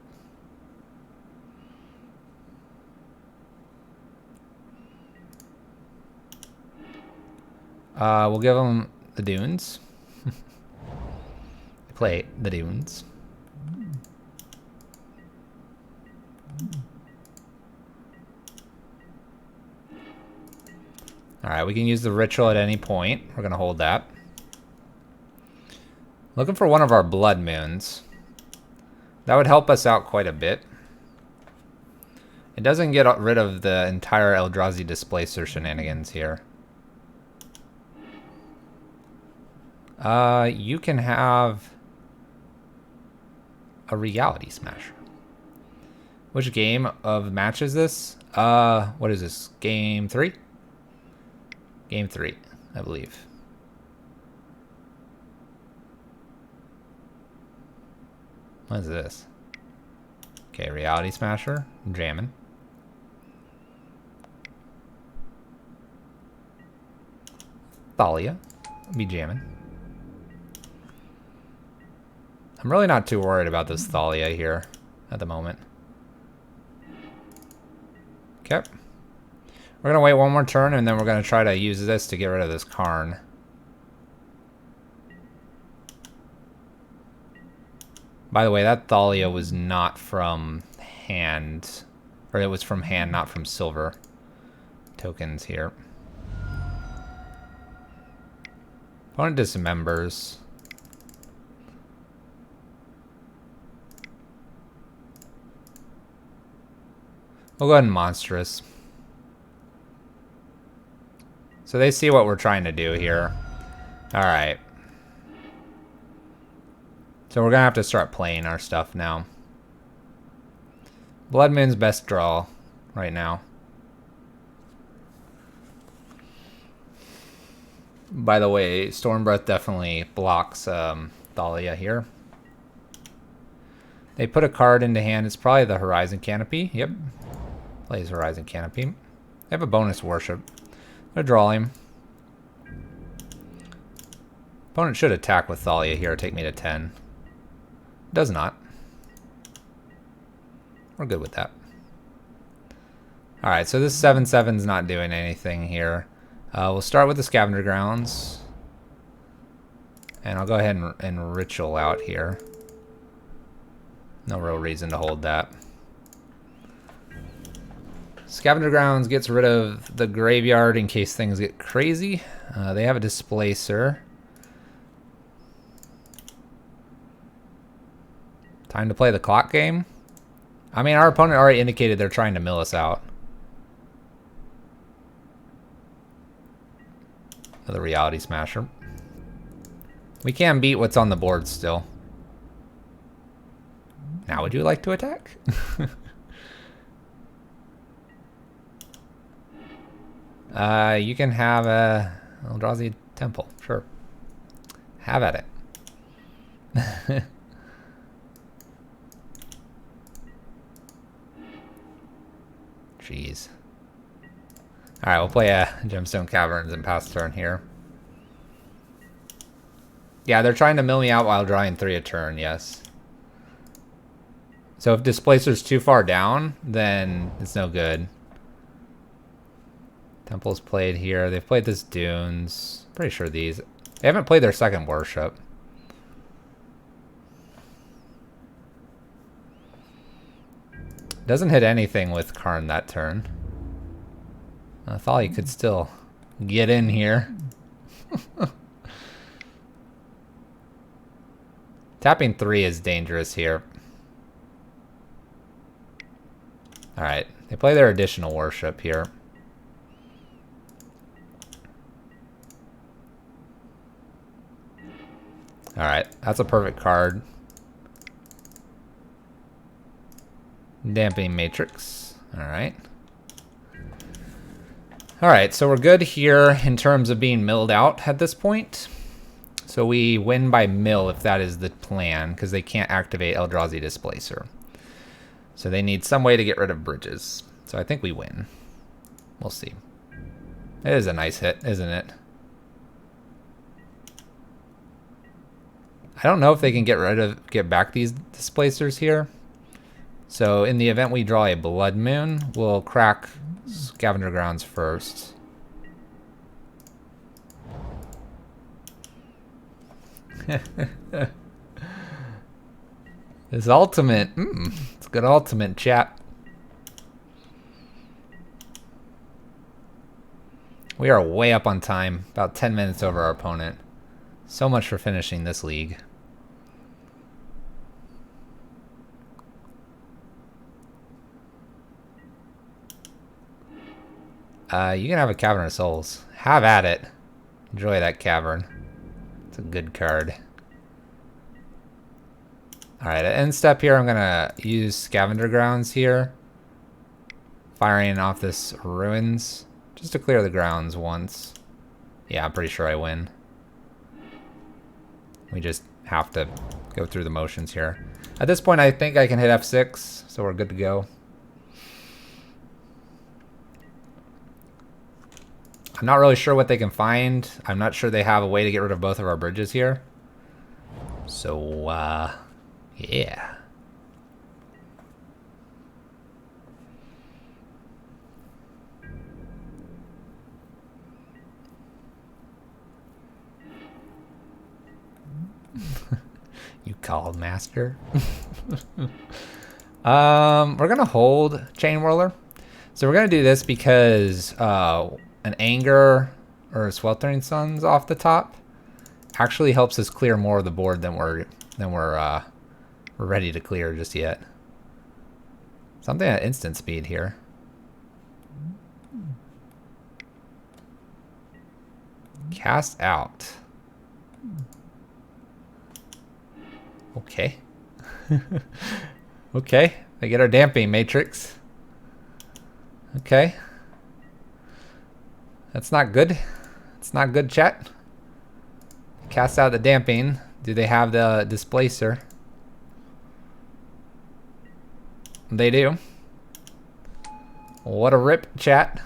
We'll give them the Dunes. Play the Dunes. Alright, we can use the Ritual at any point. We're going to hold that. Looking for one of our Blood Moons. That would help us out quite a bit. It doesn't get rid of the entire Eldrazi Displacer shenanigans here. You can have a Reality Smasher. Which game of match is this? What is this? Game 3? Game 3, I believe. What is this? Okay, Reality Smasher. I'm jamming. Thalia. Be jamming. I'm really not too worried about this Thalia here at the moment. Okay. We're going to wait one more turn, and then we're going to try to use this to get rid of this Karn. By the way, that Thalia was not from hand. Or it was from hand, not from silver tokens here. Opponent dismembers. We'll go ahead and monstrous. So they see what we're trying to do here. Alright. So we're going to have to start playing our stuff now. Blood Moon's best draw right now. By the way, Storm Breath definitely blocks Thalia here. They put a card into hand. It's probably the Horizon Canopy. Yep. Plays Horizon Canopy. They have a bonus worship. Gonna draw him. Opponent should attack with Thalia here, take me to 10. Does not. We're good with that. Alright, so this 7/7's not doing anything here. We'll start with the Scavenger Grounds. And I'll go ahead and Ritual out here. No real reason to hold that. Scavenger Grounds gets rid of the graveyard in case things get crazy. They have a Displacer. Time to play the clock game. I mean, our opponent already indicated they're trying to mill us out. Another Reality Smasher. We can beat what's on the board still. Now would you like to attack? You can have a Eldrazi Temple, sure. Have at it. Jeez. Alright, we'll play a Gemstone Caverns and pass turn here. Yeah, they're trying to mill me out while drawing 3 a turn, yes. So if Displacer's too far down, then it's no good. Temple's played here. They've played this Dunes. Pretty sure these. They haven't played their second Worship. Doesn't hit anything with Karn that turn. I thought he could still get in here. Tapping 3 is dangerous here. Alright, they play their additional Worship here. Alright, that's a perfect card. Dampening Matrix. Alright. Alright, so we're good here in terms of being milled out at this point. So we win by mill if that is the plan, because they can't activate Eldrazi Displacer. So they need some way to get rid of bridges. So I think we win. We'll see. It is a nice hit, isn't it? I don't know if they can get back these Displacers here. So in the event we draw a Blood Moon, we'll crack Scavenger Grounds first. This ultimate, it's a good ultimate, chat. We are way up on time, about 10 minutes over our opponent. So much for finishing this league. You can have a Cavern of Souls. Have at it. Enjoy that cavern. It's a good card. Alright, at end step here, I'm gonna use Scavenger Grounds here. Firing off this Ruins. Just to clear the grounds once. Yeah, I'm pretty sure I win. We just have to go through the motions here. At this point, I think I can hit F6, so we're good to go. I'm not really sure what they can find. I'm not sure they have a way to get rid of both of our bridges here. So, yeah. You called, master. We're gonna hold Chain Whirler. So we're gonna do this because an Anger or a Sweltering Suns off the top actually helps us clear more of the board than we're ready to clear just yet. Something at instant speed here. Cast out. Okay. Okay. They get our damping matrix. Okay. That's not good. It's not good, chat. Cast out the damping. Do they have the displacer? They do. What a rip, chat.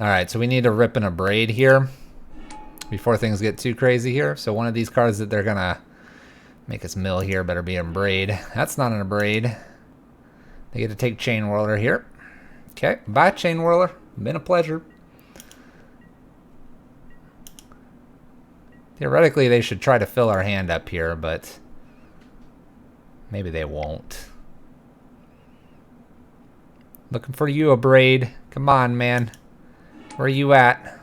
Alright, so we need a rip and a braid here before things get too crazy here. So one of these cards that they're gonna make us mill here better be a braid. That's not in a braid. They get to take Chain Whirler here. Okay, bye Chain Whirler. Been a pleasure. Theoretically, they should try to fill our hand up here, but maybe they won't. Looking for you, a braid. Come on, man. Where are you at?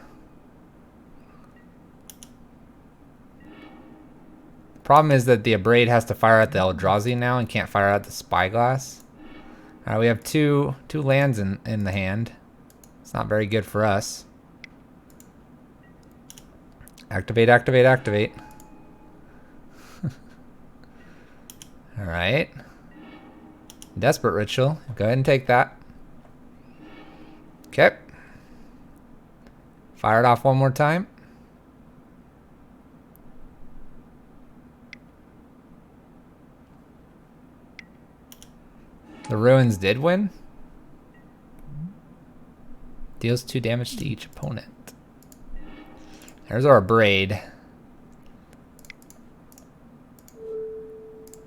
Problem is that the Abrade has to fire at the Eldrazi now and can't fire at the Spyglass. Alright, we have two lands in the hand. It's not very good for us. Activate, activate, activate. Alright. Desperate Ritual. Go ahead and take that. Okay. Fire it off one more time. The Ruins did win. Deals 2 damage to each opponent. There's our braid.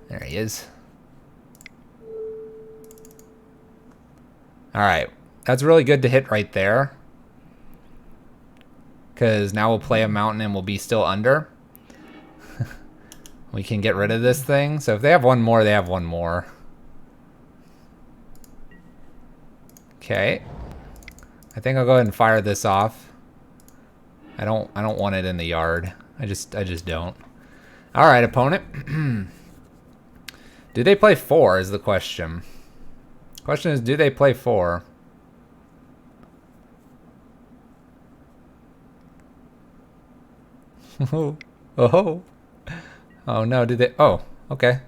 There he is. Alright. That's really good to hit right there. Because now we'll play a mountain and we'll be still under. We can get rid of this thing. So if they have one more, they have one more. Okay. I think I'll go ahead and fire this off. I don't want it in the yard. I just don't. All right, opponent. Do they play 4 is the question. Question is, do they play 4? Oh. Oh no, did they? Oh, okay.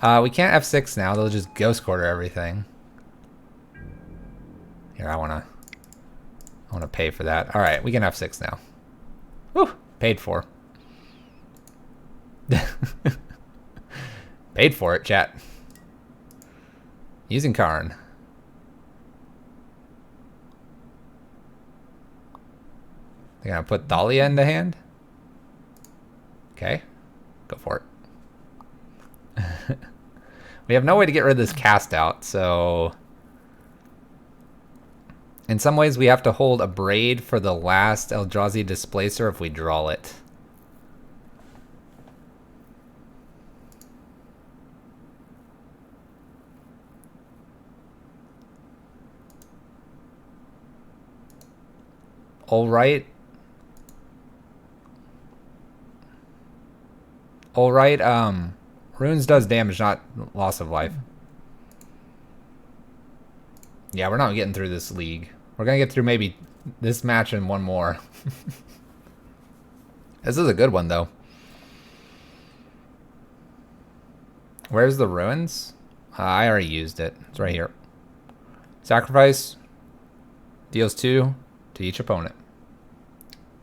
We can't F6 now. They'll just Ghost Quarter everything. Here, I wanna pay for that. All right, we can F6 now. Whew, paid for. Paid for it, chat. Using Karn. They're gonna put Thalia into hand. Okay, go for it. We have no way to get rid of this cast out, so in some ways we have to hold a braid for the last Eldrazi Displacer if we draw it. All right. All right, Runes does damage, not loss of life. Yeah, we're not getting through this league. We're going to get through maybe this match and one more. This is a good one, though. Where's the ruins? I already used it. It's right here. Sacrifice deals 2 to each opponent.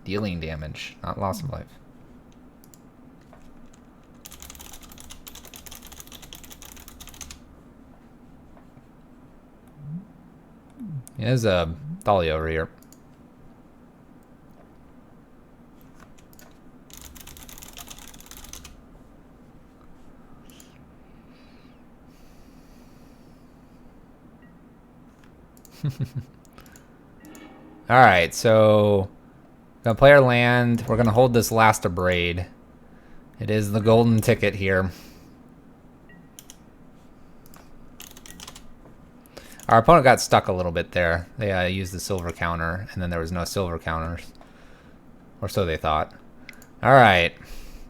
Dealing damage, not loss of life. There's a Thalia over here. Alright, so gonna play our land. We're gonna hold this last abrade. It is the golden ticket here. Our opponent got stuck a little bit there. They used the silver counter, and then there was no silver counters. Or so they thought. Alright.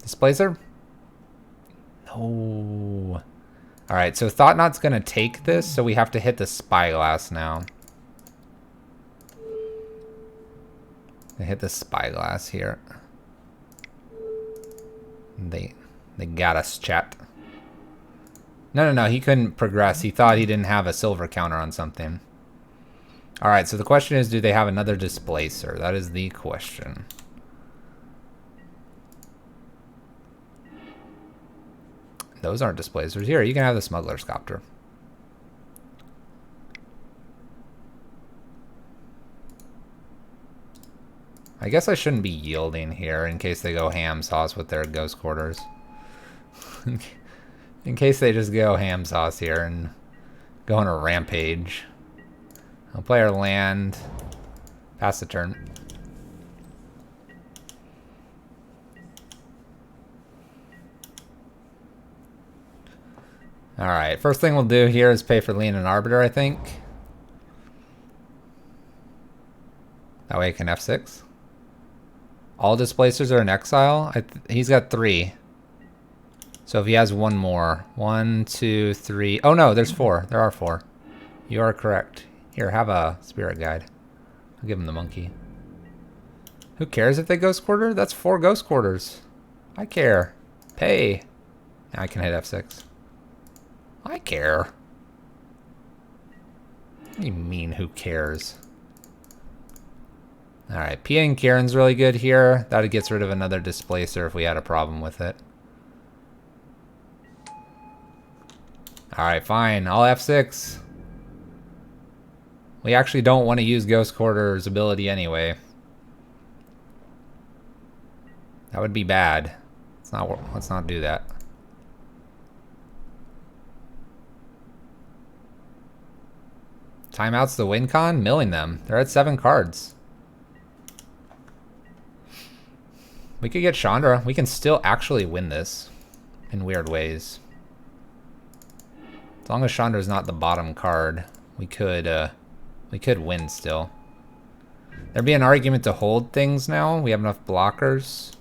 Displacer? No. Alright, so Thought-Knot's gonna take this, so we have to hit the Spyglass now. I hit the Spyglass here. They got us, chat. No, he couldn't progress. He thought he didn't have a silver counter on something. Alright, so the question is, do they have another Displacer? That is the question. Those aren't Displacers. Here, you can have the Smuggler's Copter. I guess I shouldn't be yielding here in case they go ham sauce with their Ghost Quarters. In case they just go ham sauce here and go on a rampage. I'll play our land. Pass the turn. Alright, first thing we'll do here is pay for Lean and Arbiter, I think. That way I can F6. All Displacers are in exile. He's got 3. So if he has one more. 1, 2, 3. Oh no, there's 4. There are 4. You are correct. Here, have a Spirit Guide. I'll give him the monkey. Who cares if they Ghost Quarter? That's 4 Ghost Quarters. I care. Pay. Now I can hit F6. I care. What do you mean, who cares? Alright, Pia and Karen's really good here. That gets rid of another Displacer if we had a problem with it. Alright, fine. I'll F6. We actually don't want to use Ghost Quarter's ability anyway. That would be bad. Let's not do that. Timeouts the win con? Milling them. They're at 7 cards. We could get Chandra. We can still actually win this in weird ways. As long as Chandra's not the bottom card, we could win still. There'd be an argument to hold things now. We have enough blockers.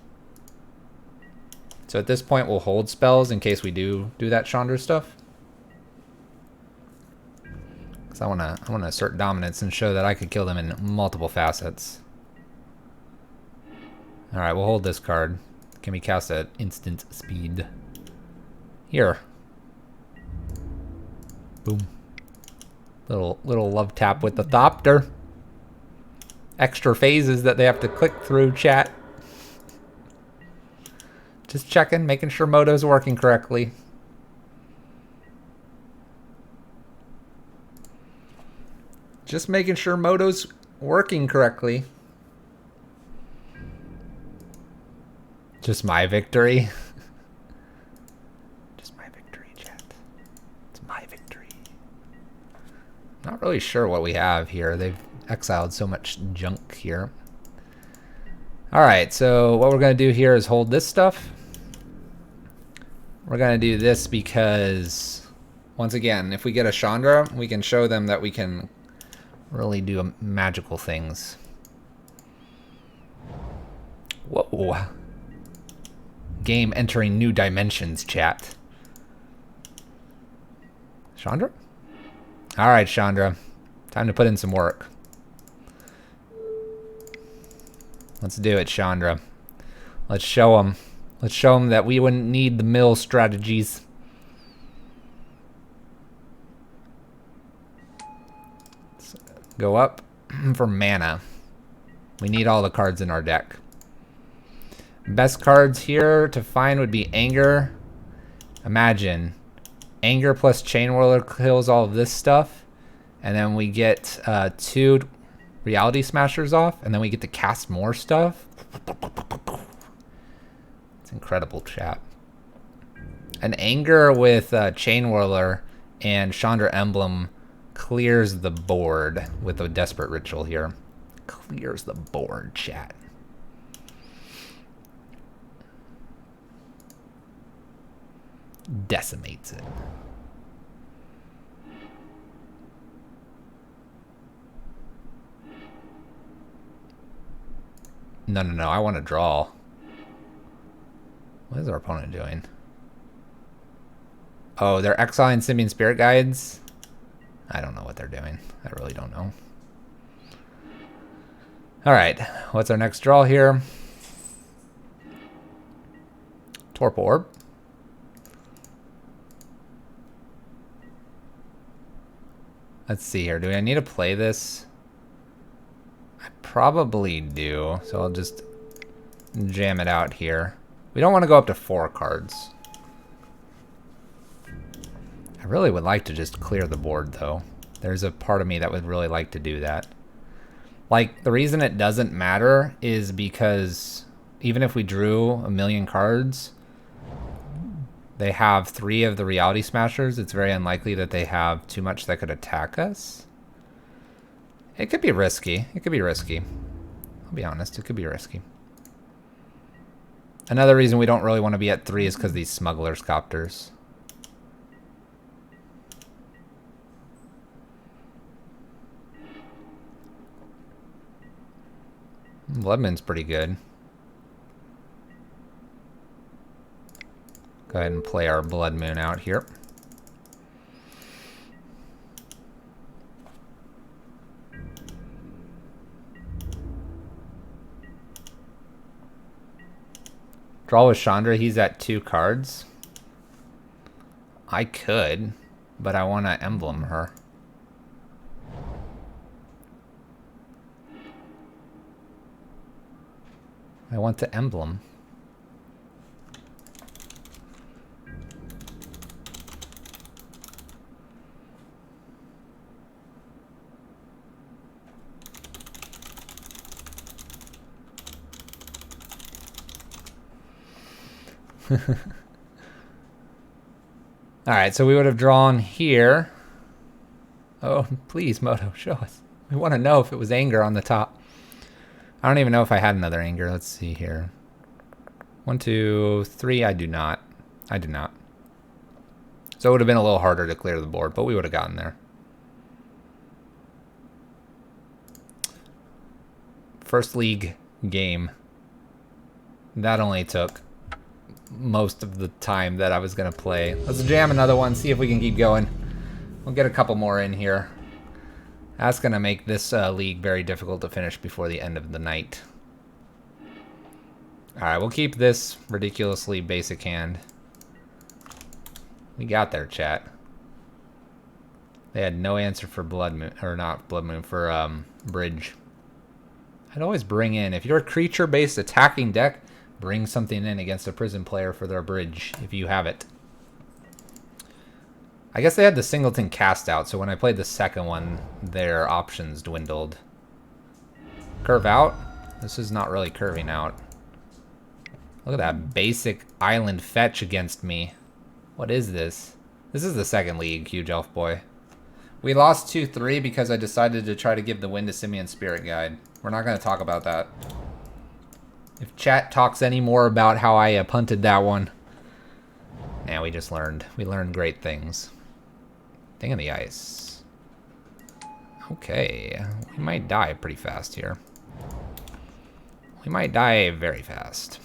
So at this point, we'll hold spells in case we do that Chandra stuff. Because I wanna assert dominance and show that I could kill them in multiple facets. Alright, we'll hold this card. Can be cast at instant speed. Here. Boom. Little love tap with the Thopter. Extra phases that they have to click through, chat. Just checking, making sure Moto's working correctly. Just making sure Moto's working correctly. Just my victory. Just my victory, chat. It's my victory. Not really sure what we have here. They've exiled so much junk here. Alright, so what we're going to do here is hold this stuff. We're going to do this because, once again, if we get a Chandra, we can show them that we can really do magical things. Whoa. Game entering new dimensions, chat. Chandra? All right, Chandra. Time to put in some work. Let's do it, Chandra. Let's show them. Let's show them that we wouldn't need the mill strategies. Let's go up for mana. We need all the cards in our deck. Best cards here to find would be Anger. Imagine. Anger plus Chain Whirler kills all of this stuff. And then we get 2 Reality Smashers off. And then we get to cast more stuff. It's incredible, chat. An Anger with Chain Whirler and Chandra Emblem clears the board with a Desperate Ritual here. Clears the board, chat. Decimates it. No, I want to draw. What is our opponent doing? Oh, they're exiling Simian Spirit Guides? I don't know what they're doing. I really don't know. Alright, what's our next draw here? Torp Orb. Let's see here. Do I need to play this? I probably do. So I'll just jam it out here. We don't want to go up to 4 cards. I really would like to just clear the board, though. There's a part of me that would really like to do that. Like, the reason it doesn't matter is because even if we drew a million cards, they have 3 of the Reality Smashers. It's very unlikely that they have too much that could attack us. It could be risky. It could be risky. I'll be honest, it could be risky. Another reason we don't really want to be at 3 is because these Smuggler's Copters. Blood Moon's pretty good. Go ahead and play our Blood Moon out here. Draw with Chandra, he's at 2 cards. I could, but I want to emblem her. I want to emblem. Alright, so we would have drawn here. Oh, please, Moto, show us. We want to know if it was Anger on the top. I don't even know if I had another Anger. Let's see here. 1, 2, 3. I do not. I do not. So it would have been a little harder to clear the board, but we would have gotten there. First league game. That only took most of the time that I was going to play. Let's jam another one, see if we can keep going. We'll get a couple more in here. That's going to make this league very difficult to finish before the end of the night. Alright, we'll keep this ridiculously basic hand. We got there, chat. They had no answer for Blood Moon, or not Blood Moon, for Bridge. I'd always bring in, if you're a creature-based attacking deck, bring something in against a prison player for their Bridge, if you have it. I guess they had the Singleton cast out, so when I played the second one, their options dwindled. Curve out? This is not really curving out. Look at that basic island fetch against me. What is this? This is the second league, Huge Elf Boy. We lost 2-3 because I decided to try to give the win to Simian Spirit Guide. We're not going to talk about that. If chat talks any more about how I punted that one, nah, we just learned. We learned great things. Thing of the Ice. Okay, we might die pretty fast here. We might die very fast.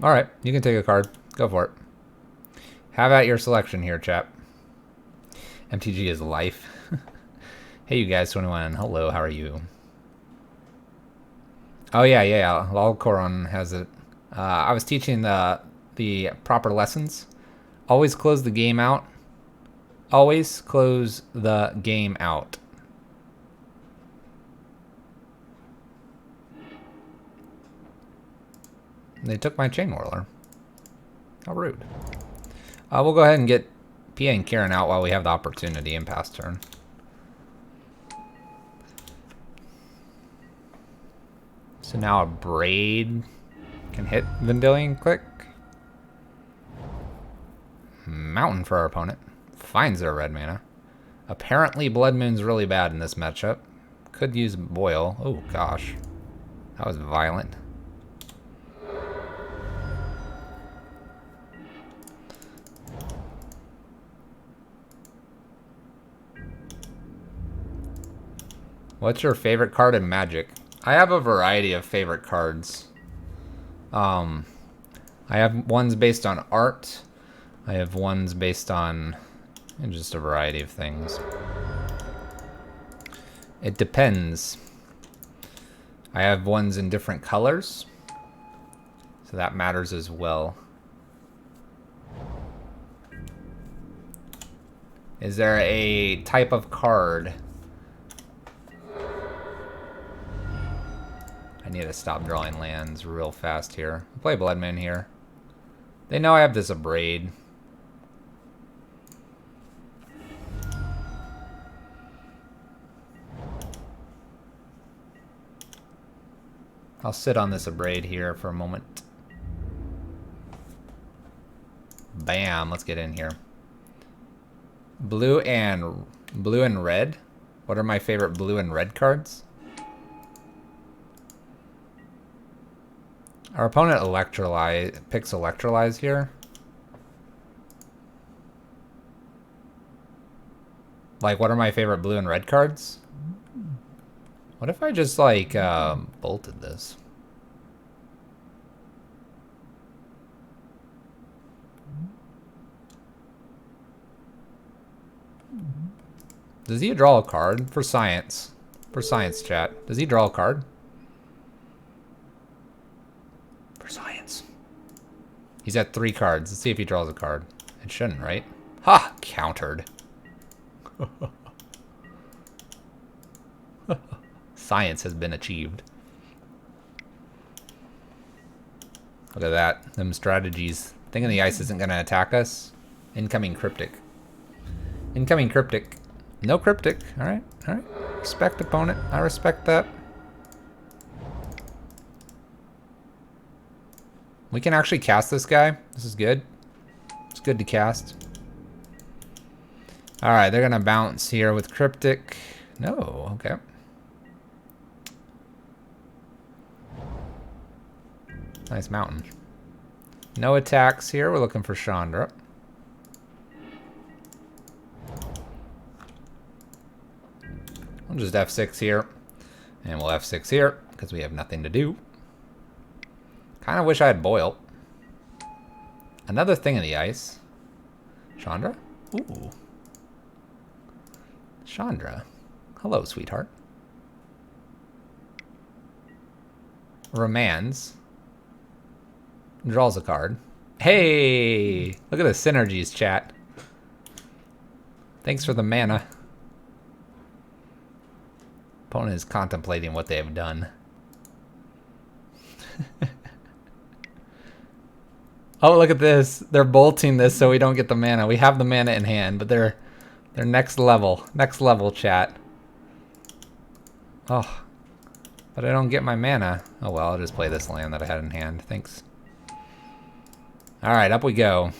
Alright, you can take a card. Go for it. Have at your selection here, chap. MTG is life. Hey, you guys, 21. Hello, how are you? Oh, yeah. Lolcoron has it. I was teaching the proper lessons. Always close the game out. Always close the game out. They took my Chain Whirler. How rude. We'll go ahead and get Pia and Kieran out while we have the opportunity in pass turn. So now a Braid can hit Vendilion Click. Mountain for our opponent. Finds their red mana. Apparently Blood Moon's really bad in this matchup. Could use Boil. Oh gosh. That was violent. What's your favorite card in Magic? I have a variety of favorite cards. I have ones based on art. I have ones based on just a variety of things. It depends. I have ones in different colors, so that matters as well. Is there a type of card? I need to stop drawing lands real fast here. I'll play Blood Moon here. They know I have this Abrade. I'll sit on this Abrade here for a moment. Bam, let's get in here. Blue and red. What are my favorite blue and red cards? Our opponent picks Electrolyze here. Like, what are my favorite blue and red cards? What if I just, like, bolted this? Does he draw a card? For science. For science, chat. Does he draw a card? For science. He's at 3 cards. Let's see if he draws a card. It shouldn't, right? Ha! Countered. Science has been achieved. Look at that. Them strategies. Thinking the ice isn't going to attack us. Incoming Cryptic. Incoming Cryptic. No Cryptic. Alright. Alright. Respect opponent. I respect that. We can actually cast this guy. This is good. It's good to cast. Alright, they're going to bounce here with Cryptic. No. Okay. Nice mountain. No attacks here. We're looking for Chandra. We'll just F6 here. And we'll F6 here, because we have nothing to do. Kind of wish I had Boil. Another thing in the ice. Chandra? Ooh. Chandra. Hello, sweetheart. Remands. Draws a card. Hey! Look at the synergies, chat. Thanks for the mana. Opponent is contemplating what they have done. Oh, look at this. They're bolting this so we don't get the mana. We have the mana in hand, but they're next level. Next level, chat. Oh. But I don't get my mana. Oh well, I'll just play this land that I had in hand. Thanks. Alright, up we go.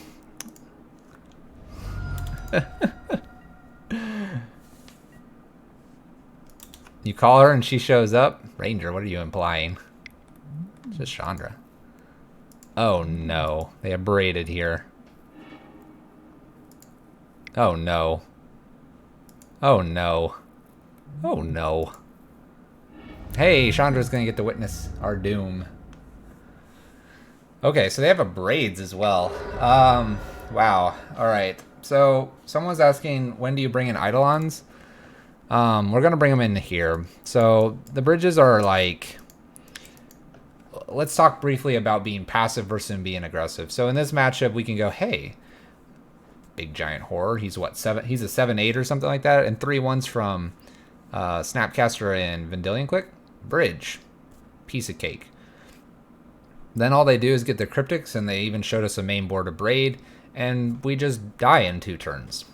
You call her and she shows up? Ranger, what are you implying? It's just Chandra. Oh no. They have braided here. Oh no. Oh no. Oh no. Hey, Chandra's gonna get to witness our doom. Okay, so they have a braids as well. Wow. All right. So someone's asking, when do you bring in Eidolons? We're gonna bring them in here. So the bridges are like, let's talk briefly about being passive versus being aggressive. So in this matchup, we can go, hey, big giant horror. He's what, seven? He's a 7/8 or something like that, and 3/1s from Snapcaster and Vendilion Quick. Bridge, piece of cake. Then all they do is get the cryptics, and they even showed us a main board of Braid, and we just die in 2 turns.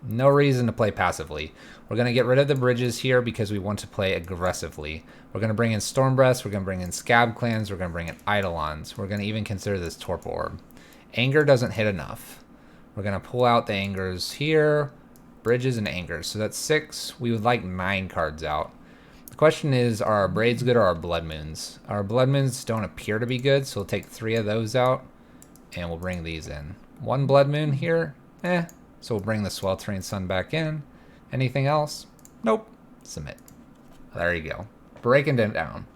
No reason to play passively. We're going to get rid of the bridges here because we want to play aggressively. We're going to bring in Stormbreasts, we're going to bring in Scab Clans, we're going to bring in Eidolons. We're going to even consider this Torpor Orb. Anger doesn't hit enough. We're going to pull out the Angers here, bridges and Angers. So that's 6. We would like 9 cards out. The question is, are our Braids good or our Blood Moons? Our Blood Moons don't appear to be good, so we'll take 3 of those out, and we'll bring these in. 1 Blood Moon here, so we'll bring the Sweltering Sun back in. Anything else? Nope. Submit. There you go. Breaking it down.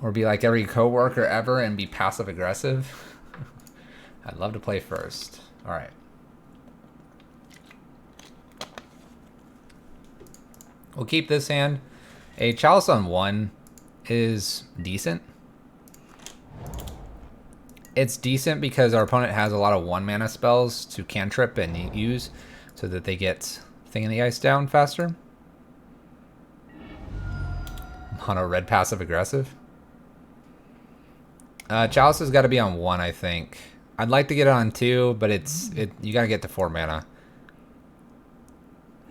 Or be like every coworker ever and be passive aggressive. I'd love to play first. All right. We'll keep this hand. A Chalice on 1 is decent. It's decent because our opponent has a lot of 1-mana spells to cantrip and use so that they get Thing in the Ice down faster. Mono red passive aggressive. Chalice has got to be on 1, I think. I'd like to get it on 2, but you got to get to 4 mana.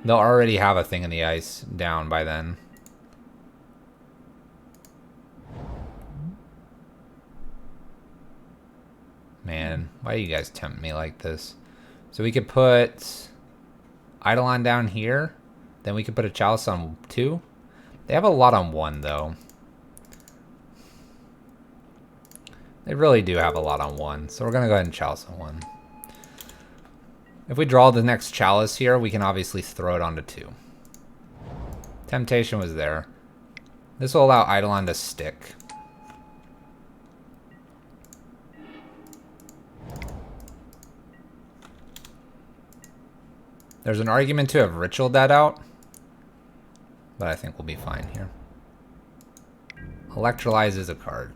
They'll already have a Thing in the Ice down by then. Man, why do you guys tempt me like this? So we could put Eidolon down here. Then we could put a Chalice on 2. They have a lot on 1, though. They really do have a lot on 1. So we're going to go ahead and Chalice on 1. If we draw the next Chalice here, we can obviously throw it onto 2. Temptation was there. This will allow Eidolon to stick. There's an argument to have Ritualed that out, but I think we'll be fine here. Electrolyze is a card.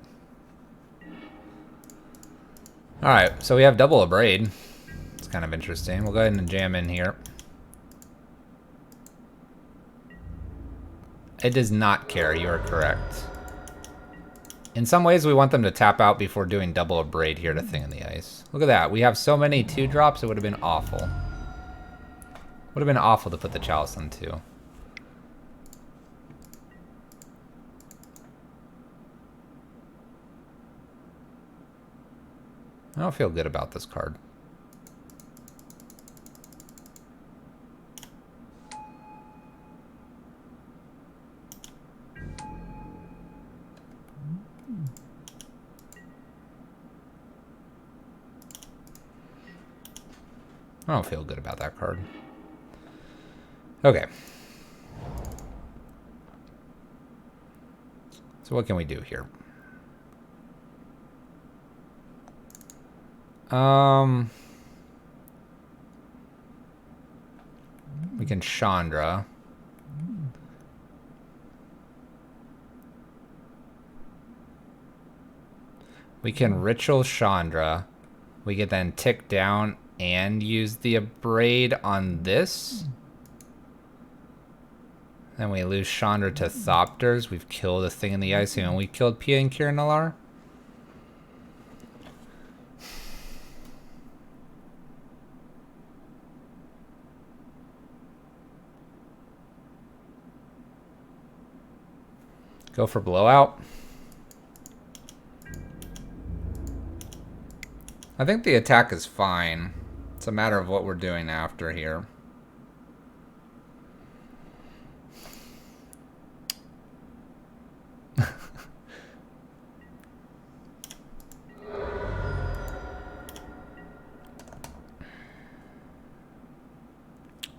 Alright, so we have double Abrade. It's kind of interesting. We'll go ahead and jam in here. It does not care, you are correct. In some ways, we want them to tap out before doing double Abrade here to Thing in the Ice. Look at that. We have so many 2-drops, it would have been awful. Would have been awful to put the Chalice on 2. I don't feel good about this card. I don't feel good about that card. Okay. So what can we do here? We can Chandra. We can Ritual Chandra. We can then tick down and use the Abrade on this. Then we lose Chandra to Thopters. We've killed a Thing in the Ice, and we killed Pia and Kiranalar. Go for Blowout. I think the attack is fine. It's a matter of what we're doing after here.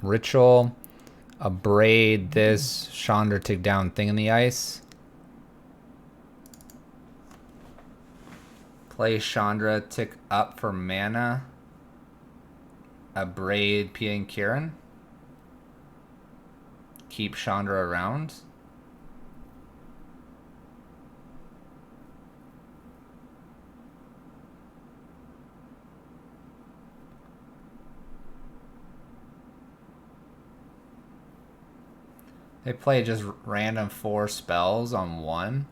Ritual, Abrade this, Chandra take down Thing in the Ice. Play Chandra, tick up for mana. Abrade Pia and Kieran. Keep Chandra around. They play just random 4 spells on 1.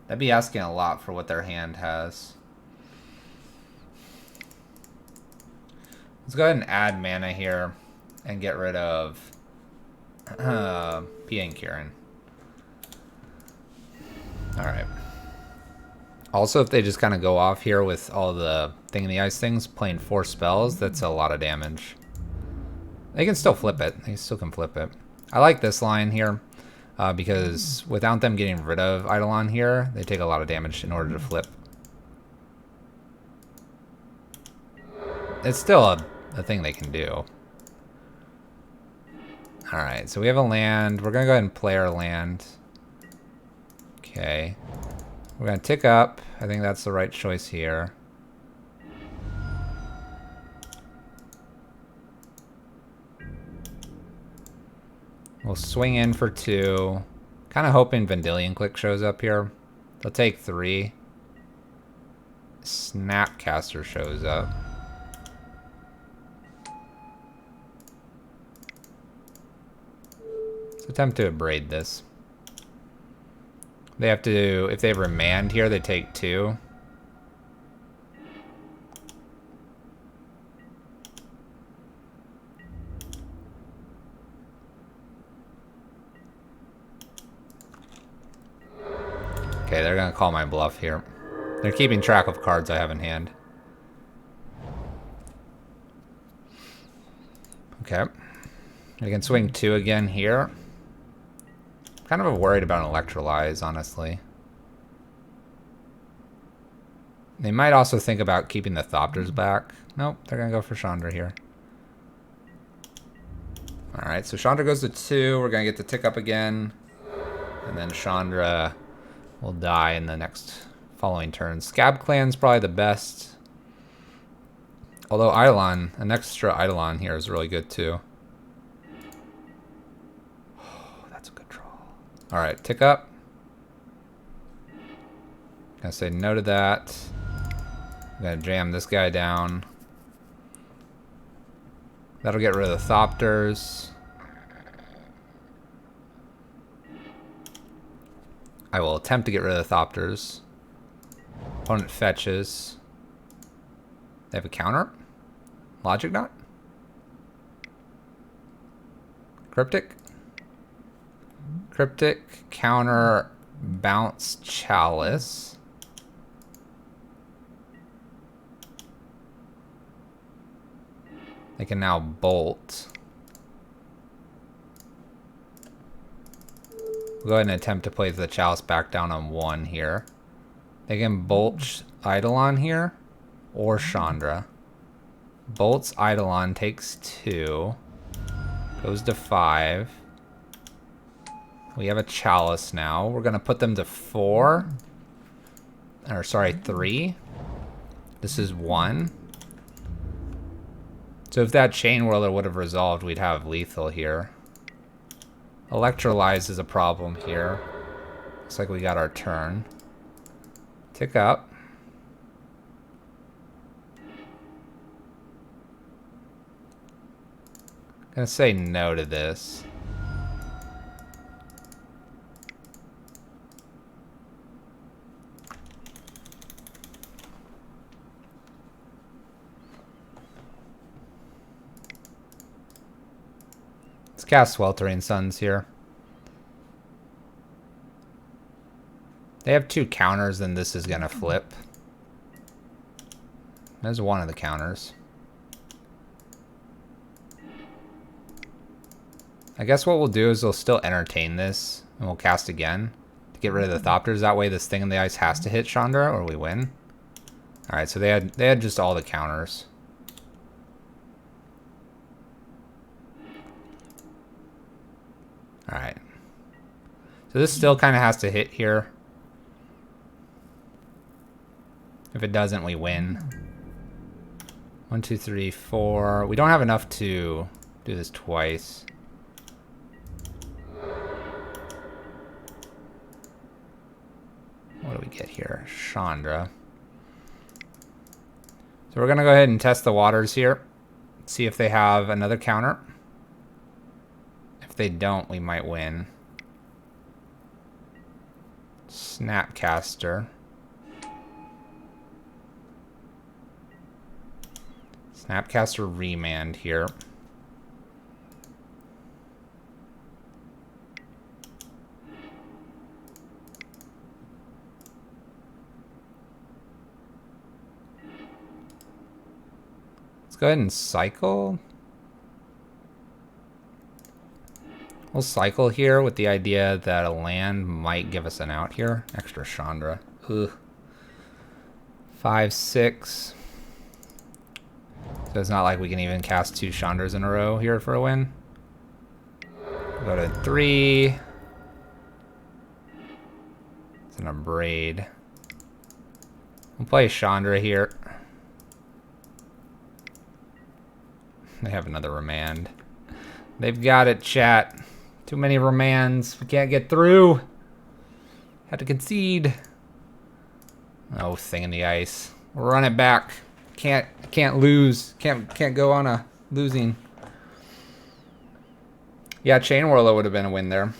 That'd be asking a lot for what their hand has. Let's go ahead and add mana here and get rid of Pia and Kieran. Alright. Also, if they just kind of go off here with all the Thing in the Ice things, playing 4 spells, that's a lot of damage. They can still flip it. They still can flip it. I like this line here because without them getting rid of Eidolon here, they take a lot of damage in order to flip. It's still a thing they can do. Alright, so we have a land. We're going to go ahead and play our land. Okay. We're going to tick up. I think that's the right choice here. We'll swing in for 2. Kind of hoping Vendilion Click shows up here. They'll take 3. Snapcaster shows up. Let's attempt to abrade this. They have to, if they have remand here, they take 2. Okay, they're going to call my bluff here. They're keeping track of cards I have in hand. Okay. I can swing 2 again here. Kind of worried about Electrolyze, honestly. They might also think about keeping the Thopters back. Nope, they're going to go for Chandra here. Alright, so Chandra goes to 2. We're going to get the tick up again. And then Chandra will die in the next following turn. Scab Clan's probably the best. Although Eidolon, an extra Eidolon here is really good too. Oh, that's a good draw. Alright, tick up. Gonna say no to that. I'm gonna jam this guy down. That'll get rid of the Thopters. I will attempt to get rid of the Thopters. Opponent fetches. They have a counter? Logic Knot? Cryptic? Cryptic, counter, bounce, Chalice. They can now bolt. We'll go ahead and attempt to place the Chalice back down on 1 here. They can bolt Eidolon here or Chandra. Bolts Eidolon, takes 2. Goes to 5. We have a Chalice now. We're going to put them to 4. Or sorry, 3. This is 1. So if that Chain Whirler would have resolved, we'd have lethal here. Electrolyze is a problem here. Looks like we got our turn. Tick up. Gonna say no to this. Let's cast Sweltering Suns here. They have 2 counters, and this is gonna flip. There's one of the counters. I guess what we'll do is we'll still entertain this, and we'll cast again to get rid of the Thopters. That way this Thing in the Ice has to hit Chandra, or we win. Alright, so they had just all the counters. Alright. So this still kind of has to hit here. If it doesn't, we win. 1, 2, 3, 4. We don't have enough to do this twice. What do we get here? Chandra. So we're going to go ahead and test the waters here. See if they have another counter. If they don't, we might win. Snapcaster. Snapcaster Remand here. Let's go ahead and cycle. We'll cycle here with the idea that a land might give us an out here. Extra Chandra. Ugh. 5, 6. So it's not like we can even cast 2 Chandras in a row here for a win. Go to 3. It's an Abrade. We'll play Chandra here. They have another Remand. They've got it, chat. Too many Remands. We can't get through. Had to concede. Oh, thing in the ice. We'll run it back. Can't lose. Can't go on a losing. Yeah, Chain Whirler would have been a win there.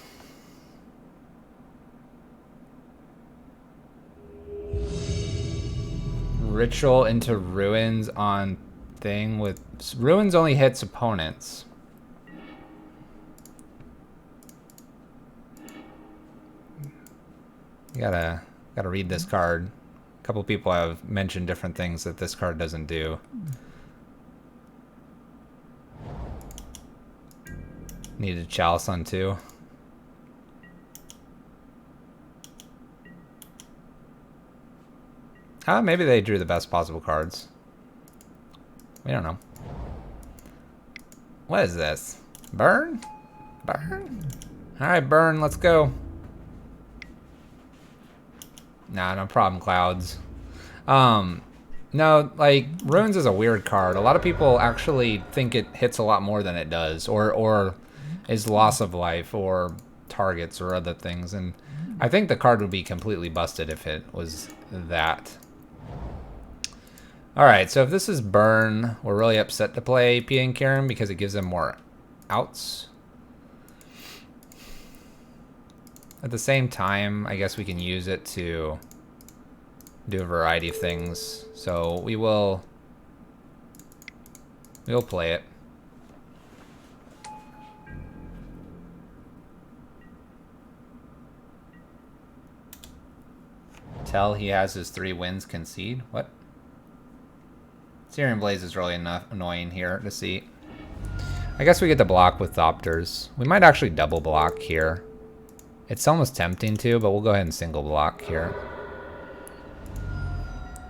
Ritual into Ruins on thing with Ruins only hits opponents. You gotta read this card. A couple people have mentioned different things that this card doesn't do. Needed Chalice on 2. Maybe they drew the best possible cards. We don't know. What is this? Burn? Burn? Alright, burn, let's go. Nah, no problem, Clouds. No, like, Ruins is a weird card. A lot of people actually think it hits a lot more than it does, or is loss of life, or targets, or other things. And I think the card would be completely busted if it was that. Alright, so if this is burn, we're really upset to play Pia and Karen because it gives them more outs. At the same time, I guess we can use it to do a variety of things. So we'll play it. Tell he has his 3 wins concede. What? Searing Blaze is really annoying here to see. I guess we get to block with Thopters. We might actually double block here. It's almost tempting to, but we'll go ahead and single block here.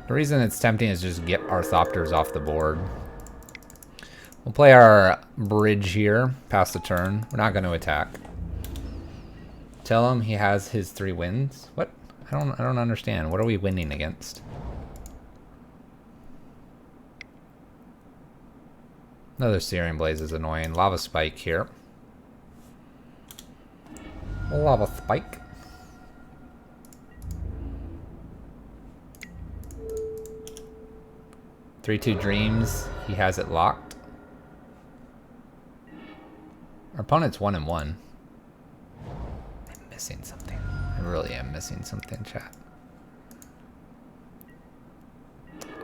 The reason it's tempting is just get our Thopters off the board. We'll play our bridge here, pass the turn. We're not going to attack. Tell him he has his 3 wins. What? I don't understand. What are we winning against? Another Searing Blaze is annoying. Lava Spike here. Lava Spike. Three, 2 Dreams. He has it locked. Our opponent's 1 and 1. I'm missing something. I really am missing something, chat.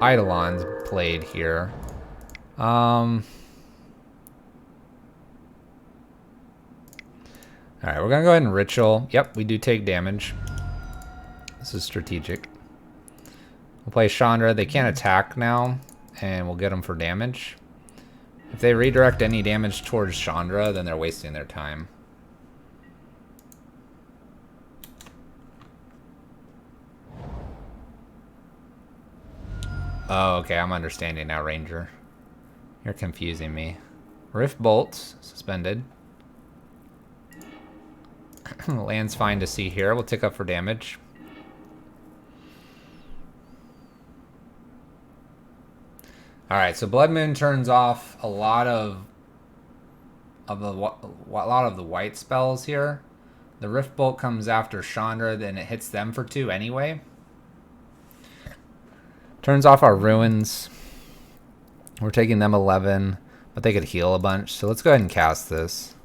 Eidolon's played here. Alright, we're gonna go ahead and Ritual. Yep, we do take damage. This is strategic. We'll play Chandra. They can't attack now, and we'll get them for damage. If they redirect any damage towards Chandra, then they're wasting their time. Oh, okay, I'm understanding now, Ranger. You're confusing me. Rift Bolts, suspended. Land's fine to see here. We'll tick up for damage. Alright, so Blood Moon turns off a lot of the white spells here. The Rift Bolt comes after Chandra, then it hits them for 2 anyway. Turns off our ruins. We're taking them 11, but they could heal a bunch. So let's go ahead and cast this.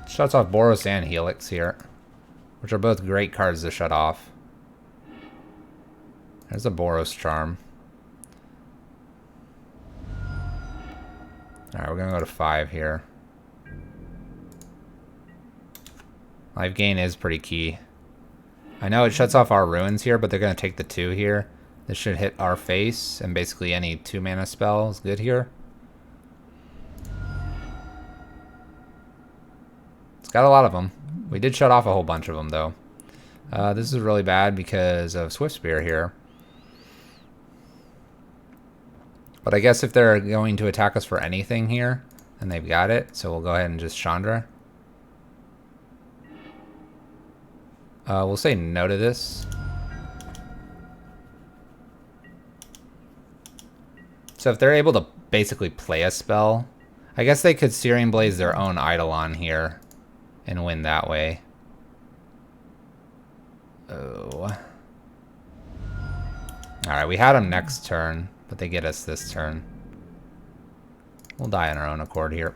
Shuts off Boros and Helix here, which are both great cards to shut off. There's a Boros Charm. Alright, we're going to go to 5 here. Life gain is pretty key. I know it shuts off our ruins here, but they're going to take the 2 here. This should hit our face, and basically any 2 mana spell is good here. It's got a lot of them. We did shut off a whole bunch of them, though. This is really bad because of Swift Spear here. But I guess if they're going to attack us for anything here, then they've got it. So we'll go ahead and just Chandra. We'll say no to this. So if they're able to basically play a spell, I guess they could Searing Blaze their own Eidolon here and win that way. Oh. Alright, we had them next turn, but they get us this turn. We'll die on our own accord here.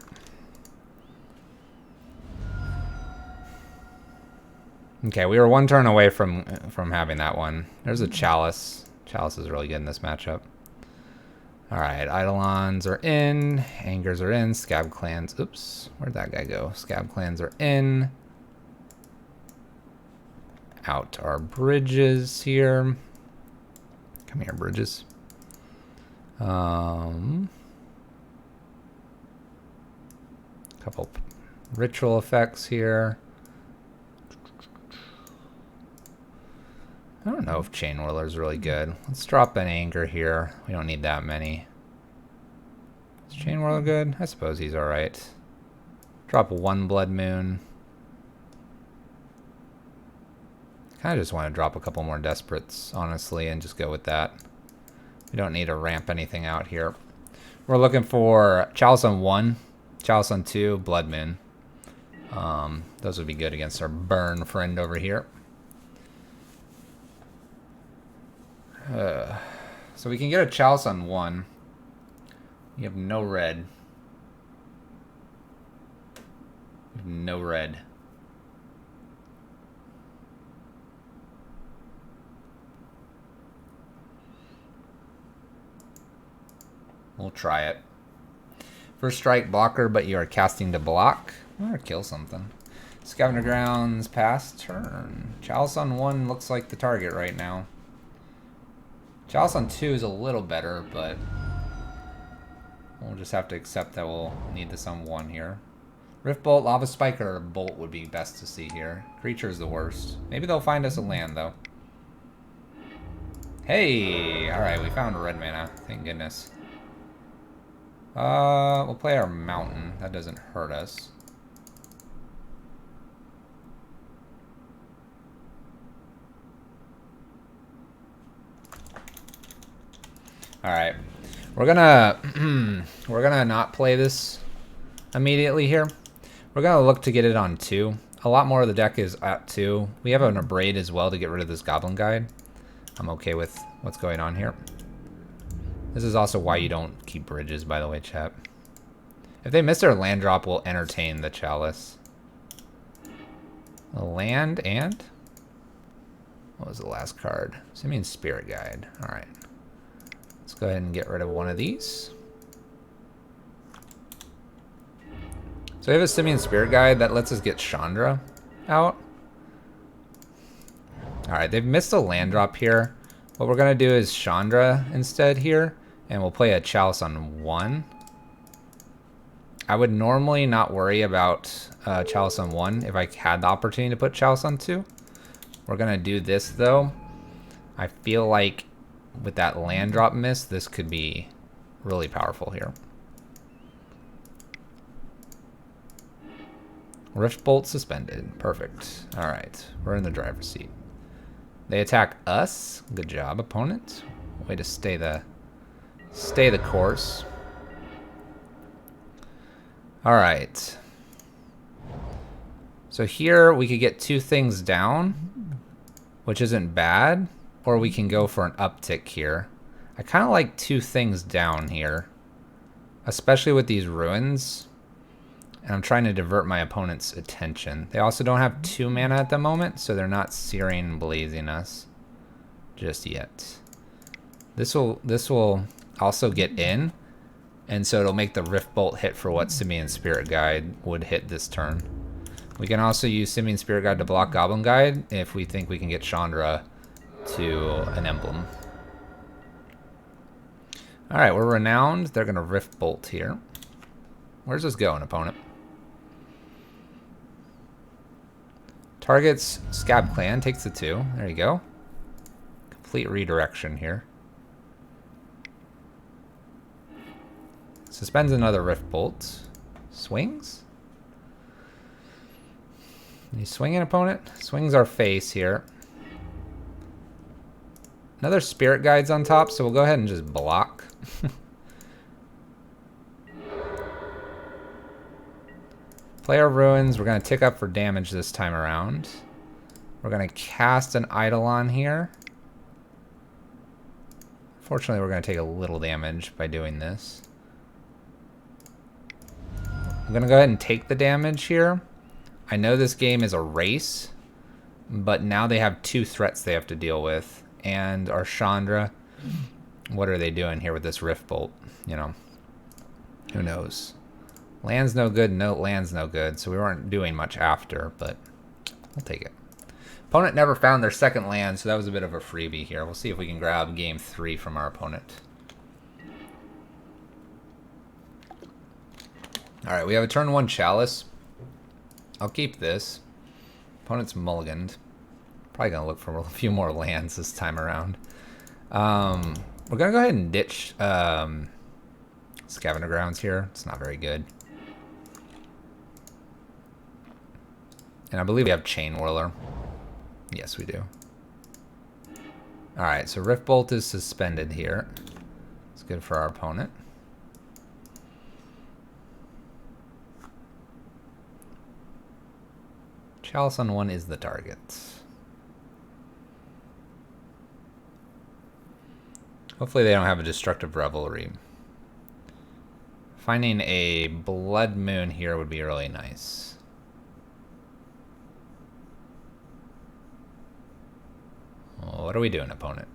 Okay, we were 1 turn away from having that one. There's a Chalice. Chalice is really good in this matchup. Alright, Eidolons are in. Angers are in. Scab Clans. Oops, where'd that guy go? Scab Clans are in. Out our Bridges here. Come here, Bridges. Couple ritual effects here. I don't know if Chain Whirler is really good. Let's drop an Anger here. We don't need that many. Is Chain Whirler good? I suppose he's alright. Drop 1 Blood Moon. Kind of just want to drop a couple more Desperates, honestly, and just go with that. We don't need to ramp anything out here. We're looking for Chalice on 1, Chalice on 2, Blood Moon. Those would be good against our burn friend over here. So we can get a Chalice on 1. You have no red. You have no red. We'll try it. First strike blocker, but you are casting to block. Or kill something. Scavenger Grounds, pass turn. Chalice on 1 looks like the target right now. Chalice on 2 is a little better, but we'll just have to accept that we'll need this on 1 here. Rift Bolt, Lava Spike, or Bolt would be best to see here. Creature is the worst. Maybe they'll find us a land, though. Hey! Alright, we found red mana. Thank goodness. We'll play our Mountain. That doesn't hurt us. Alright. We're gonna not play this immediately here. We're gonna look to get it on 2. A lot more of the deck is at 2. We have an Abrade as well to get rid of this Goblin Guide. I'm okay with what's going on here. This is also why you don't keep Bridges, by the way, chat. If they miss their land drop, we'll entertain the Chalice. A land and? What was the last card? Simian Spirit Guide. Alright. Let's go ahead and get rid of one of these. So we have a Simian Spirit Guide that lets us get Chandra out. Alright, they've missed a land drop here. What we're going to do is Chandra instead here. And we'll play a Chalice on 1. I would normally not worry about Chalice on 1 if I had the opportunity to put Chalice on 2. We're going to do this, though. I feel like with that land drop miss, this could be really powerful here. Rift Bolt suspended. Perfect. Alright, we're in the driver's seat. They attack us. Good job, opponent. Way to stay the course. All right. So here we could get 2 things down, which isn't bad, or we can go for an uptick here. I kind of like 2 things down here, especially with these ruins. And I'm trying to divert my opponent's attention. They also don't have 2 mana at the moment, so they're not searing blazing us just yet. This will also get in, and so it'll make the Rift Bolt hit for what Simian Spirit Guide would hit this turn. We can also use Simian Spirit Guide to block Goblin Guide if we think we can get Chandra to an emblem. Alright, we're renowned. They're going to Rift Bolt here. Where's this going, opponent? Targets Scab Clan, takes the 2. There you go. Complete redirection here. Suspends another Rift Bolt. Swings? You swinging, opponent? Swings our face here. Another Spirit Guide's on top, so we'll go ahead and just block. Play our ruins. We're going to tick up for damage this time around. We're going to cast an Eidolon here. Fortunately, we're going to take a little damage by doing this. I'm going to go ahead and take the damage here. I know this game is a race, but now they have 2 threats they have to deal with. And our Chandra, what are they doing here with this Rift Bolt? You know, who knows? Land's no good, no land's no good, so we weren't doing much after, but we'll take it. Opponent never found their second land, so that was a bit of a freebie here. We'll see if we can grab game 3 from our opponent. Alright, we have a turn 1 Chalice. I'll keep this. Opponent's mulliganed. Probably going to look for a few more lands this time around. We're going to go ahead and ditch Scavenger Grounds here. It's not very good. And I believe we have Chain Whirler. Yes, we do. Alright, so Rift Bolt is suspended here. It's good for our opponent. Chalice on 1 is the target. Hopefully they don't have a Destructive Revelry. Finding a Blood Moon here would be really nice. Well, what are we doing, opponent?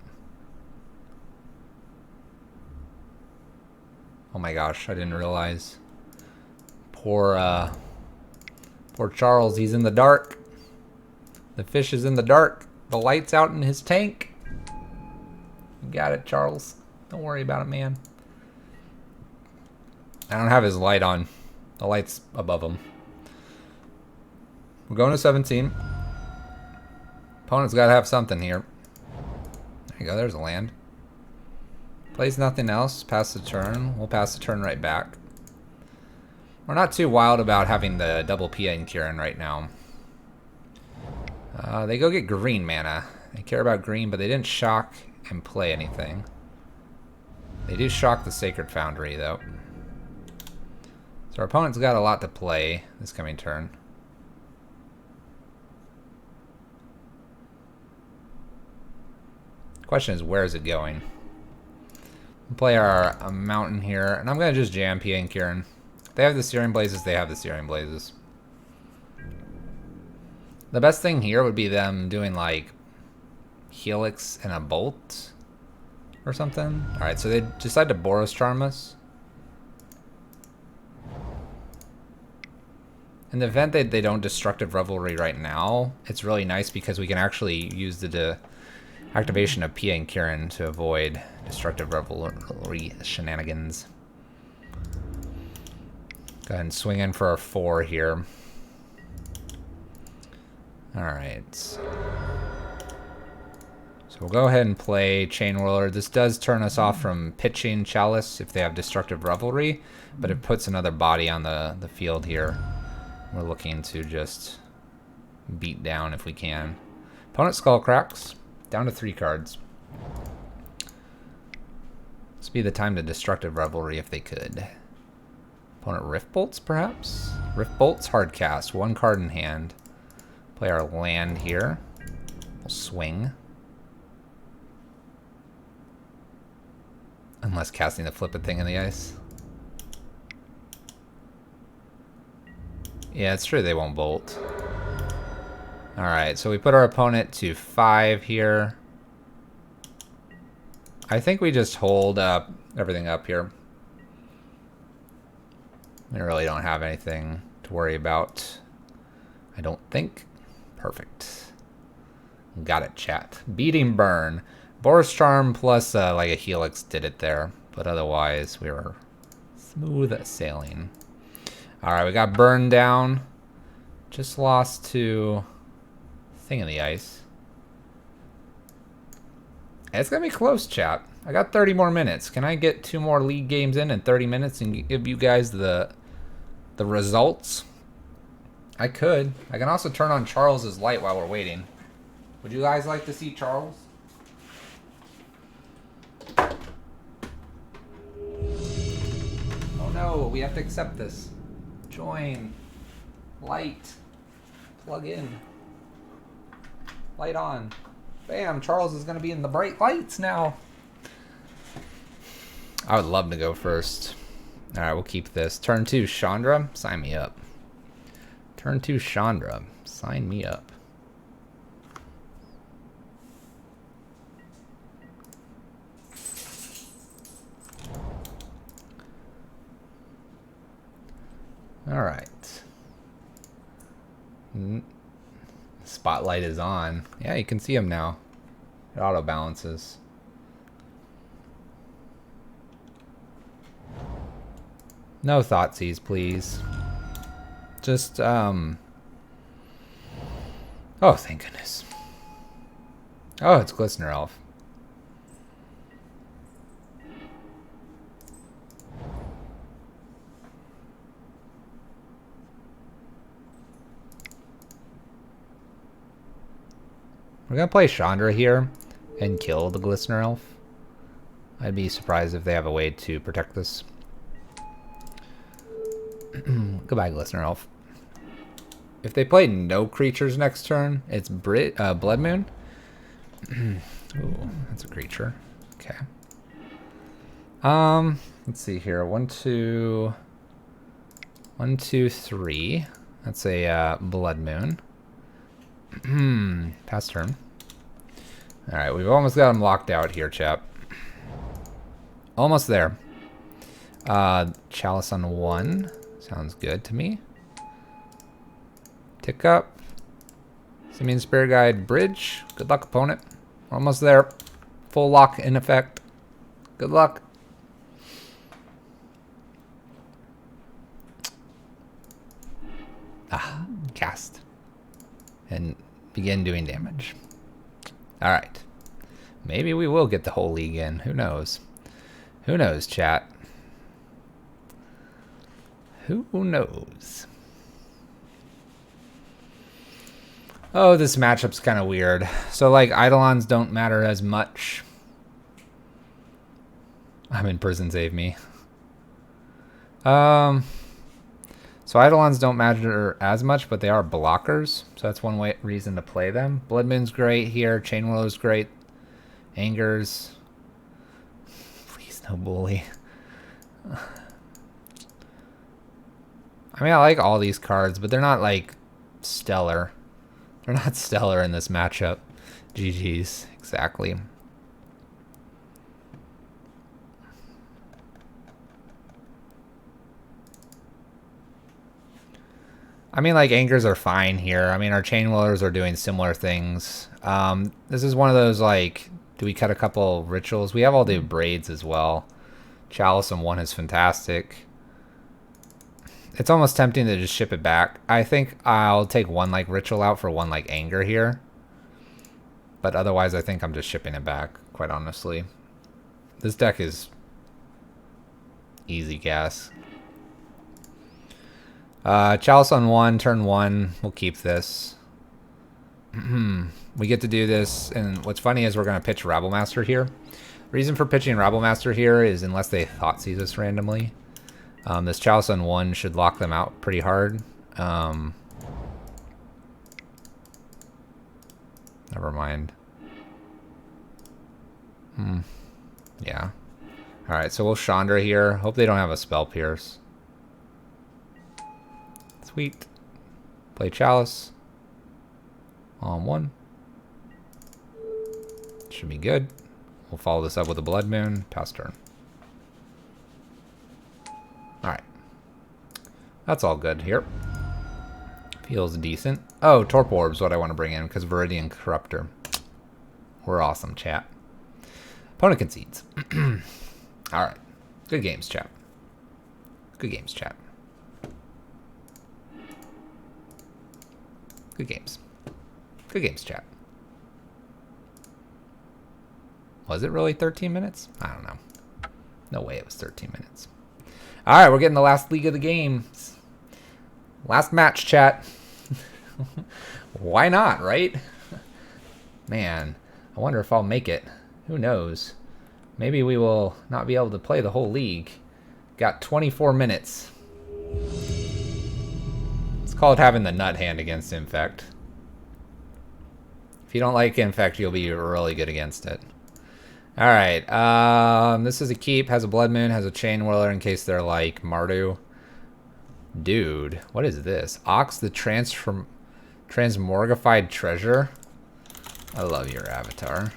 Oh my gosh, I didn't realize. Poor Charles, he's in the dark. The fish is in the dark. The light's out in his tank. You got it, Charles. Don't worry about it, man. I don't have his light on. The light's above him. We're going to 17. Opponent's got to have something here. There you go, there's a land. Plays nothing else. Pass the turn. We'll pass the turn right back. We're not too wild about having the double Pia and Kieran right now. They go get green mana. They care about green, but they didn't shock and play anything. They do shock the Sacred Foundry, though. So our opponent's got a lot to play this coming turn. Question is, where is it going? We'll play our mountain here, and I'm going to just jam Pia and Kieran. They have the Searing Blazes, they have the Searing Blazes. The best thing here would be them doing like Helix and a Bolt or something. Alright, so they decide to Boros Charm us. In the event that they don't Destructive Revelry right now, it's really nice because we can actually use the activation of Pia and Kieran to avoid Destructive Revelry shenanigans. Go ahead and swing in for our 4 here. Alright. So we'll go ahead and play Chain Whirler. This does turn us off from pitching Chalice if they have Destructive Revelry, but it puts another body on the field here. We're looking to just beat down if we can. Opponent Skull Cracks. Down to 3 cards. This would be the time to Destructive Revelry if they could. Opponent Rift Bolts, perhaps? Rift Bolts, hard cast. 1 card in hand. Play our land here. We'll swing. Unless casting the Flippin' thing in the ice. Yeah, it's true they won't bolt. Alright, so we put our opponent to 5 here. I think we just hold everything up here. We really don't have anything to worry about. I don't think. Perfect. Got it, chat. Beating Burn. Boris Charm plus like a Helix did it there. But otherwise, we were smooth sailing. Alright, we got Burn down. Just lost to Thing in the Ice. It's going to be close, chat. I got 30 more minutes. Can I get 2 more league games in 30 minutes and give you guys the results? I could. I can also turn on Charles's light while we're waiting. Would you guys like to see Charles? Oh no, we have to accept this. Join. Light. Plug in. Light on. Bam, Charles is going to be in the bright lights now. I would love to go first. Alright, we'll keep this. Turn 2, Chandra, sign me up. Turn 2, Chandra, sign me up. Alright. Spotlight is on. Yeah, you can see him now. It auto balances. No Thoughtseize, please. Just, oh, thank goodness. Oh, it's Glistener Elf. We're going to play Chandra here and kill the Glistener Elf. I'd be surprised if they have a way to protect this. Goodbye, Glistener Elf. If they play no creatures next turn, it's Blood Moon. Ooh, that's a creature. Okay. Let's see here. 1, 2, 1, 2, 3. That's a Blood Moon. Pass turn. Alright, we've almost got him locked out here, chap. Almost there. Chalice on 1. Sounds good to me. Tick up. Simian Spirit Guide Bridge. Good luck, opponent. Almost there. Full lock in effect. Good luck. Cast. And begin doing damage. Alright. Maybe we will get the whole league in. Who knows? Who knows, chat? Who knows? Oh, this matchup's kind of weird. So, like, Eidolons don't matter as much. I'm in prison, save me. So Eidolons don't matter as much, but they are blockers. So that's one reason to play them. Blood Moon's great here. Chain Willow's great. Angers. Please no bully. I mean, I like all these cards, but they're not, like, stellar. They're not stellar in this matchup. GG's. Exactly. I mean, like, Angers are fine here. I mean, our Chain Willers are doing similar things. This is one of those, like, do we cut a couple rituals? We have all the braids as well. Chalice on 1 is fantastic. It's almost tempting to just ship it back. I think I'll take 1, like, ritual out for 1, like, Anger here. But otherwise, I think I'm just shipping it back, quite honestly. This deck is easy gas. Chalice on 1, turn 1. We'll keep this. We get to do this, and what's funny is we're going to pitch Rabble Master here. Reason for pitching Rabble Master here is unless they Thoughtseize us randomly. This Chalice on 1 should lock them out pretty hard. Never mind. Yeah. Alright, so we'll Chandra here. Hope they don't have a Spell Pierce. Sweet. Play Chalice. On 1. Should be good. We'll follow this up with a Blood Moon. Pass turn. Alright. That's all good here. Feels decent. Oh, Torpor Orb's what I want to bring in because Viridian Corruptor. We're awesome, chat. Opponent concedes. Alright. Good games, chat. Good games, chat. Good games. Good games, chat. Was it really 13 minutes? I don't know. No way it was 13 minutes. Alright, we're getting the last league of the game. Last match, chat. Why not, right? Man, I wonder if I'll make it. Who knows? Maybe we will not be able to play the whole league. Got 24 minutes. It's called having the nut hand against Infect. If you don't like Infect, you'll be really good against it. Alright, this is a keep, has a Blood Moon, has a Chain Whirler in case they're like Mardu. Dude, what is this? Ox the Transmorgified Treasure? I love your avatar.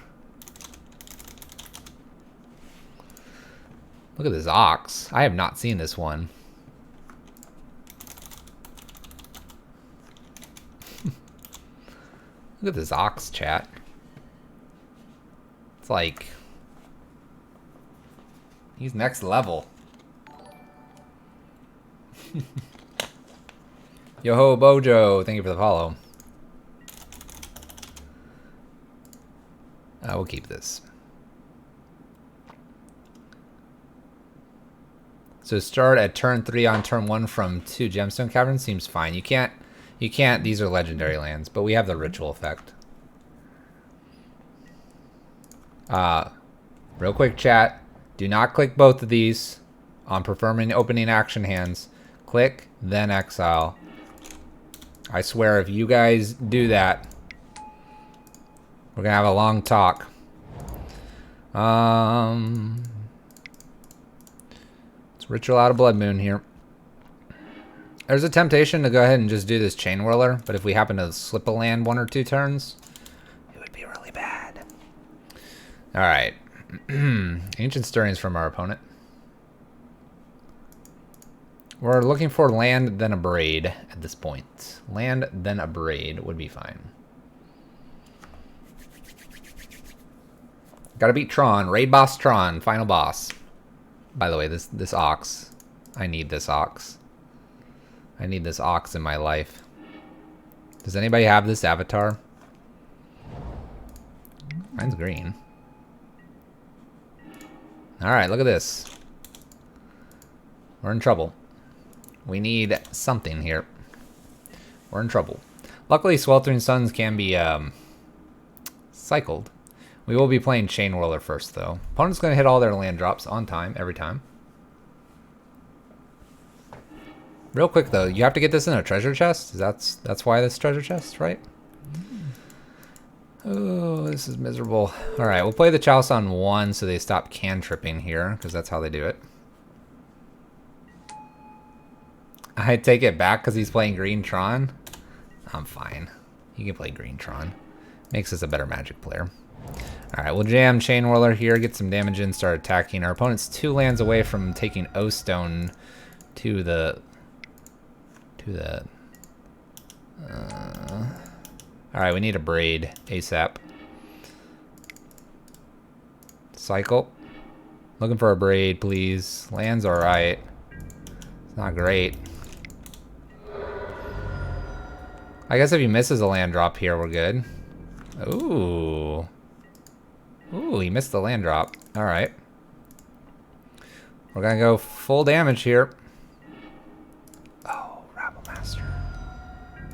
Look at this Ox. I have not seen this one. Look at this Ox, chat. It's like... he's next level. Yo-ho, Bojo. Thank you for the follow. We'll keep this. So start at turn 3 on turn 1 from 2 Gemstone Caverns seems fine. You can't, these are legendary lands, but we have the ritual effect. Real quick chat. Do not click both of these on performing opening action hands. Click, then exile. I swear if you guys do that, we're gonna have a long talk. Let's ritual out a Blood Moon here. There's a temptation to go ahead and just do this Chain Whirler, but if we happen to slip a land 1 or 2 turns, it would be really bad. Alright. Ancient Stirrings from our opponent. We're looking for land, then a Braid at this point. Land, then a Braid would be fine. Gotta beat Tron. Raid boss Tron. Final boss. By the way, this Ox. I need this Ox. I need this Ox in my life. Does anybody have this avatar? Mine's green. Alright, look at this. We're in trouble. We need something here. We're in trouble. Luckily, Sweltering Suns can be cycled. We will be playing Chain Whirler first, though. Opponent's going to hit all their land drops on time, every time. Real quick, though, you have to get this in a treasure chest? That's why this treasure chest, right? Oh, this is miserable. Alright, we'll play the Chalice on 1 so they stop cantripping here, because that's how they do it. I take it back because he's playing Green Tron. I'm fine. He can play Green Tron. Makes us a better Magic player. Alright, we'll jam Chain Whirler here, get some damage in, start attacking. Our opponent's 2 lands away from taking O-Stone to the... Alright, we need a Braid ASAP. Cycle. Looking for a Braid, please. Land's alright. It's not great. I guess if he misses a land drop here, we're good. Ooh. Ooh, he missed the land drop. Alright. We're gonna go full damage here. Oh, Rabble Master.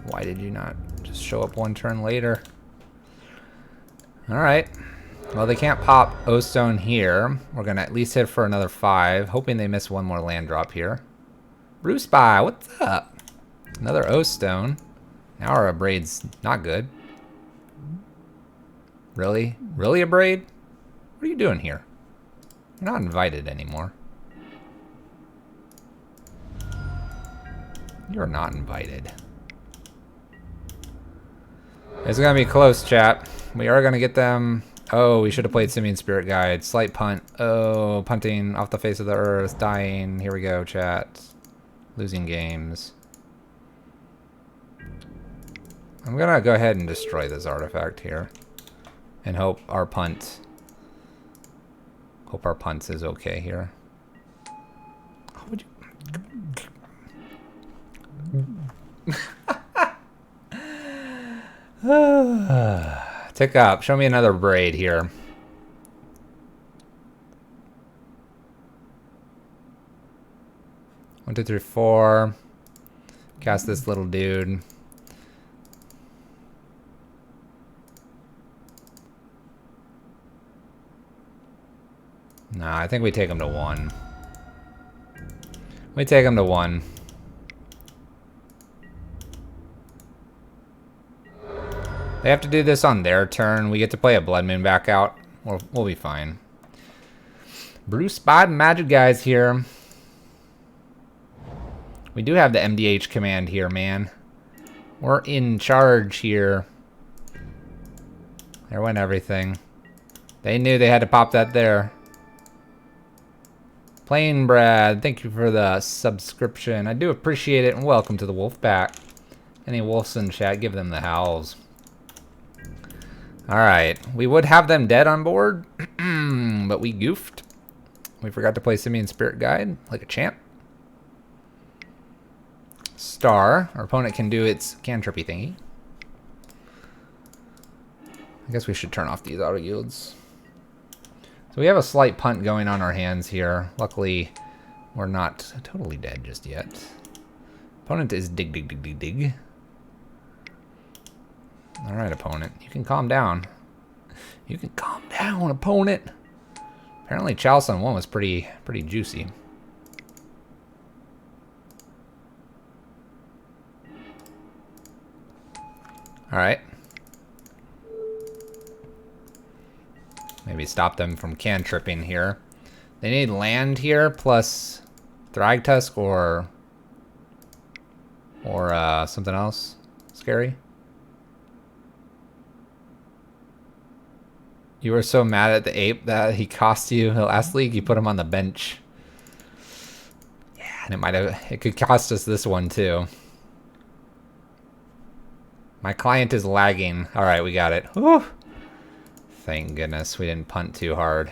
Why did you not just show up 1 turn later? Alright. Well, they can't pop O-Stone here. We're going to at least hit for another 5. Hoping they miss one more land drop here. Bruce Spy, what's up? Another O-Stone. Now our Abraid's not good. Really? Really, Abraid? What are you doing here? You're not invited anymore. You're not invited. It's gonna be close, chat. We are gonna get them. Oh, we should have played Simian Spirit Guide. Slight punt. Oh, punting off the face of the earth. Dying. Here we go, chat. Losing games. I'm gonna go ahead and destroy this artifact here. And hope our punt... Hope our punt is okay here. How would you... Tick up. Show me another braid here. One, two, three, four. Cast this little dude. Nah, I think we take him to 1. We take him to 1. They have to do this on their turn. We get to play a Blood Moon back out. We'll be fine. Bruce Spot Magic guys here. We do have the MDH command here, man. We're in charge here. There went everything. They knew they had to pop that there. Plain Brad, thank you for the subscription. I do appreciate it, and welcome to the Wolf Pack. Any wolves in chat, give them the howls. Alright, we would have them dead on board, but we goofed. We forgot to play Simian Spirit Guide, like a champ. Star, our opponent can do its cantrippy thingy. I guess we should turn off these auto yields. So we have a slight punt going on our hands here. Luckily, we're not totally dead just yet. Opponent is dig, dig, dig, dig, dig. Alright, opponent. You can calm down. You can calm down, opponent. Apparently, Chalice on 1 was pretty juicy. Alright. Maybe stop them from cantripping here. They need land here plus Thragtusk or something else scary. You were so mad at the ape that he cost you last league. You put him on the bench. Yeah, and it could cost us this one too. My client is lagging. All right, we got it. Whew. Thank goodness we didn't punt too hard.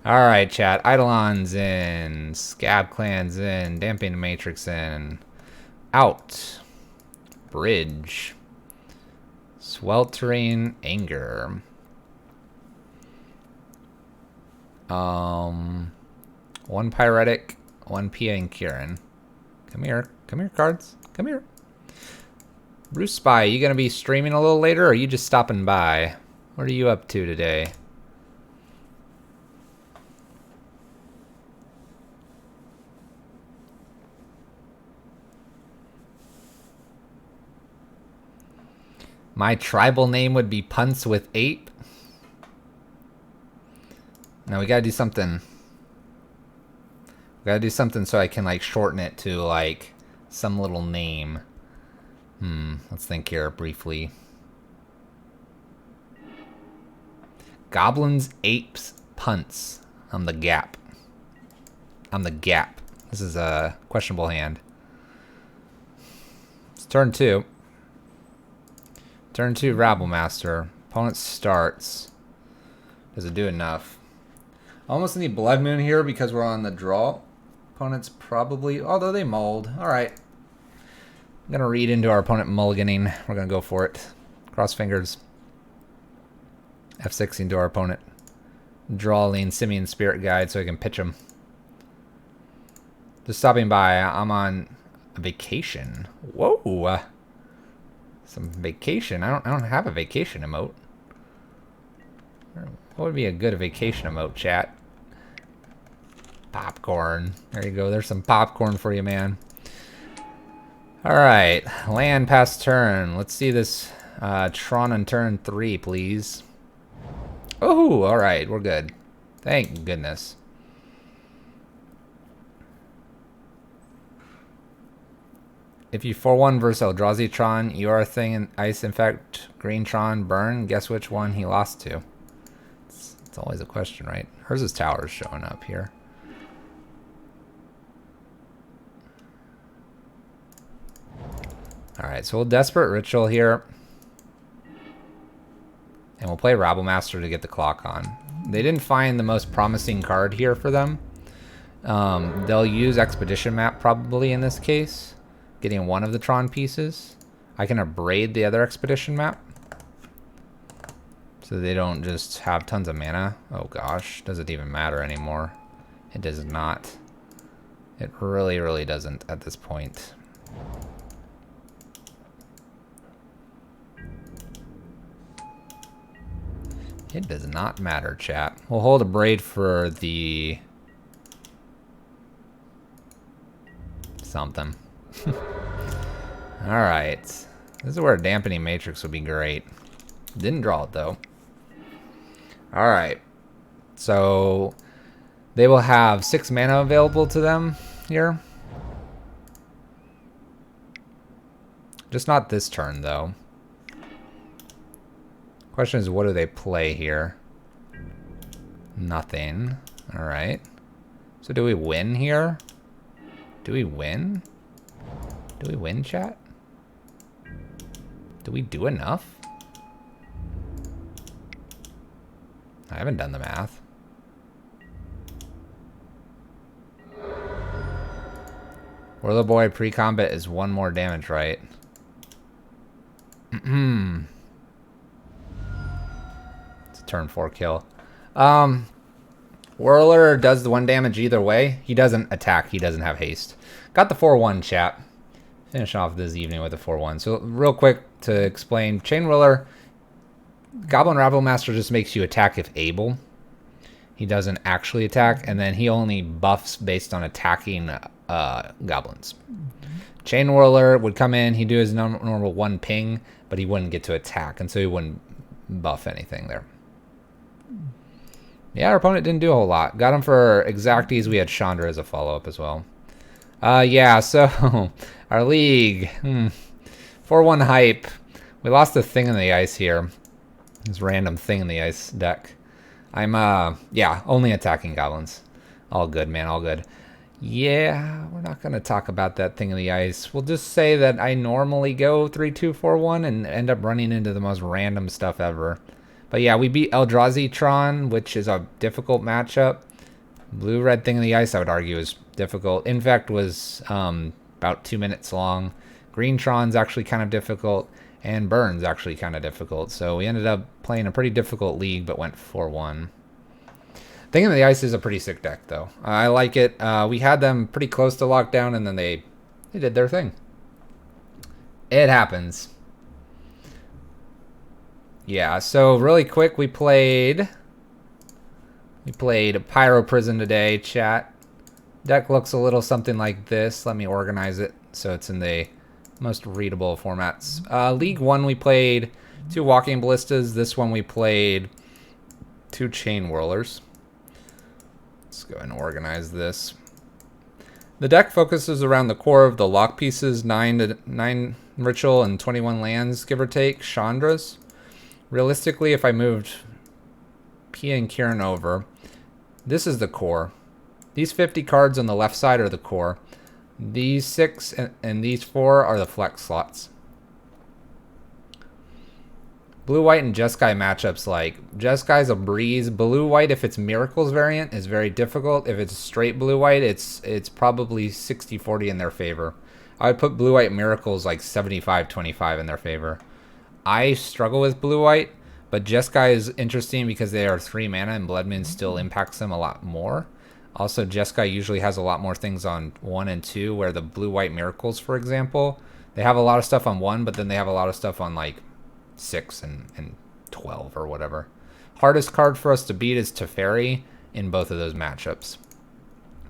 All right, chat. Eidolon's in. Scab Clan's in. Damping the Matrix in. Out. Bridge. Sweltering Anger. One Pyretic, one Pia and Kieran. Come here. Come here, cards. Come here. Bruce Spy, you gonna be streaming a little later, or are you just stopping by? What are you up to today? My tribal name would be Punts with 8. Now we gotta do something. We gotta do something so I can like shorten it to like some little name. Let's think here briefly. Goblins, Apes, Punts. I'm the Gap. I'm the Gap. This is a questionable hand. It's turn 2. Turn 2, Rabble Master. Opponent starts. Does it do enough? I almost need Blood Moon here because we're on the draw. Opponent's probably... Although they mulled. Alright. I'm going to read into our opponent mulliganing. We're going to go for it. Cross fingers. F6 into our opponent. Draw lean Simian Spirit Guide so I can pitch him. Just stopping by. I'm on a vacation. Whoa. Some vacation. I don't have a vacation emote. What would be a good vacation emote, chat? Popcorn. There you go. There's some popcorn for you, man. All right. Land past turn. Let's see this Tron on turn 3, please. Oh, all right. We're good. Thank goodness. If you 4-1 versus Eldrazi Tron, you are a thing in Ice Infect, Green Tron, Burn. Guess which one he lost to? It's always a question, right? Hers is Towers showing up here. Alright, so we'll Desperate Ritual here. And we'll play Rabblemaster to get the clock on. They didn't find the most promising card here for them. They'll use Expedition Map probably in this case. Getting one of the Tron pieces. I can abrade the other Expedition Map. So they don't just have tons of mana. Oh gosh, does it even matter anymore? It does not. It really, really doesn't at this point. It does not matter, chat. We'll hold a braid for the... something. Alright. This is where a Dampening Matrix would be great. Didn't draw it, though. Alright. So... they will have 6 mana available to them here. Just not this turn, though. Question is, what do they play here? Nothing. Alright. So do we win here? Do we win? Do we win, chat? Do we do enough? I haven't done the math. Whirler Boy pre-combat is 1 more damage, right? Turn 4 kill. Whirler does the 1 damage either way. He doesn't attack. He doesn't have haste. Got the 4-1, chat. Finish off this evening with a 4-1. So real quick to explain. Chain Whirler, Goblin Rabblemaster just makes you attack if able. He doesn't actually attack. And then he only buffs based on attacking goblins. Chain Whirler would come in. He'd do his normal 1 ping. But he wouldn't get to attack. And so he wouldn't buff anything there. Yeah, our opponent didn't do a whole lot. Got him for Exacties. We had Chandra as a follow-up as well. Yeah, so our league. 4-1 hype. We lost a thing in the ice here. This random thing in the ice deck. I'm, yeah, only attacking goblins. All good, man, all good. Yeah, we're not going to talk about that thing in the ice. We'll just say that I normally go 3-2-4-1 and end up running into the most random stuff ever. But yeah, we beat Eldrazi Tron, which is a difficult matchup. Blue-red thing in the ice, I would argue, is difficult. Infect was about 2 minutes long. Green Tron's actually kind of difficult. And Burn's actually kind of difficult. So we ended up playing a pretty difficult league, but went 4-1. Thing in the ice is a pretty sick deck, though. I like it. We had them pretty close to lockdown, and then they did their thing. It happens. Yeah, so really quick, we played Pyro Prison today, chat. Deck looks a little something like this. Let me organize it so it's in the most readable formats. League 1, we played 2 Walking Ballistas. This one, we played 2 Chain Whirlers. Let's go ahead and organize this. The deck focuses around the core of the lock pieces, 9 Ritual and 21 lands, give or take, Chandras. Realistically, if I moved Pia and Kieran over, this is the core. These 50 cards on the left side are the core. These 6 and these 4 are the flex slots. Blue-white and Jeskai matchups, like, Jeskai's a breeze. Blue-white, if it's Miracles variant, is very difficult. If it's straight blue-white, it's probably 60-40 in their favor. I would put Blue-white Miracles like 75-25 in their favor. I struggle with blue-white, but Jeskai is interesting because they are 3 mana and Blood Moon still impacts them a lot more. Also, Jeskai usually has a lot more things on 1 and 2, where the blue-white Miracles, for example, they have a lot of stuff on 1, but then they have a lot of stuff on like 6 and 12 or whatever. Hardest card for us to beat is Teferi in both of those matchups.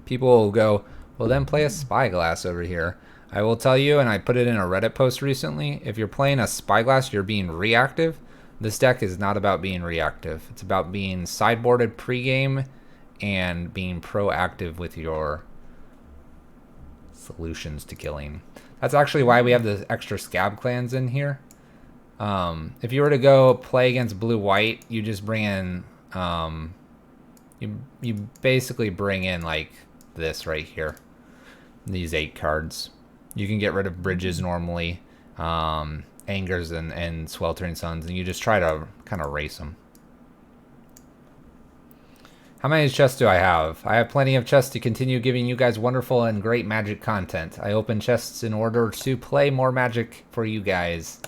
People will go, well, then play a Spyglass over here. I will tell you, and I put it in a Reddit post recently, if you're playing a Spyglass, you're being reactive. This deck is not about being reactive. It's about being sideboarded pregame and being proactive with your solutions to killing. That's actually why we have the extra Scab Clans in here. If you were to go play against blue-white, you just bring in, you basically bring in like this right here, these 8 cards. You can get rid of Bridges normally, Angers and Sweltering Suns, and you just try to kind of race them. How many chests do I have? I have plenty of chests to continue giving you guys wonderful and great Magic content. I open chests in order to play more Magic for you guys.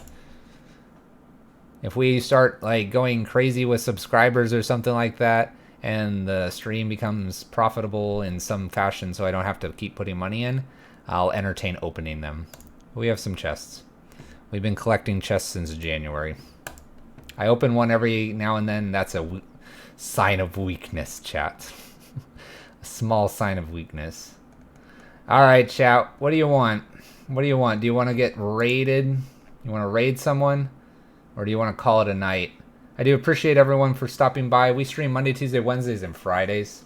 If we start like going crazy with subscribers or something like that, and the stream becomes profitable in some fashion so I don't have to keep putting money in, I'll entertain opening them. We have some chests. We've been collecting chests since January. I open one every now and then. That's a sign of weakness, chat. A small sign of weakness. All right, chat. What do you want? What do you want? Do you want to get raided? You want to raid someone? Or do you want to call it a night? I do appreciate everyone for stopping by. We stream Monday, Tuesday, Wednesdays, and Fridays.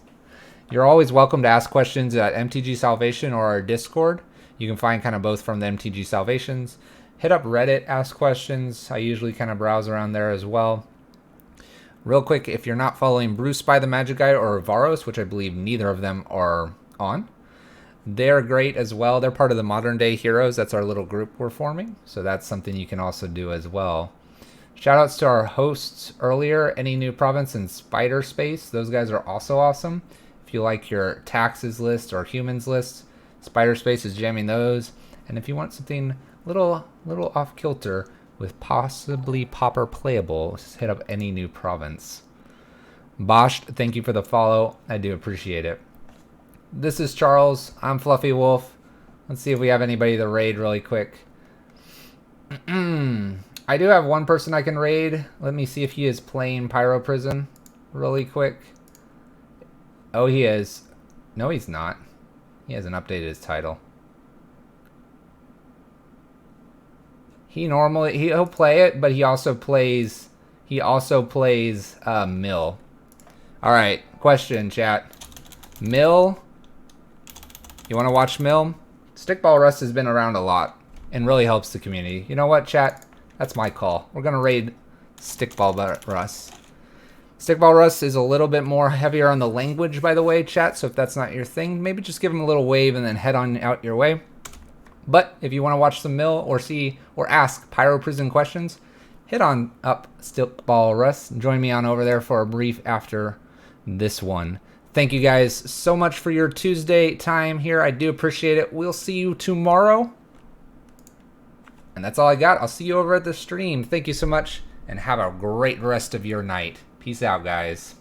You're always welcome to ask questions at MTG Salvation or our Discord. You can find kind of both from the MTG Salvations. Hit up Reddit, ask questions. I usually kind of browse around there as well. Real quick, if you're not following Bruce by the Magic Guide or Varos, which I believe neither of them are on, they're great as well. They're part of the Modern Day Heroes. That's our little group we're forming. So that's something you can also do as well. Shoutouts to our hosts earlier, Any New Province and Spider Space. Those guys are also awesome. If you like your taxes list or humans list, Spider Space is jamming those. And if you want something little off kilter with possibly Pauper playable, just hit up Any New Province. Bosch, thank you for the follow. I do appreciate it. This is Charles. I'm Fluffy Wolf. Let's see if we have anybody to raid really quick. I do have one person I can raid. Let me see if he is playing Pyro Prison really quick. Oh, he is. No, he's not. He hasn't updated his title. He'll play it, but he also plays Mill. All right, question, chat. Mill. You want to watch Mill? Stickball Rust has been around a lot and really helps the community. You know what, chat? That's my call. We're gonna raid Stickball Rust. Stickball Rust is a little bit more heavier on the language, by the way, chat. So if that's not your thing, maybe just give him a little wave and then head on out your way. But if you want to watch some Mill or see or ask Pyro Prison questions, hit on up Stickball Rust. Join me on over there for a brief after this one. Thank you guys so much for your Tuesday time here. I do appreciate it. We'll see you tomorrow. And that's all I got. I'll see you over at the stream. Thank you so much, and have a great rest of your night. Peace out, guys.